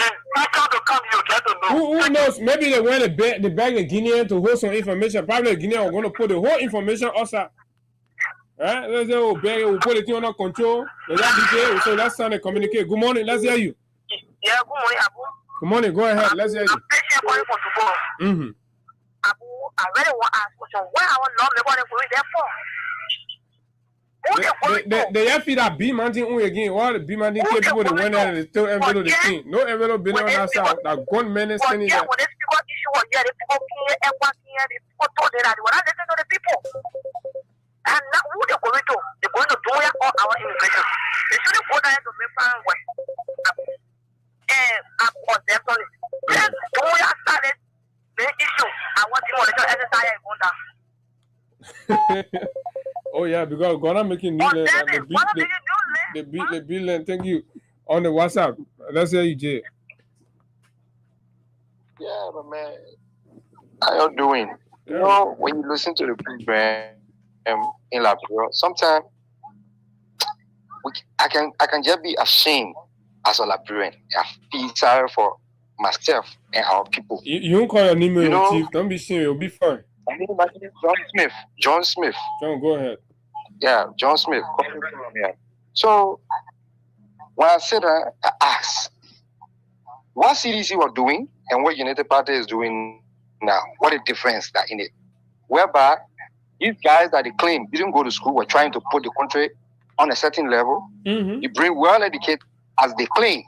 And that's how to come, you get to know. Who knows? Maybe they went to beg the Guinean to hold some information. Probably the Guinean are going to put the whole information outside. Right? Let's say, we'll put it under control. So let's start to communicate. Good morning. Let's hear you. Yeah, good morning, Abu. Good morning. Go ahead. Let's hear you. I'm patient calling for tomorrow. Abu, I really want to ask question. Why our lawmaker going there for? They have to that B mountain again. All the B mountain people they went there and they still envelope the thing. No envelope been on that side. That gunmen standing there. When this issue was here, the people here, the people told them that they were not listening to the people. And now who they're going to? They're going to do all our immigration. They shouldn't go there to make fun west. And definitely, then do we started the issue? I want you to exercise going down. Oh yeah, because Ghana making new land and the bill land. Thank you. on the WhatsApp. Let's hear you, Jay. Yeah, but man, how you doing? You know, when you listen to the program in Liberia, sometimes I can just be ashamed as a Liberian. I feel sorry for myself and our people. You don't call your name, Chief. Don't be ashamed. It'll be fun. My name is John Smith. John Smith. John, go ahead. Yeah, John Smith. So when I said that, I asked, what CDC was doing and what United Party is doing now? What a difference that in it? Whereby these guys that they claim didn't go to school were trying to put the country on a certain level. You bring well-educated, as they claim,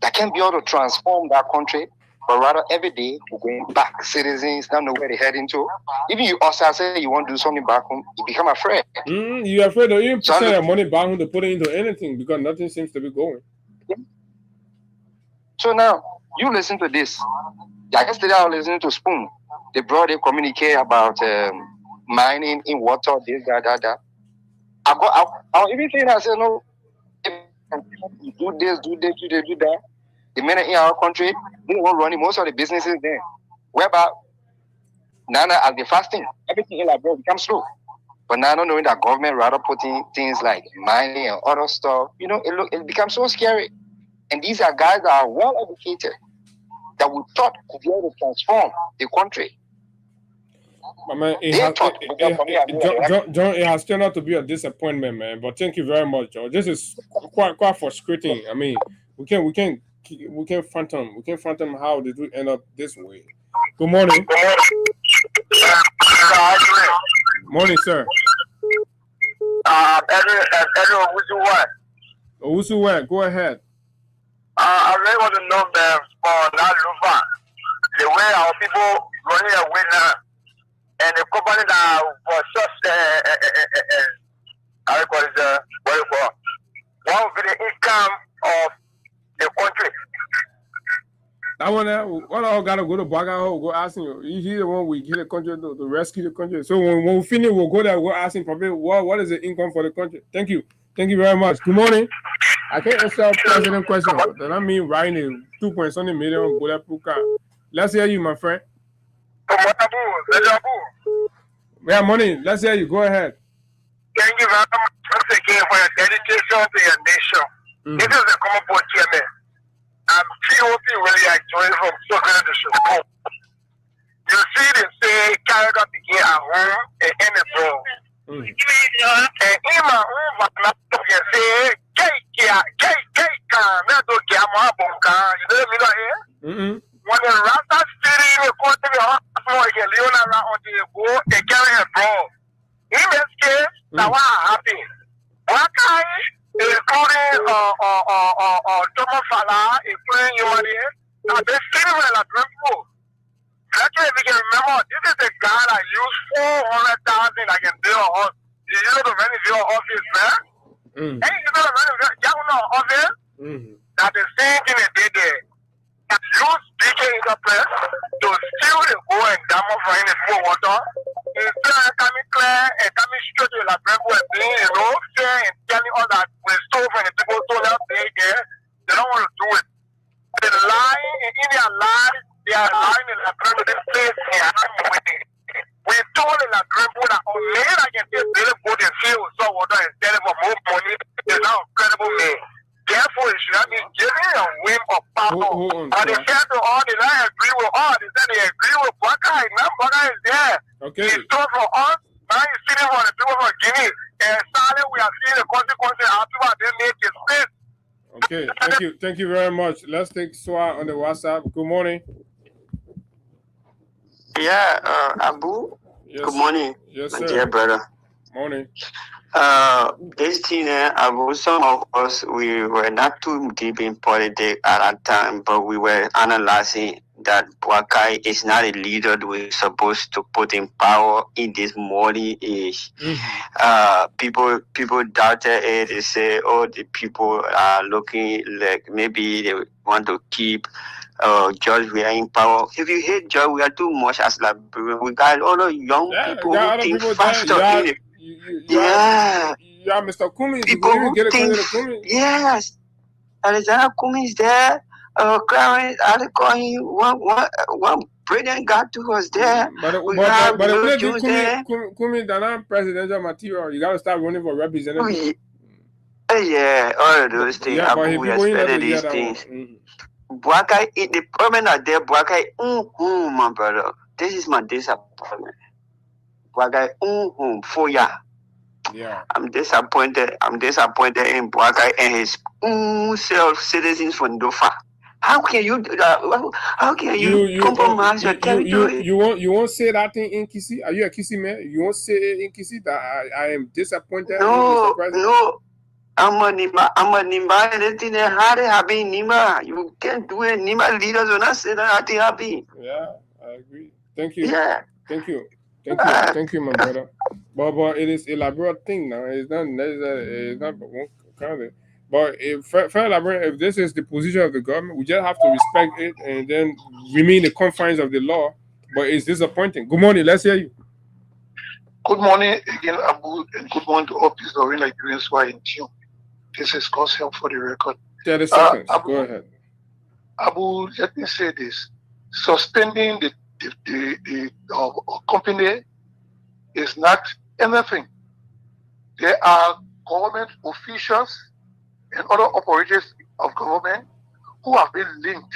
that can be able to transform that country, but rather every day we're going back. Citizens don't know where they're heading to. Even you also say you want to do something back home, you become afraid. You're afraid of even send your money back home to put it into anything because nothing seems to be going. So now, you listen to this. Yesterday I was listening to Spoon. They brought a communique about mining in water, this, that. I even saying, I said, no, you do this, do that. The men in our country, they were running most of the businesses there. Whereby, now as they're fasting, everything in Liberia becomes slow. But now knowing that government rather putting things like mining and other stuff, you know, it becomes so scary. And these are guys that are well educated, that we thought could be able to transform the country. Man, John, it has turned out to be a disappointment, man. But thank you very much, John. This is quite frustrating. I mean, we can't fathom how did we end up this way. Good morning. Morning, sir. Edward Owusu, go ahead. I really want to know, man, for that Lufa, the way our people running away now, and the company that was just, what will be the income of the country? That one there, what all gotta go to Bagaho, go ask him. He's the one we get the country to rescue the country. So when we finish, we'll go there, we'll ask him probably what is the income for the country. Thank you very much. Good morning. I can't answer a president question. That I mean writing a 2.something million bulletproof car. Let's hear you, my friend. Yeah, money. Let's hear you. Go ahead. Thank you very much once again for your dedication to your nation. This is the common board chairman. I'm POP really enjoying from Soccer to Chicago. You see them say Canada begin at home and end at home. And in my own laptop, you say, you know, when the Rasta city in the country, the hospital, you leave around on the go, they carry a ball. In this case, that's what happened. One guy, including Thomas Fala, including Yomari, now they still were like people. Actually, if you can remember, this is the guy that used 400,000 I can build a house. You know the manager office, man? Hey, you know the manager office? That the same thing they did there. Use DJ Interpress to steal the gold and diamond for any full water. Instead of coming clear and coming straight to the Bible and being, you know, fair and telling us that we stole from the people told us they there. They don't want to do it. They're lying in their lives. They are lying in the Bible. This place, they are not winning. We told in the Bible that only I can take really good and feel so water instead of more money. It's not incredible man. Therefore, it should not be giving a whim of power. And they said to all, they don't agree with all. They said they agree with Baka. Now Baka is there. Okay. He stole from us. Now he's sitting for the people from Guinea. And sadly, we are seeing the consequences after they make his face. Okay, thank you very much. Let's take Swa on the WhatsApp. Good morning. Yeah, Abu. Yes, good morning. Yes, my sir. dear brother. Morning. This thing, Abu, some of us, we were not too deep in politics at that time, but we were analyzing that Boakai is not a leader we're supposed to put in power in this modern age. People doubted it. They say, oh, the people are looking like maybe they want to keep George we are in power. If you hate George, we are too much as like we got all the young people who think faster in it. Yeah, Mr. Kumi. People who think, yes, Alexander Cummings there. Clarence Adekoyi, one brilliant guy too was there. But Jones there. Cummings not presidential material. You gotta start running for representative. Yeah, all of those things. Yeah, but We expected these things. Buakai, the problem that there, Buakai, my brother. This is my disappointment. Buakai, for ya. Yeah. I'm disappointed in Buakai and his self-citizens from Dofa. How can you do that? How can you compromise your territory? You won't say that thing in Kisi? Are you a Kisi man? You won't say in Kisi that I am disappointed? No. I'm a Nima, anything that had happy Nima. You can't do it. Nima leaders will not say that happy. Yeah, I agree. Thank you. Yeah. Thank you, my brother. But it is elaborate thing now. It's not necessary. It's not one kind of. But if this is the position of the government, we just have to respect it and then remain the confines of the law. But it's disappointing. Good morning. Let's hear you. Good morning again, Abu, and good morning to all people of Nigerians who are in tune. This is cause help for the record. 30 seconds. Go ahead. Abu, let me say this: suspending the company is not anything. There are government officials and other operators of government who have been linked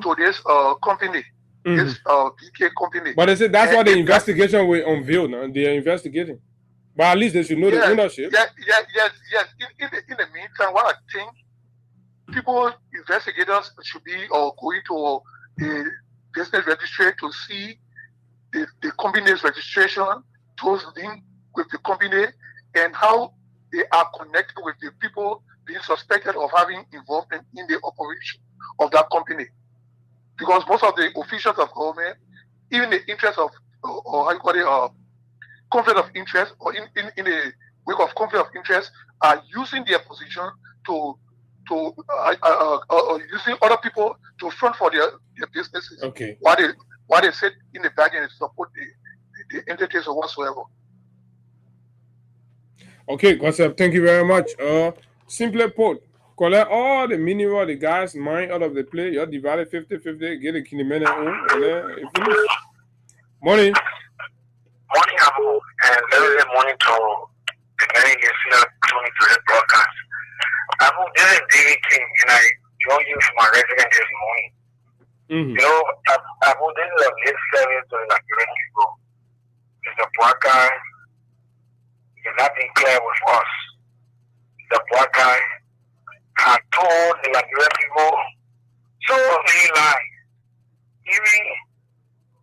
to this company, this BK company. But they said that's why the investigation will unveil now. They are investigating. But at least they should know the ownership. Yes. In the meantime, what I think investigators should be going to the business registry to see the company's registration, those linked with the company, and how they are connected with the people being suspected of having involvement in the operation of that company. Because most of the officials of government, even the interest of, or how you call it, conflict of interest, or in a wake of conflict of interest, are using their position to using other people to front for their businesses. Okay. While they sit in the back and support the entities or whatsoever. Okay, Gossip, thank you very much. Simply put, collect all the mineral the guys mine out of the play. You divide it 50-50, get a kilometer on, and then it finish. Morning. Morning, Abu, and very morning to the many listeners tuning to the broadcast. Abu, this is David King, and I join you from my residence this morning. Mm-hmm. You know, Abu, this is a late service to the Nigerian people. Mr. Buakai is not being clear with us. The Buakai had told the Nigerian people so many lies. Even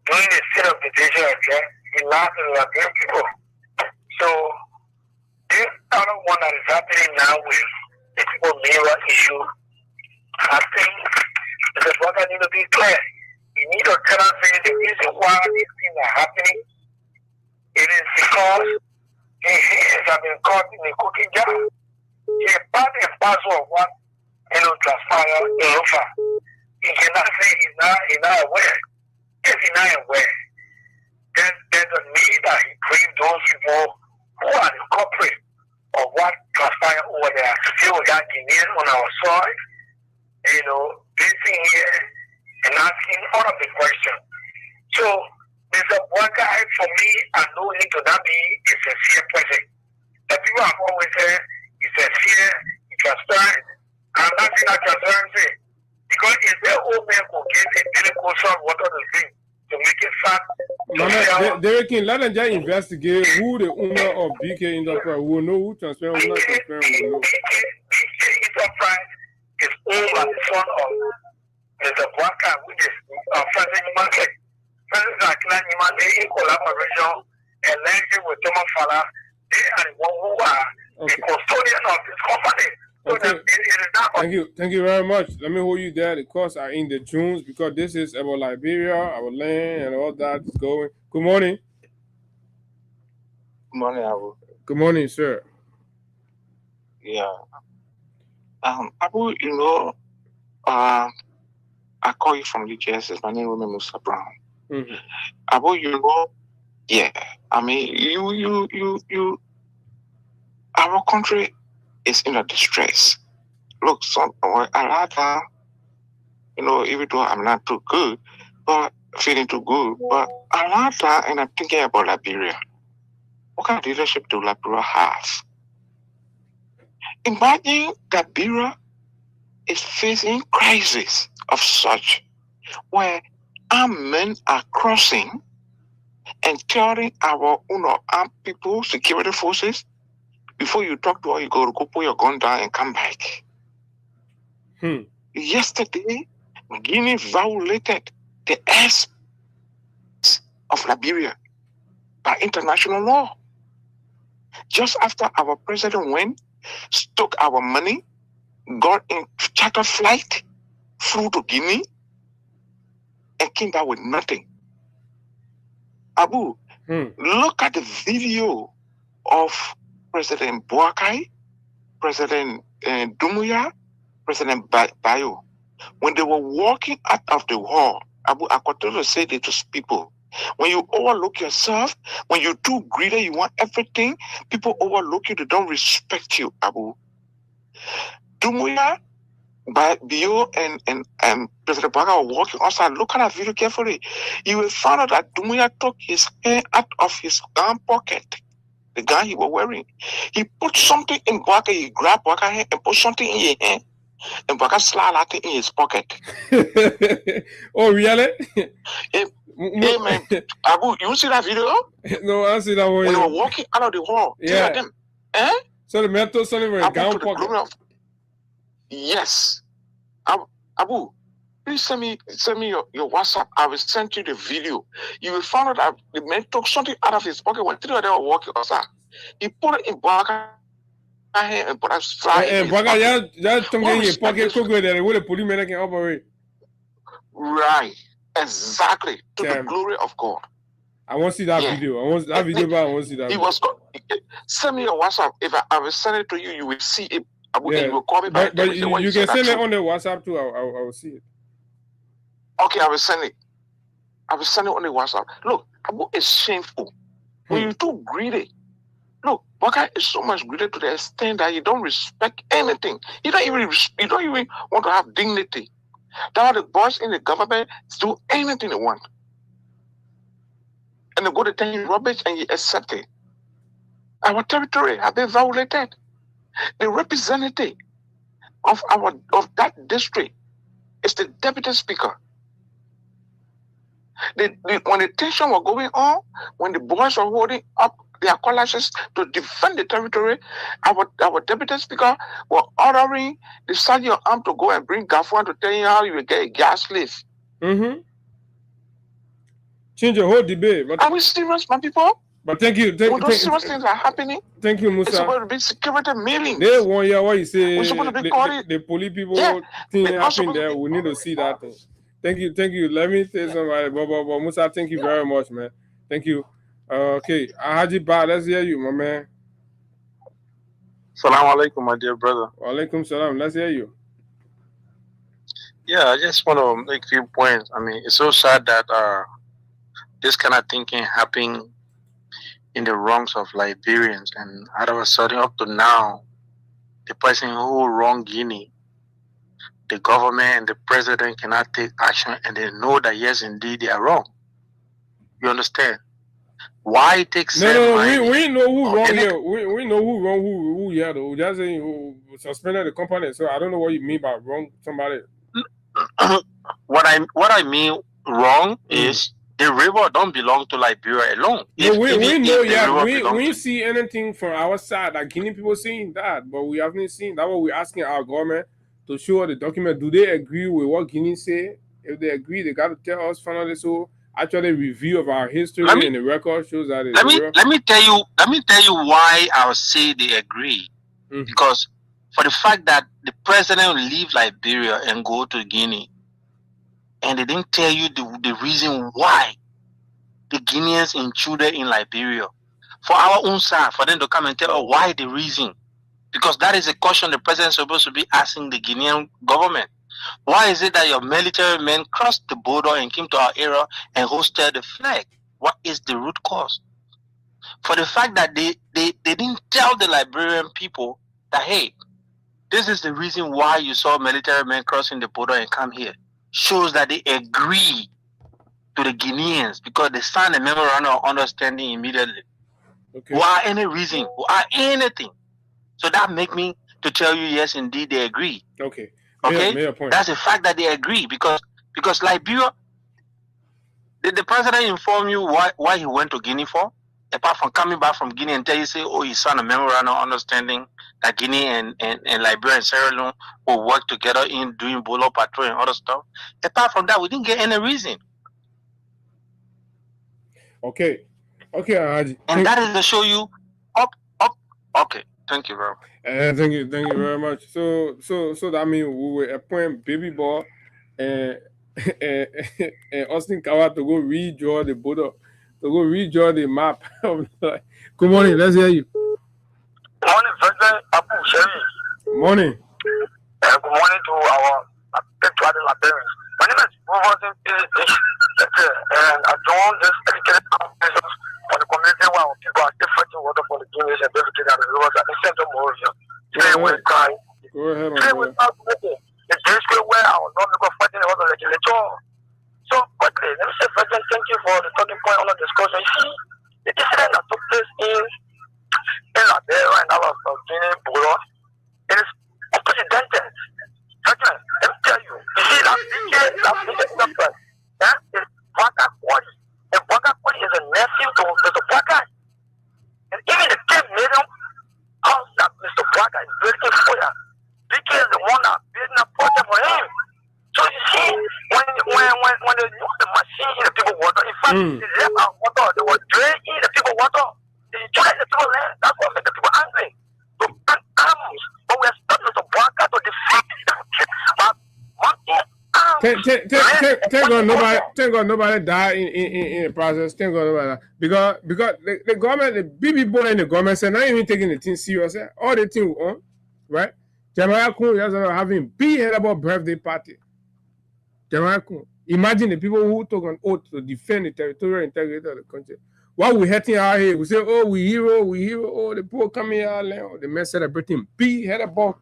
during the state of detention again, he lied to the Nigerian people. So, this other one that is happening now with the people mirror issue, I think the Buakai need to be clear. You need to tell us the reason why these things are happening. It is because his hands have been caught in a cooking jar. He is part and parcel of what transpire in Lofa. He cannot say he's not aware. If he's not aware, then there's a need that he bring those people who are the culprit of what transpired over there. Today we got Guineans on our side, sitting here and asking all of the questions. So, Mr. Buakai, for me, I know him to not be a sincere person. The people have always said he's sincere, he's transparent, and that's in that transparency. Because if the old man could get a medical son, what are the things to make it fat? Derek King, let them just investigate who the owner of BK Enterprise will know who transparent, who not transparent will know. BK Enterprise is owned by the son of Mr. Buakai, which is Francis Market. Francis Akila Nimande in collaboration and liaison with Thomas Fala, they are the one who are the custodian of this company. So Okay. that it is not Thank you very much. Let me hold you there. The costs are in the tunes because this is about Liberia, our land, and all that is going. Good morning. Good morning, Abu. Good morning, sir. Yeah. Abu, I call you from UGS. My name is Musa Brown. Mm-hmm. Abu, yeah. I mean, you. Our country is in a distress. look, Alata, even though I'm not too good, but feeling too good, but Alata, and I'm thinking about Liberia. What kind of leadership do Liberia have? Imagine Liberia is facing crisis of such where armed men are crossing and telling our armed people, security forces, before you talk to her, you go put your gun down and come back. Yesterday, Guinea violated the airspace of Liberia by international law. Just after our president went, took our money, got in charter flight, flew to Guinea, and came back with nothing. Abu, look at the video of President Boakai, President Dumuya, President Bayo. When they were walking out of the hall, Abu Akwatolo said it to people. When you overlook yourself, when you're too greedy, you want everything, people overlook you, they don't respect you, Abu. Dumuya, Bayo, and President Boakai were walking outside. Look at that video carefully. You will find out that Dumuya took his hand out of his gun pocket. The gun he was wearing. He put something in Boakai, he grabbed Boakai hand and put something in his hand. And Boakai slid that thing in his pocket. Oh, really? Hey, man, Abu, you see that video? No, I see that one. When they were walking out of the hall, yeah. Them, So the man took something in his gun pocket. Yes. Abu, please send me your WhatsApp. I will send you the video. You will find out that the man took something out of his pocket when three of them were walking outside. He put it in Boakai and put it fly. And Boakai, y'all took it in your pocket so good that the policeman can operate. Right. Exactly. To the glory of God. I want to see that video. I want to see that. He was. Send me your WhatsApp. If I will send it to you, you will see it. Yeah. You will call me back. But you can send it on the WhatsApp too. I will see it. Okay, I will send it. I will send it on the WhatsApp. Look, Abu is shameful. When you're too greedy. Look, Boakai is so much greedy to the extent that you don't respect anything. You don't even want to have dignity. Now the boys in the government do anything they want. And they go to tell you rubbish and you accept it. Our territory has been violated. The representative of that district is the deputy speaker. When the tension was going on, when the boys were holding up their collages to defend the territory, our deputy speaker was ordering the sergeant of arms to go and bring Gafuan to tell you how you will get a gas leaf. Change the whole debate. But are we serious, my people? But thank you. Those serious things are happening. Thank you, Musa. It's supposed to be security meetings. They 1 year what you say. We're supposed to be calling the police people thing happening there. We need to see that thing. Thank you. Let me say somebody. But Musa, thank you very much, man. Thank you. Okay, Haji Ba, let's hear you, my man. Salaam alaikum, my dear brother. Alaikum salam. Let's hear you. Yeah, I just want to make a few points. I mean, it's so sad that this kind of thinking happening in the wrongs of Liberians, and out of a sudden, up to now, the person who wronged Guinea, the government and the president cannot take action, and they know that yes, indeed, they are wrong. You understand? Why it takes we know who wrong here. We know who wrong who here though. Just saying who suspended the company. So I don't know what you mean by wrong somebody. What I mean wrong is the river don't belong to Liberia alone. No, we know, we see anything from our side that Guinea people seeing that, but we haven't seen that. What we're asking our government to show the document. Do they agree with what Guinea say? If they agree, they got to tell us finally. So actually, review of our history and the record shows that. Let me tell you why I'll say they agree. Because for the fact that the president will leave Liberia and go to Guinea, and they didn't tell you the reason why the Guineans intruded in Liberia. For our own side, for them to come and tell us why the reason. Because that is a question the president is supposed to be asking the Guinean government. Why is it that your military men crossed the border and came to our area and hosted the flag? What is the root cause? For the fact that they didn't tell the Liberian people that, hey, This is the reason why you saw military men crossing the border and come here. Shows that they agree to the Guineans because they signed a memorandum of understanding immediately. Okay. Why any reason? Why anything? So that make me to tell you, yes, indeed, they agree. Okay. Okay. Made a point. That's the fact that they agree because Liberia. Did the president inform you why he went to Guinea for? Apart from coming back from Guinea and tell you, say, oh, he signed a memorandum of understanding that Guinea and Liberia and Sierra Leone will work together in doing Bolo patrol and other stuff. Apart from that, we didn't get any reason. Okay. Okay, Haji. And that is to show you up. Okay. Thank you very much. Thank you very much. So that means we will appoint Baby Boy and Austin Kawa to go redraw the border, to go redraw the map. Good morning, let's hear you. Morning, President Abu Sheri. Morning. Good morning to our Liberians. My name is Robertson and I joined this educated conversations for the community where our people are still fighting water for the Guineas and everything that is rivers at the center of Moravia. Today we cry. Go ahead, today we are the district where our non-legal fighting was a regulator. So quickly, let me say, President, thank you for the talking point on the discussion. You see, the incident that took place in Liberia and our Guinea, Bolo, it is unprecedented. President, let me tell you, you see that big number, that is Bwaka Kwadi. And Bwaka Kwadi is a nephew to Mr. Bwaka. And even the king made him out that Mr. Bwaka is building for you. BK is the one that building a project for him. So you see, when they use the machine in the people water, in fact, they left out water, they were draining the people water. They enjoy the people land. That's what makes the people angry. So ban arms, but we expect Mr. Bwaka to defeat them. But one thing, Thank God nobody died in the process. Thank God nobody died. Because the government, the BB boy in the government said not even taking the thing serious. All the thing on, right? Jeremiah Kun is having big head about birthday party. Jeremiah Kun. Imagine the people who took an oath to defend the territorial integrity of the country. While we hurting our head, we say, oh, we hero. Oh, the poor coming out, the men celebrating big head about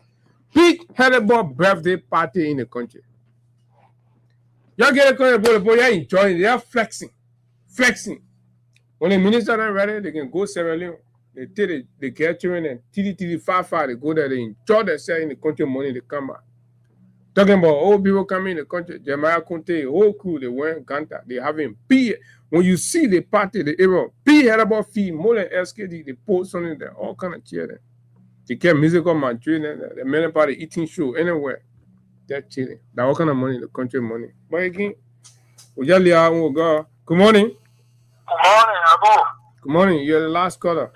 birthday party in the country. Y'all get a country, boy, you're enjoying. They are flexing. When the minister are ready, they can go Sierra Leone. They take the catering and TDT far, they go there, they enjoy themselves in the country money, they come back. Talking about old people coming in the country, Jeremiah Conte, whole crew, they went Ganta, they having P. When you see the party, the era, P had about fee, more than SKD, they post on it, all kind of cheering. They kept musical man training, the many party eating show anywhere. They're chilling. That all kind of money, the country money. But again, we just go. Good morning. Good morning, Abu. Good morning. You're the last caller.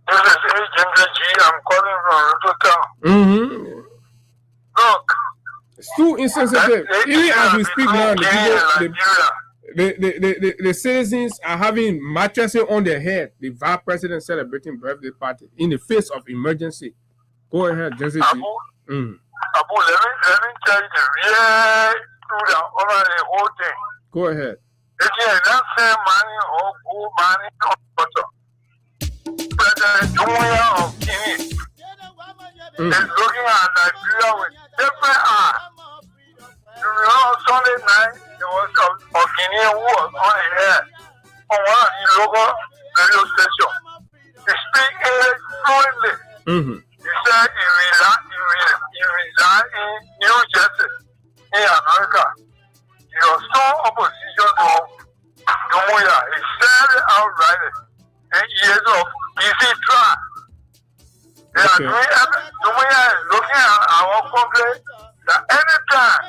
This is Agent G. I'm calling from Rototown. Look. It's too insensitive. Even as we speak now, the citizens are having mattresses on their head. The vice president celebrating birthday party in the face of emergency. Go ahead, Jesse. Abu, let me tell you the real truth over the whole thing. Go ahead. If you don't say money or good money or butter, President Jumuya of Guinea is looking at Nigeria with different eyes. You know, Sunday night, there was a Guinean who was on the air on one of the local radio stations. He speaks English fluently. He said he resigned in New Jersey, in America. He was so opposition to Jumuya. He said it outright. 8 years of easy try. They are doing everything. Jumuya is looking at our country that anytime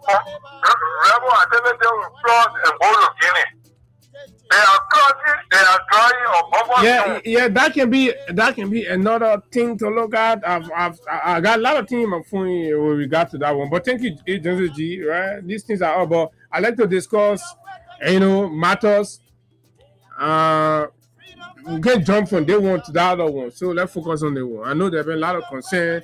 rebel activity will cross and go to Guinea. They are crossing, they are drawing Yeah, that can be another thing to look at. I got a lot of things in my phone with regard to that one. But thank you, Agency G, right? These things are all about. I like to discuss, matters. We can jump from day one to the other one. So let's focus on the one. I know there have been a lot of concern,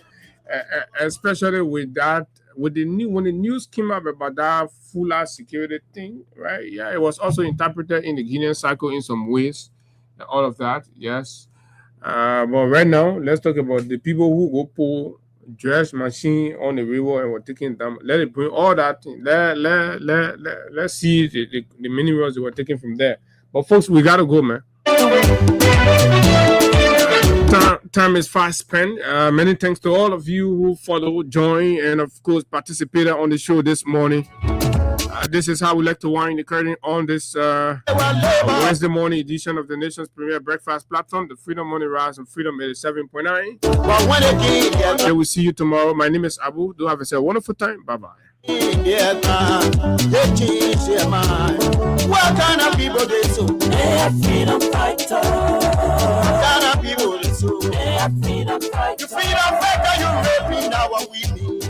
especially with that. When the news came up about that fuller security thing, right? Yeah, it was also interpreted in the Guinean cycle in some ways, all of that, yes. But right now, let's talk about the people who go pull dredge machine on the river and were taking them. Let it bring all that thing. Let's see the minerals they were taking from there. But folks, we gotta go, man. Time is fast spent. Many thanks to all of you who followed, joined, and of course participated on the show this morning. This is how we like to wind the curtain on this Wednesday morning edition of the nation's premier breakfast platform, the Freedom Morning Rise and Freedom 87.9. I will see you tomorrow. My name is Abu. Do have a wonderful time. Bye-bye. What kind of people they so? They are freedom fighters. What kind of people they so? They are freedom fighters.